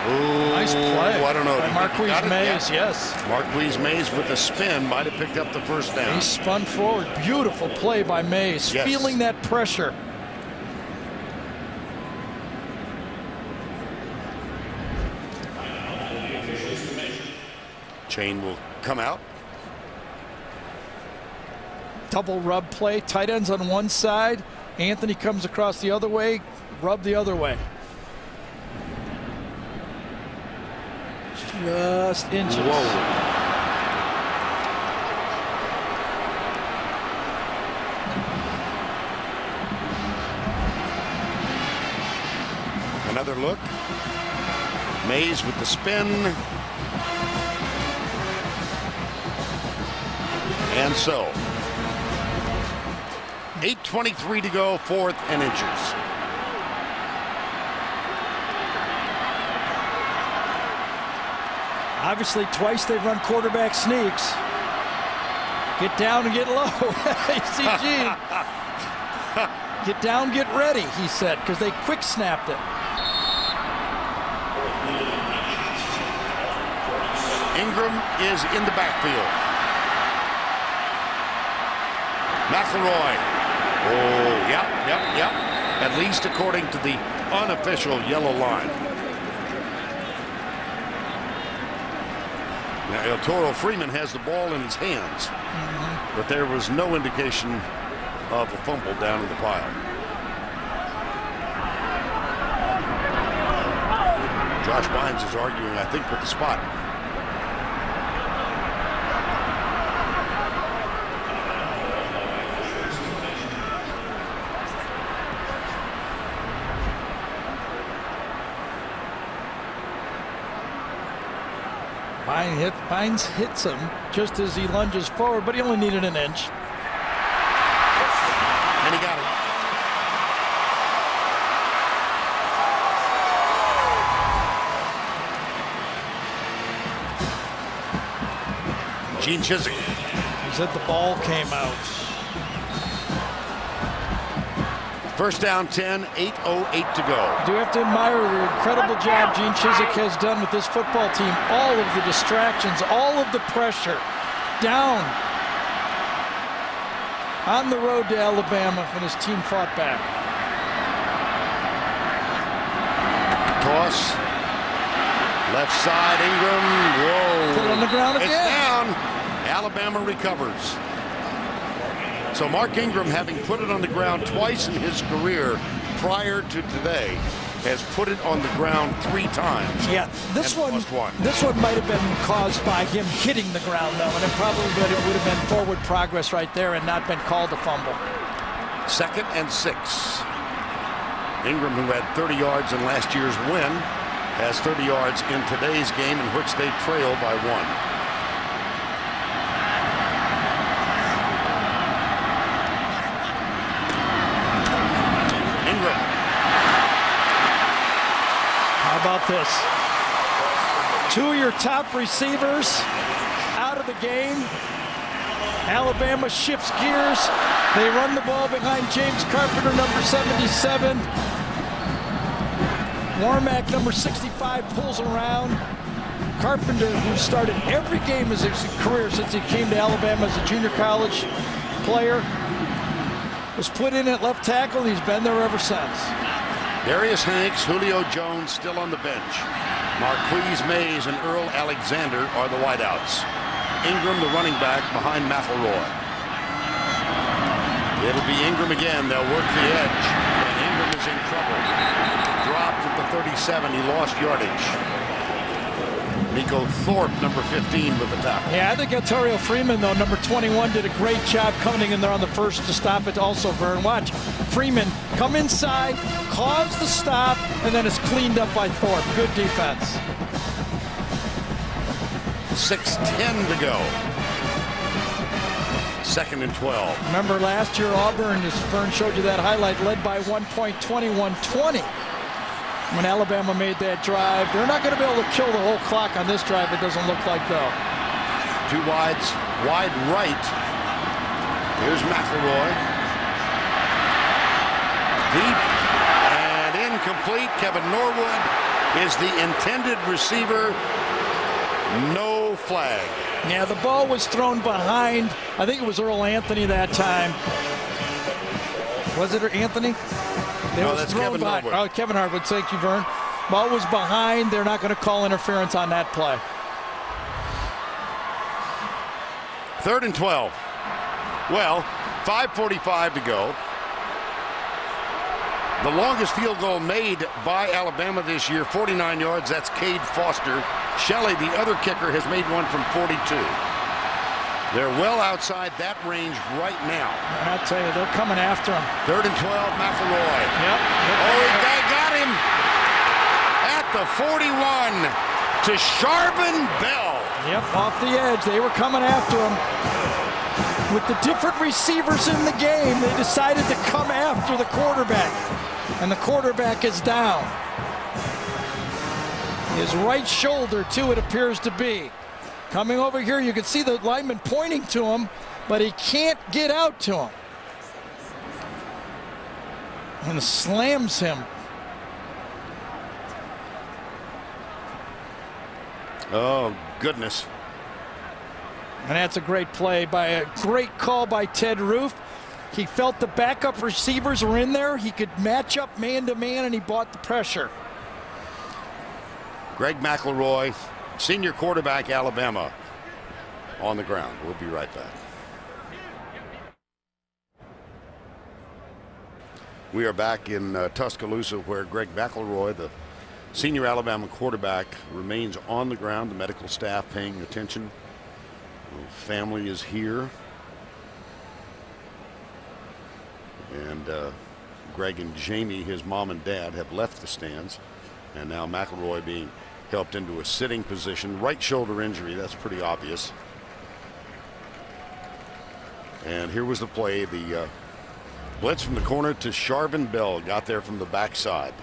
Ooh, nice play. I don't know. By Marquise Mays, yes. Marquise Mays with the spin might have picked up the first down. He spun forward. Beautiful play by Mays. Yes. Feeling that pressure. Chain will come out. Double rub play. Tight ends on one side. Anthony comes across the other way. Rub the other way. Just inches. Whoa. Another look. Mays with the spin. And so, 8:23 to go, 4th and inches. Obviously, twice they've run quarterback sneaks. Get down and get low. You see Gene. Get down, get ready, he said, because they quick snapped it. Ingram is in the backfield. McElroy. Oh, yep. At least according to the unofficial yellow line. Now, El Toro Freeman has the ball in his hands, but there was no indication of a fumble down in the pile. Josh Bynes is arguing, I think, with the spot. Bynes hits him just as he lunges forward, but he only needed an inch. And he got it. Gene Chizik. He said the ball came out. First down 10, 8:08 to go. I do have to admire the incredible job Gene Chizik has done with this football team. All of the distractions, all of the pressure, down on the road to Alabama, and his team fought back. Toss. Left side, Ingram. Whoa. Put it on the ground again. It's down. Alabama recovers. So Mark Ingram, having put it on the ground twice in his career prior to today, has put it on the ground 3 times. Yeah, this one might have been caused by him hitting the ground, though, and it probably would have been forward progress right there and not been called a fumble. 2nd and 6. Ingram, who had 30 yards in last year's win, has 30 yards in today's game, in which they trail by 1. Ingram. How about this? 2 of your top receivers out of the game. Alabama shifts gears. They run the ball behind James Carpenter, number 77. Warmack, number 65, pulls around. Carpenter, who started every game of his career since he came to Alabama as a junior college player, was put in at left tackle. He's been there ever since. Darius Hanks, Julio Jones still on the bench. Marquise Mays and Earl Alexander are the wideouts. Ingram, the running back, behind McElroy. It'll be Ingram again. They'll work the edge, and Ingram is in trouble. Dropped at the 37. He lost yardage. Nico Thorpe, number 15, with the tackle. Yeah, I think Ontario Freeman, though, number 21, did a great job coming in there on the first to stop it also, Vern. Watch. Freeman come inside, cause the stop, and then it's cleaned up by Thorpe. Good defense. 6:10 to go. 2nd and 12. Remember last year, Auburn, as Vern showed you that highlight, led by 1 point, 21-20. When Alabama made that drive. They're not going to be able to kill the whole clock on this drive, it doesn't look like, though. 2 wides, wide right. Here's McElroy. Deep and incomplete. Kevin Norwood is the intended receiver. No flag. Yeah, the ball was thrown behind. I think it was Earl Anthony that time. Was it Anthony? No, that's Kevin Harwood. Oh, Kevin Harwood. Thank you, Vern. Ball was behind. They're not going to call interference on that play. 3rd and 12. Well, 5:45 to go. The longest field goal made by Alabama this year, 49 yards. That's Cade Foster. Shelley, the other kicker, has made one from 42. They're well outside that range right now. I'll tell you, they're coming after him. 3rd and 12, McElroy. Yep. Oh, they got him at the 41 to Sharvin Bell. Yep, off the edge. They were coming after him. With the different receivers in the game, they decided to come after the quarterback. And the quarterback is down. His right shoulder, too, it appears to be. Coming over here, you can see the lineman pointing to him, but he can't get out to him. And slams him. Oh, goodness. And that's a great play by a great call by Ted Roof. He felt the backup receivers were in there. He could match up man-to-man, and he bought the pressure. Greg McElroy, senior quarterback, Alabama, on the ground. We'll be right back. We are back in Tuscaloosa, where Greg McElroy, the senior Alabama quarterback, remains on the ground. The medical staff paying attention. The family is here. And Greg and Jamie, his mom and dad, have left the stands. And now McElroy being helped into a sitting position. Right shoulder injury, that's pretty obvious. And here was the play. The blitz from the corner to Sharvin Bell. Got there from the backside.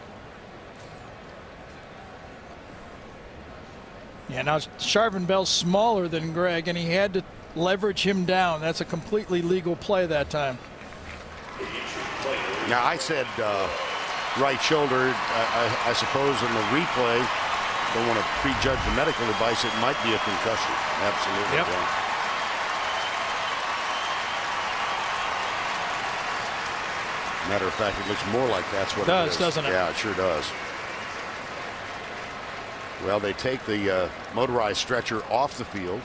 Yeah, now Sharvin Bell's smaller than Greg, and he had to leverage him down. That's a completely legal play that time. Now, I said right shoulder. I suppose in the replay, don't want to prejudge the medical advice. It might be a concussion. Absolutely. Yep. Yeah. Matter of fact, it looks more like that's what it is. Doesn't it? Yeah, it sure does. Well, they take the motorized stretcher off the field,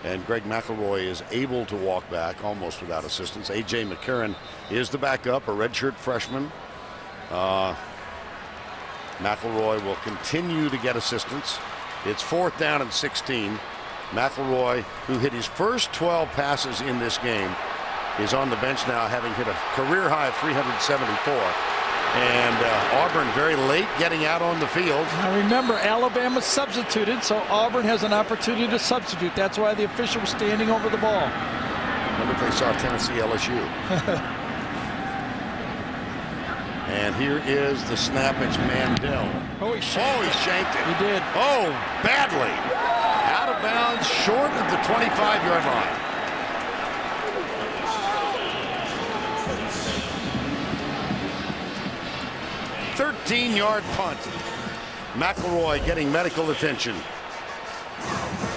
and Greg McElroy is able to walk back almost without assistance. A.J. McCarron is the backup, a redshirt freshman. McElroy will continue to get assistance. It's 4th down and 16. McElroy, who hit his first 12 passes in this game, is on the bench now, having hit a career high of 374. And Auburn very late getting out on the field. Now remember, Alabama substituted, so Auburn has an opportunity to substitute. That's why the official was standing over the ball. Remember if they saw Tennessee LSU. And here is the snap. It's Mandel. Oh, he shanked it. He did. Oh, badly. Out of bounds, short of the 25-yard line. Thirteen-yard punt. McElroy getting medical attention.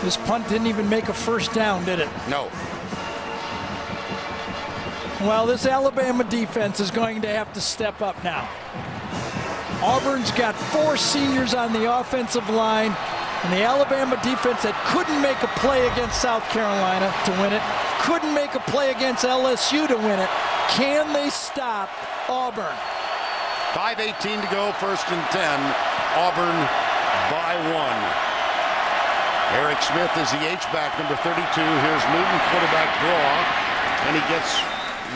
This punt didn't even make a first down, did it? No. Well, this Alabama defense is going to have to step up now. Auburn's got 4 seniors on the offensive line, and the Alabama defense that couldn't make a play against South Carolina to win it, couldn't make a play against LSU to win it. Can they stop Auburn? 5:18 to go, 1st and 10. Auburn by 1. Eric Smith is the H-back, number 32. Here's Newton, quarterback draw, and he gets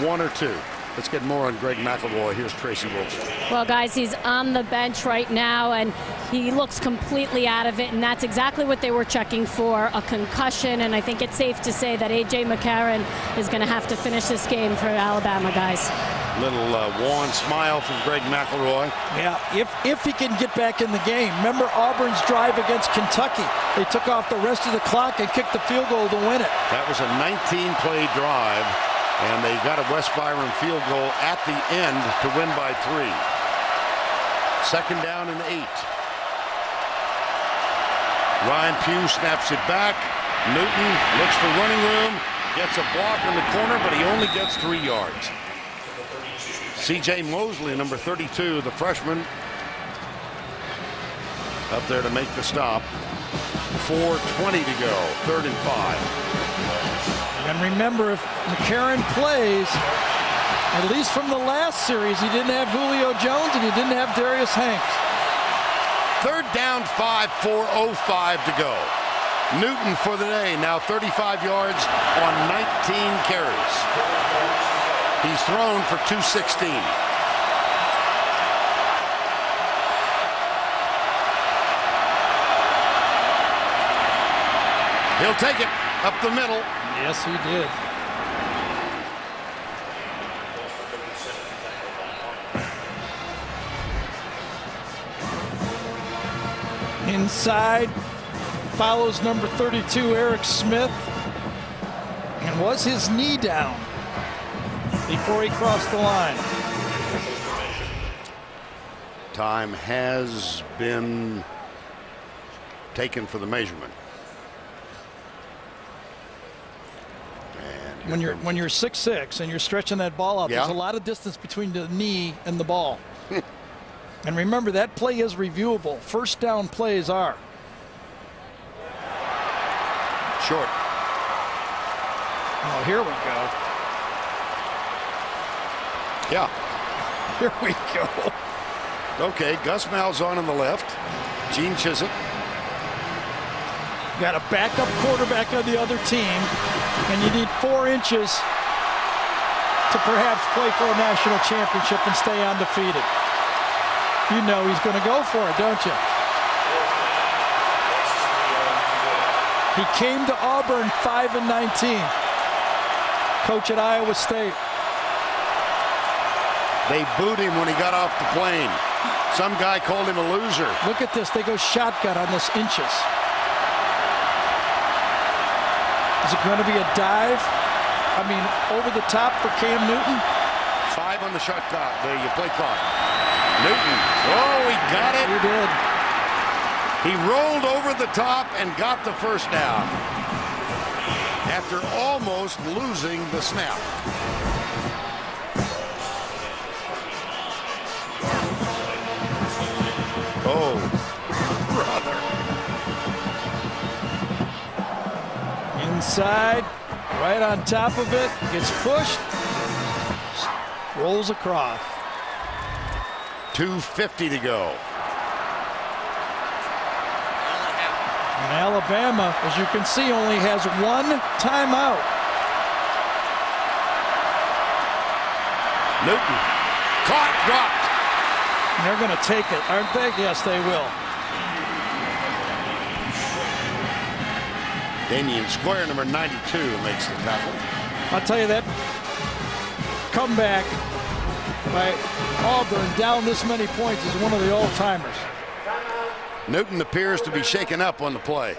1 or 2. Let's get more on Greg McElroy. Here's Tracy Wilson. Well, guys, he's on the bench right now, and he looks completely out of it, and that's exactly what they were checking for, a concussion. And I think it's safe to say that A.J. McCarron is going to have to finish this game for Alabama, guys. Little wan smile from Greg McElroy. Yeah, if he can get back in the game. Remember Auburn's drive against Kentucky. They took off the rest of the clock and kicked the field goal to win it. That was a 19-play drive, and they got a West Byram field goal at the end to win by 3. 2nd down and 8. Ryan Pugh snaps it back. Newton looks for running room, gets a block in the corner, but he only gets 3 yards. C.J. Mosley, number 32, the freshman, up there to make the stop. 4:20 to go, 3rd and 5. And remember, if McCarron plays, at least from the last series, he didn't have Julio Jones and he didn't have Darius Hanks. 3rd down, 5, 4:05 to go. Newton for the day, now 35 yards on 19 carries. He's thrown for 216. He'll take it up the middle. Yes, he did. Inside, follows number 32, Eric Smith. And was his knee down before he crossed the line? Time has been taken for the measurement. When you're 6'6" and you're stretching that ball out, there's a lot of distance between the knee and the ball. And remember, that play is reviewable. 1st down plays are. Short. Oh, here we go. Yeah. Here we go. Okay, Gus Malzahn on the left. Gene Chizik. Got a backup quarterback on the other team, and you need 4 inches to perhaps play for a national championship and stay undefeated. You know he's going to go for it, don't you? He came to Auburn 5-19. Coach at Iowa State. They booed him when he got off the plane. Some guy called him a loser. Look at this. They go shotgun on this inches. Is it going to be a dive? I mean, over the top for Cam Newton? 5 on the shot clock. There you play clock. Newton. Oh, he got it. He did. He rolled over the top and got the 1st down after almost losing the snap. Oh, brother. Inside, right on top of it, gets pushed, rolls across. 2:50 to go. And Alabama, as you can see, only has 1 timeout. Newton, caught, dropped. They're going to take it, aren't they? Yes, they will. Damian Square, number 92, makes the tackle. I'll tell you that comeback by Auburn down this many points is one of the all-timers. Newton appears to be shaken up on the play.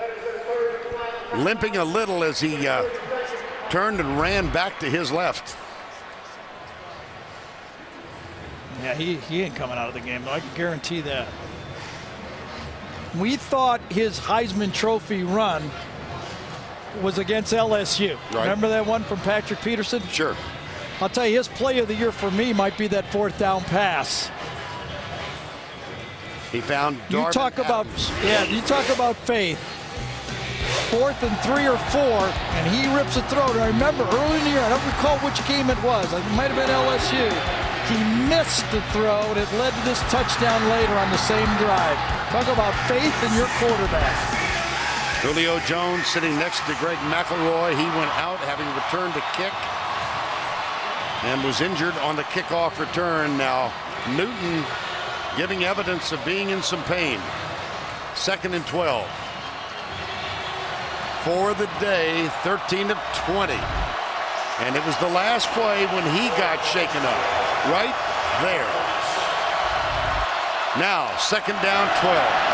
Limping a little as he turned and ran back to his left. Yeah, he ain't coming out of the game, though. I can guarantee that. We thought his Heisman Trophy run was against LSU. Right. Remember that one from Patrick Peterson? Sure. I'll tell you, his play of the year for me might be that 4th down pass. He found Darvin You talk Adams. you talk about faith. 4th and 3 or 4, and he rips a throw. And I remember early in the year, I don't recall which game it was. It might have been LSU. He missed the throw, and it led to this touchdown later on the same drive. Talk about faith in your quarterback. Julio Jones sitting next to Greg McElroy. He went out having returned a kick and was injured on the kickoff return. Now Newton giving evidence of being in some pain. 2nd and 12. For the day, 13 of 20. And it was the last play when he got shaken up. Right there. Now, 2nd down, 12.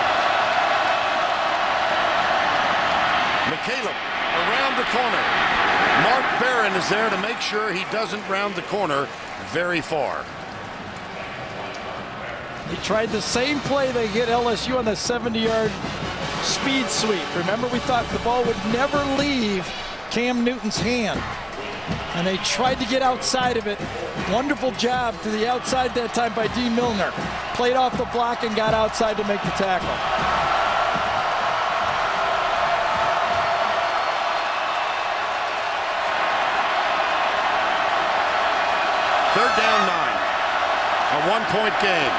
McCaleb around the corner. Mark Barron is there to make sure he doesn't round the corner very far. He tried the same play they hit LSU on the 70-yard speed sweep. Remember, we thought the ball would never leave Cam Newton's hand. And they tried to get outside of it. Wonderful job to the outside that time by D. Milner. Played off the block and got outside to make the tackle. Third down, 9. A 1-point game.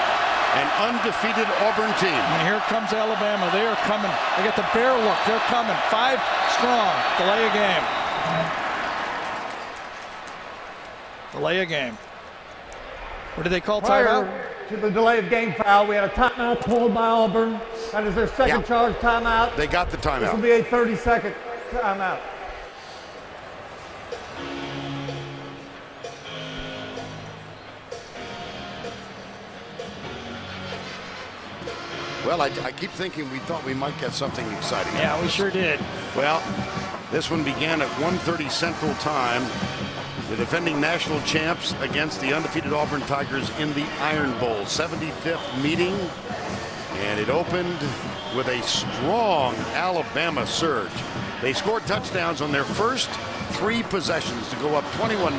An undefeated Auburn team. And here comes Alabama. They are coming. They got the bear look. They're coming. 5 strong. Delay a game. Delay a game. What did they call timeout? Prior to the delay of game foul, we had a timeout called by Auburn. That is their second charge timeout. They got the timeout. This will be a 30-second timeout. Well, I keep thinking we thought we might get something exciting. Yeah, we sure did. Well, this one began at 1:30 Central Time. The defending national champs against the undefeated Auburn Tigers in the Iron Bowl. 75th meeting. And it opened with a strong Alabama surge. They scored touchdowns on their first 3 possessions to go up 21-0.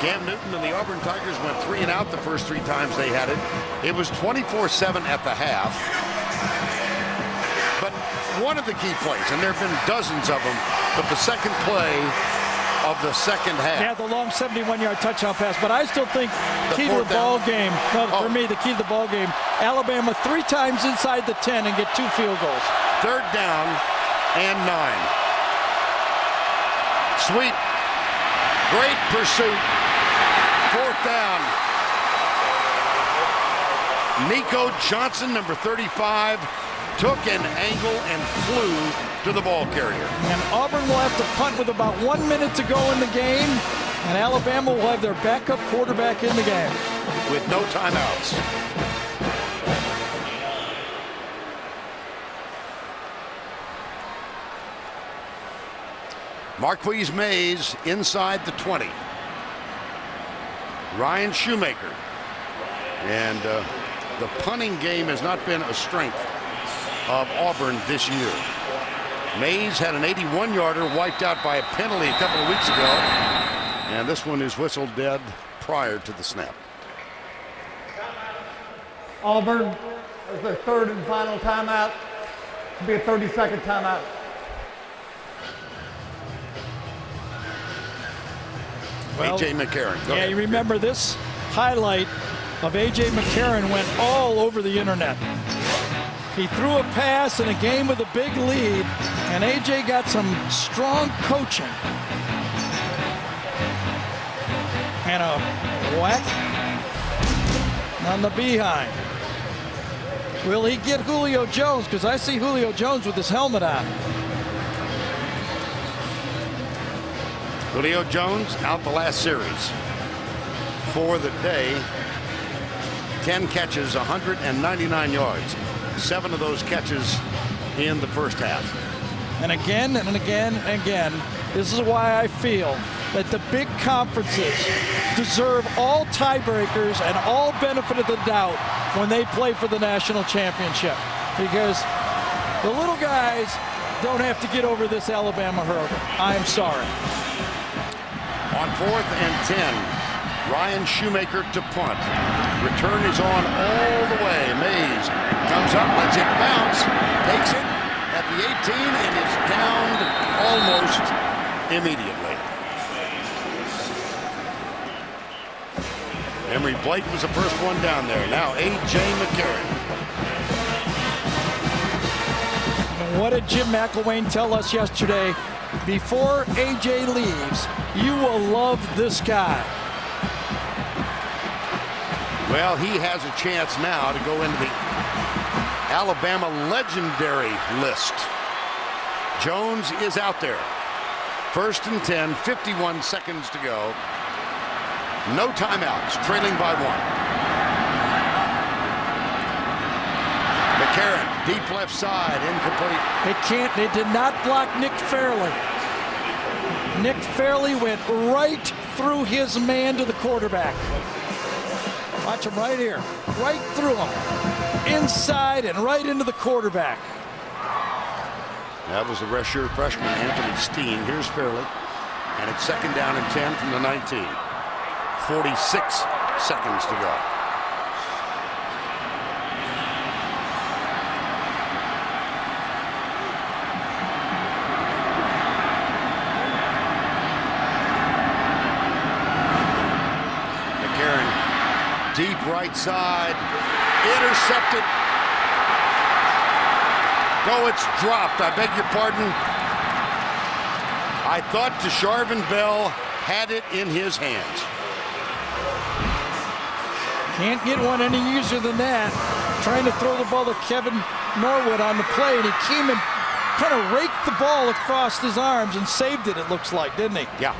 Cam Newton and the Auburn Tigers went 3 and out the first 3 times they had it. It was 24-7 at the half. But one of the key plays, and there have been dozens of them, but the second play of the second half. Yeah, the long 71-yard touchdown pass. But I still think the key to the ball game, for me, the key to the ball game, Alabama 3 times inside the 10 and get 2 field goals. 3rd down and 9. Sweep. Great pursuit. 4th down. Nico Johnson, number 35, took an angle and flew to the ball carrier. And Auburn will have to punt with about 1 minute to go in the game, and Alabama will have their backup quarterback in the game. With no timeouts. Marquise Mays inside the 20. Ryan Shoemaker. And the punting game has not been a strength of Auburn this year. Mays had an 81-yarder wiped out by a penalty a couple of weeks ago. And this one is whistled dead prior to the snap. Auburn is their 3rd and final timeout. It will be a 30-second timeout. Well, A.J. McCarron. Go ahead. You remember this highlight of A.J. McCarron went all over the internet. He threw a pass in a game with a big lead, and A.J. got some strong coaching. And a whack on the behind. Will he get Julio Jones? Because I see Julio Jones with his helmet on. Julio Jones out the last series for the day. 10 catches, 199 yards. 7 of those catches in the first half. And again and again and again, this is why I feel that the big conferences deserve all tiebreakers and all benefit of the doubt when they play for the national championship. Because the little guys don't have to get over this Alabama hurdle. I'm sorry. On 4th and 10, Ryan Shoemaker to punt. Return is on all the way. Mays comes up, lets it bounce, takes it at the 18 and is downed almost immediately. Emory Blake was the first one down there. Now A.J. McCarron. And what did Jim McElwain tell us yesterday? Before A.J. leaves, you will love this guy. Well, he has a chance now to go into the Alabama legendary list. Jones is out there. 1st and 10, 51 seconds to go. No timeouts, trailing by 1. McCarron, deep left side, incomplete. They did not block Nick Fairley. Nick Fairley went right through his man to the quarterback. Watch him right here. Right through him. Inside and right into the quarterback. That was the redshirt freshman, Anthony Steen. Here's Fairley. And it's 2nd down and 10 from the 19. 46 seconds to go. Deep right side, intercepted. Oh, it's dropped. I beg your pardon. I thought Desharvin Bell had it in his hands. Can't get one any easier than that. Trying to throw the ball to Kevin Norwood on the play, and he came and kind of raked the ball across his arms and saved it, it looks like, didn't he? Yeah.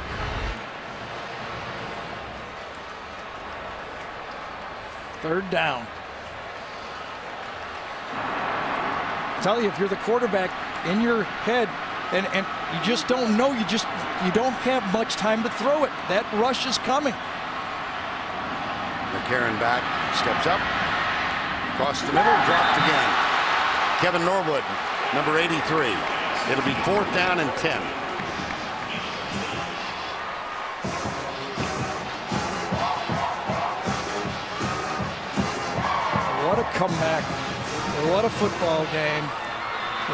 Third down. I tell you, if you're the quarterback, in your head, and you just don't know, you don't have much time to throw it. That rush is coming. McCarron back, steps up, across the middle, dropped again. Kevin Norwood, number 83. It'll be 4th down and 10. What a comeback. What a football game.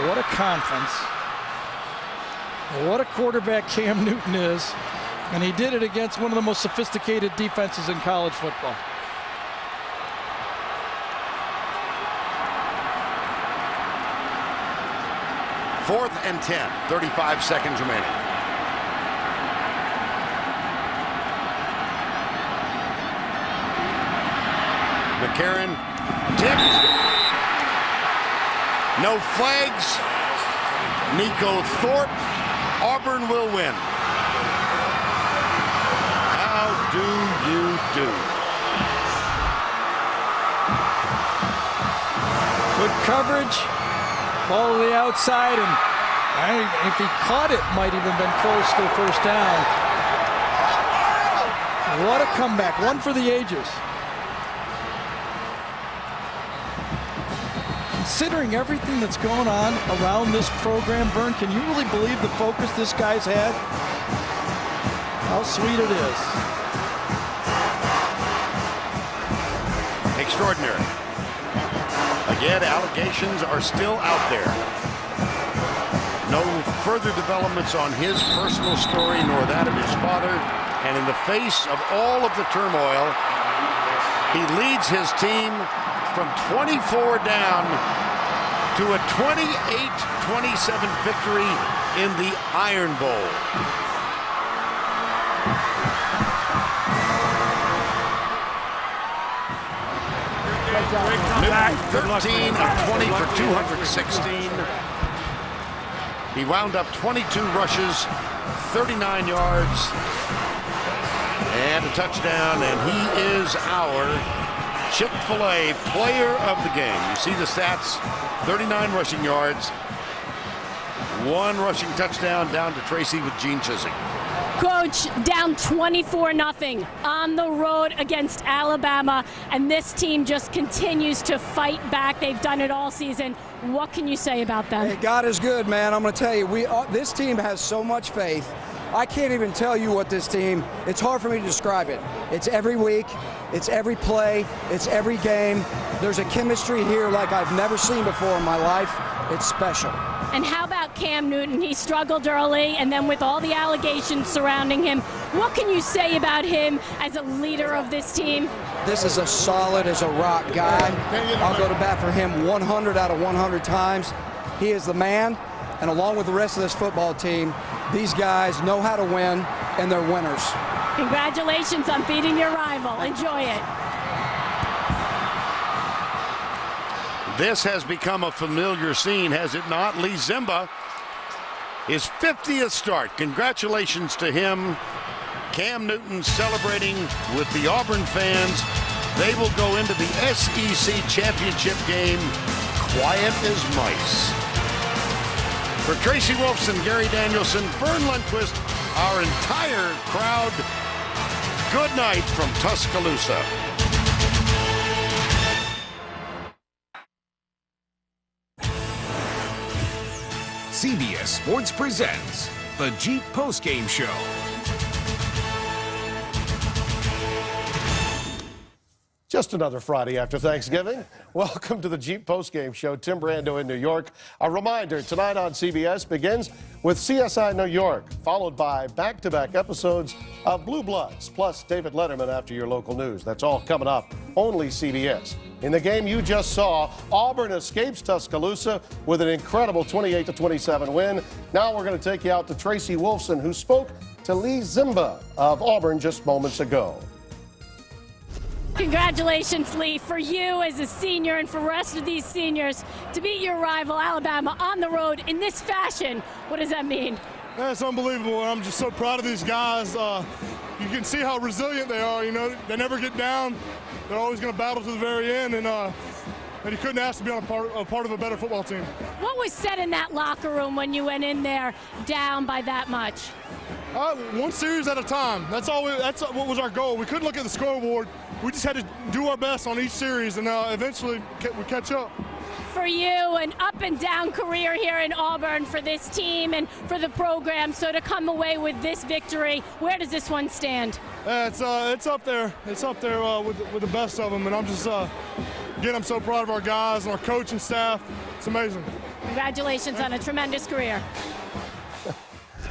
What a conference. What a quarterback Cam Newton is. And he did it against one of the most sophisticated defenses in college football. Fourth and 10, 35 seconds remaining. McCarron tipped. No flags. Nico Thorpe. Auburn will win. How do you do? Good coverage. Ball to the outside, and if he caught it, might even been close to the first down. What a comeback. One for the ages. Considering everything that's going on around this program, Vern, can you really believe the focus this guy's had? How sweet it is. Extraordinary. Again, allegations are still out there. No further developments on his personal story nor that of his father. And in the face of all of the turmoil, he leads his team from 24 down to a 28-27 victory in the Iron Bowl. Newton, 13 of 20 for 216. He wound up 22 rushes, 39 yards, and a touchdown, and he is our Chick-fil-A player of the game. You see the stats, 39 rushing yards, 1 rushing touchdown down to Tracy with Gene Chiswick. Coach, down 24-0 on the road against Alabama, and this team just continues to fight back. They've done it all season. What can you say about them? Hey, God is good, man. I'm going to tell you, this team has so much faith. I can't even tell you what this team, it's hard for me to describe it. It's every week, it's every play, it's every game. There's a chemistry here like I've never seen before in my life. It's special. And how about Cam Newton? He struggled early, and then with all the allegations surrounding him, what can you say about him as a leader of this team? This is as solid as a rock guy. I'll go to bat for him 100 out of 100 times. He is the man, and along with the rest of this football team, these guys know how to win, and they're winners. Congratulations on beating your rival. Enjoy it. This has become a familiar scene, has it not? Lee Zimba, his 50th start. Congratulations to him. Cam Newton celebrating with the Auburn fans. They will go into the SEC championship game quiet as mice. For Tracy Wolfson, Gary Danielson, Vern Lundquist, our entire crowd, good night from Tuscaloosa. CBS Sports presents the Jeep Postgame Show. Just another Friday after Thanksgiving. Welcome to the Jeep Postgame Show. Tim Brando in New York. A reminder, tonight on CBS begins with CSI New York, followed by back-to-back episodes of Blue Bloods, plus David Letterman after your local news. That's all coming up, only CBS. In the game you just saw, Auburn escapes Tuscaloosa with an incredible 28-27 win. Now we're going to take you out to Tracy Wolfson, who spoke to Lee Zimba of Auburn just moments ago. Congratulations, Lee, for you as a senior and for the rest of these seniors to beat your rival, Alabama, on the road in this fashion. What does that mean? Yeah, it's unbelievable. I'm just so proud of these guys. You can see how resilient they are. You know, they never get down. They're always going to battle to the very end, and you couldn't ask to be on a part of a better football team. What was said in that locker room when you went in there down by that much? One series at a time. That's what was our goal. We couldn't look at the scoreboard. We just had to do our best on each series, and eventually we catch up. For you, an up and down career here in Auburn for this team and for the program. So to come away with this victory, where does this one stand? It's up there. It's up there with the best of them, and I'm just again, I'm so proud of our guys and our coaching staff. It's amazing. Congratulations on a tremendous career.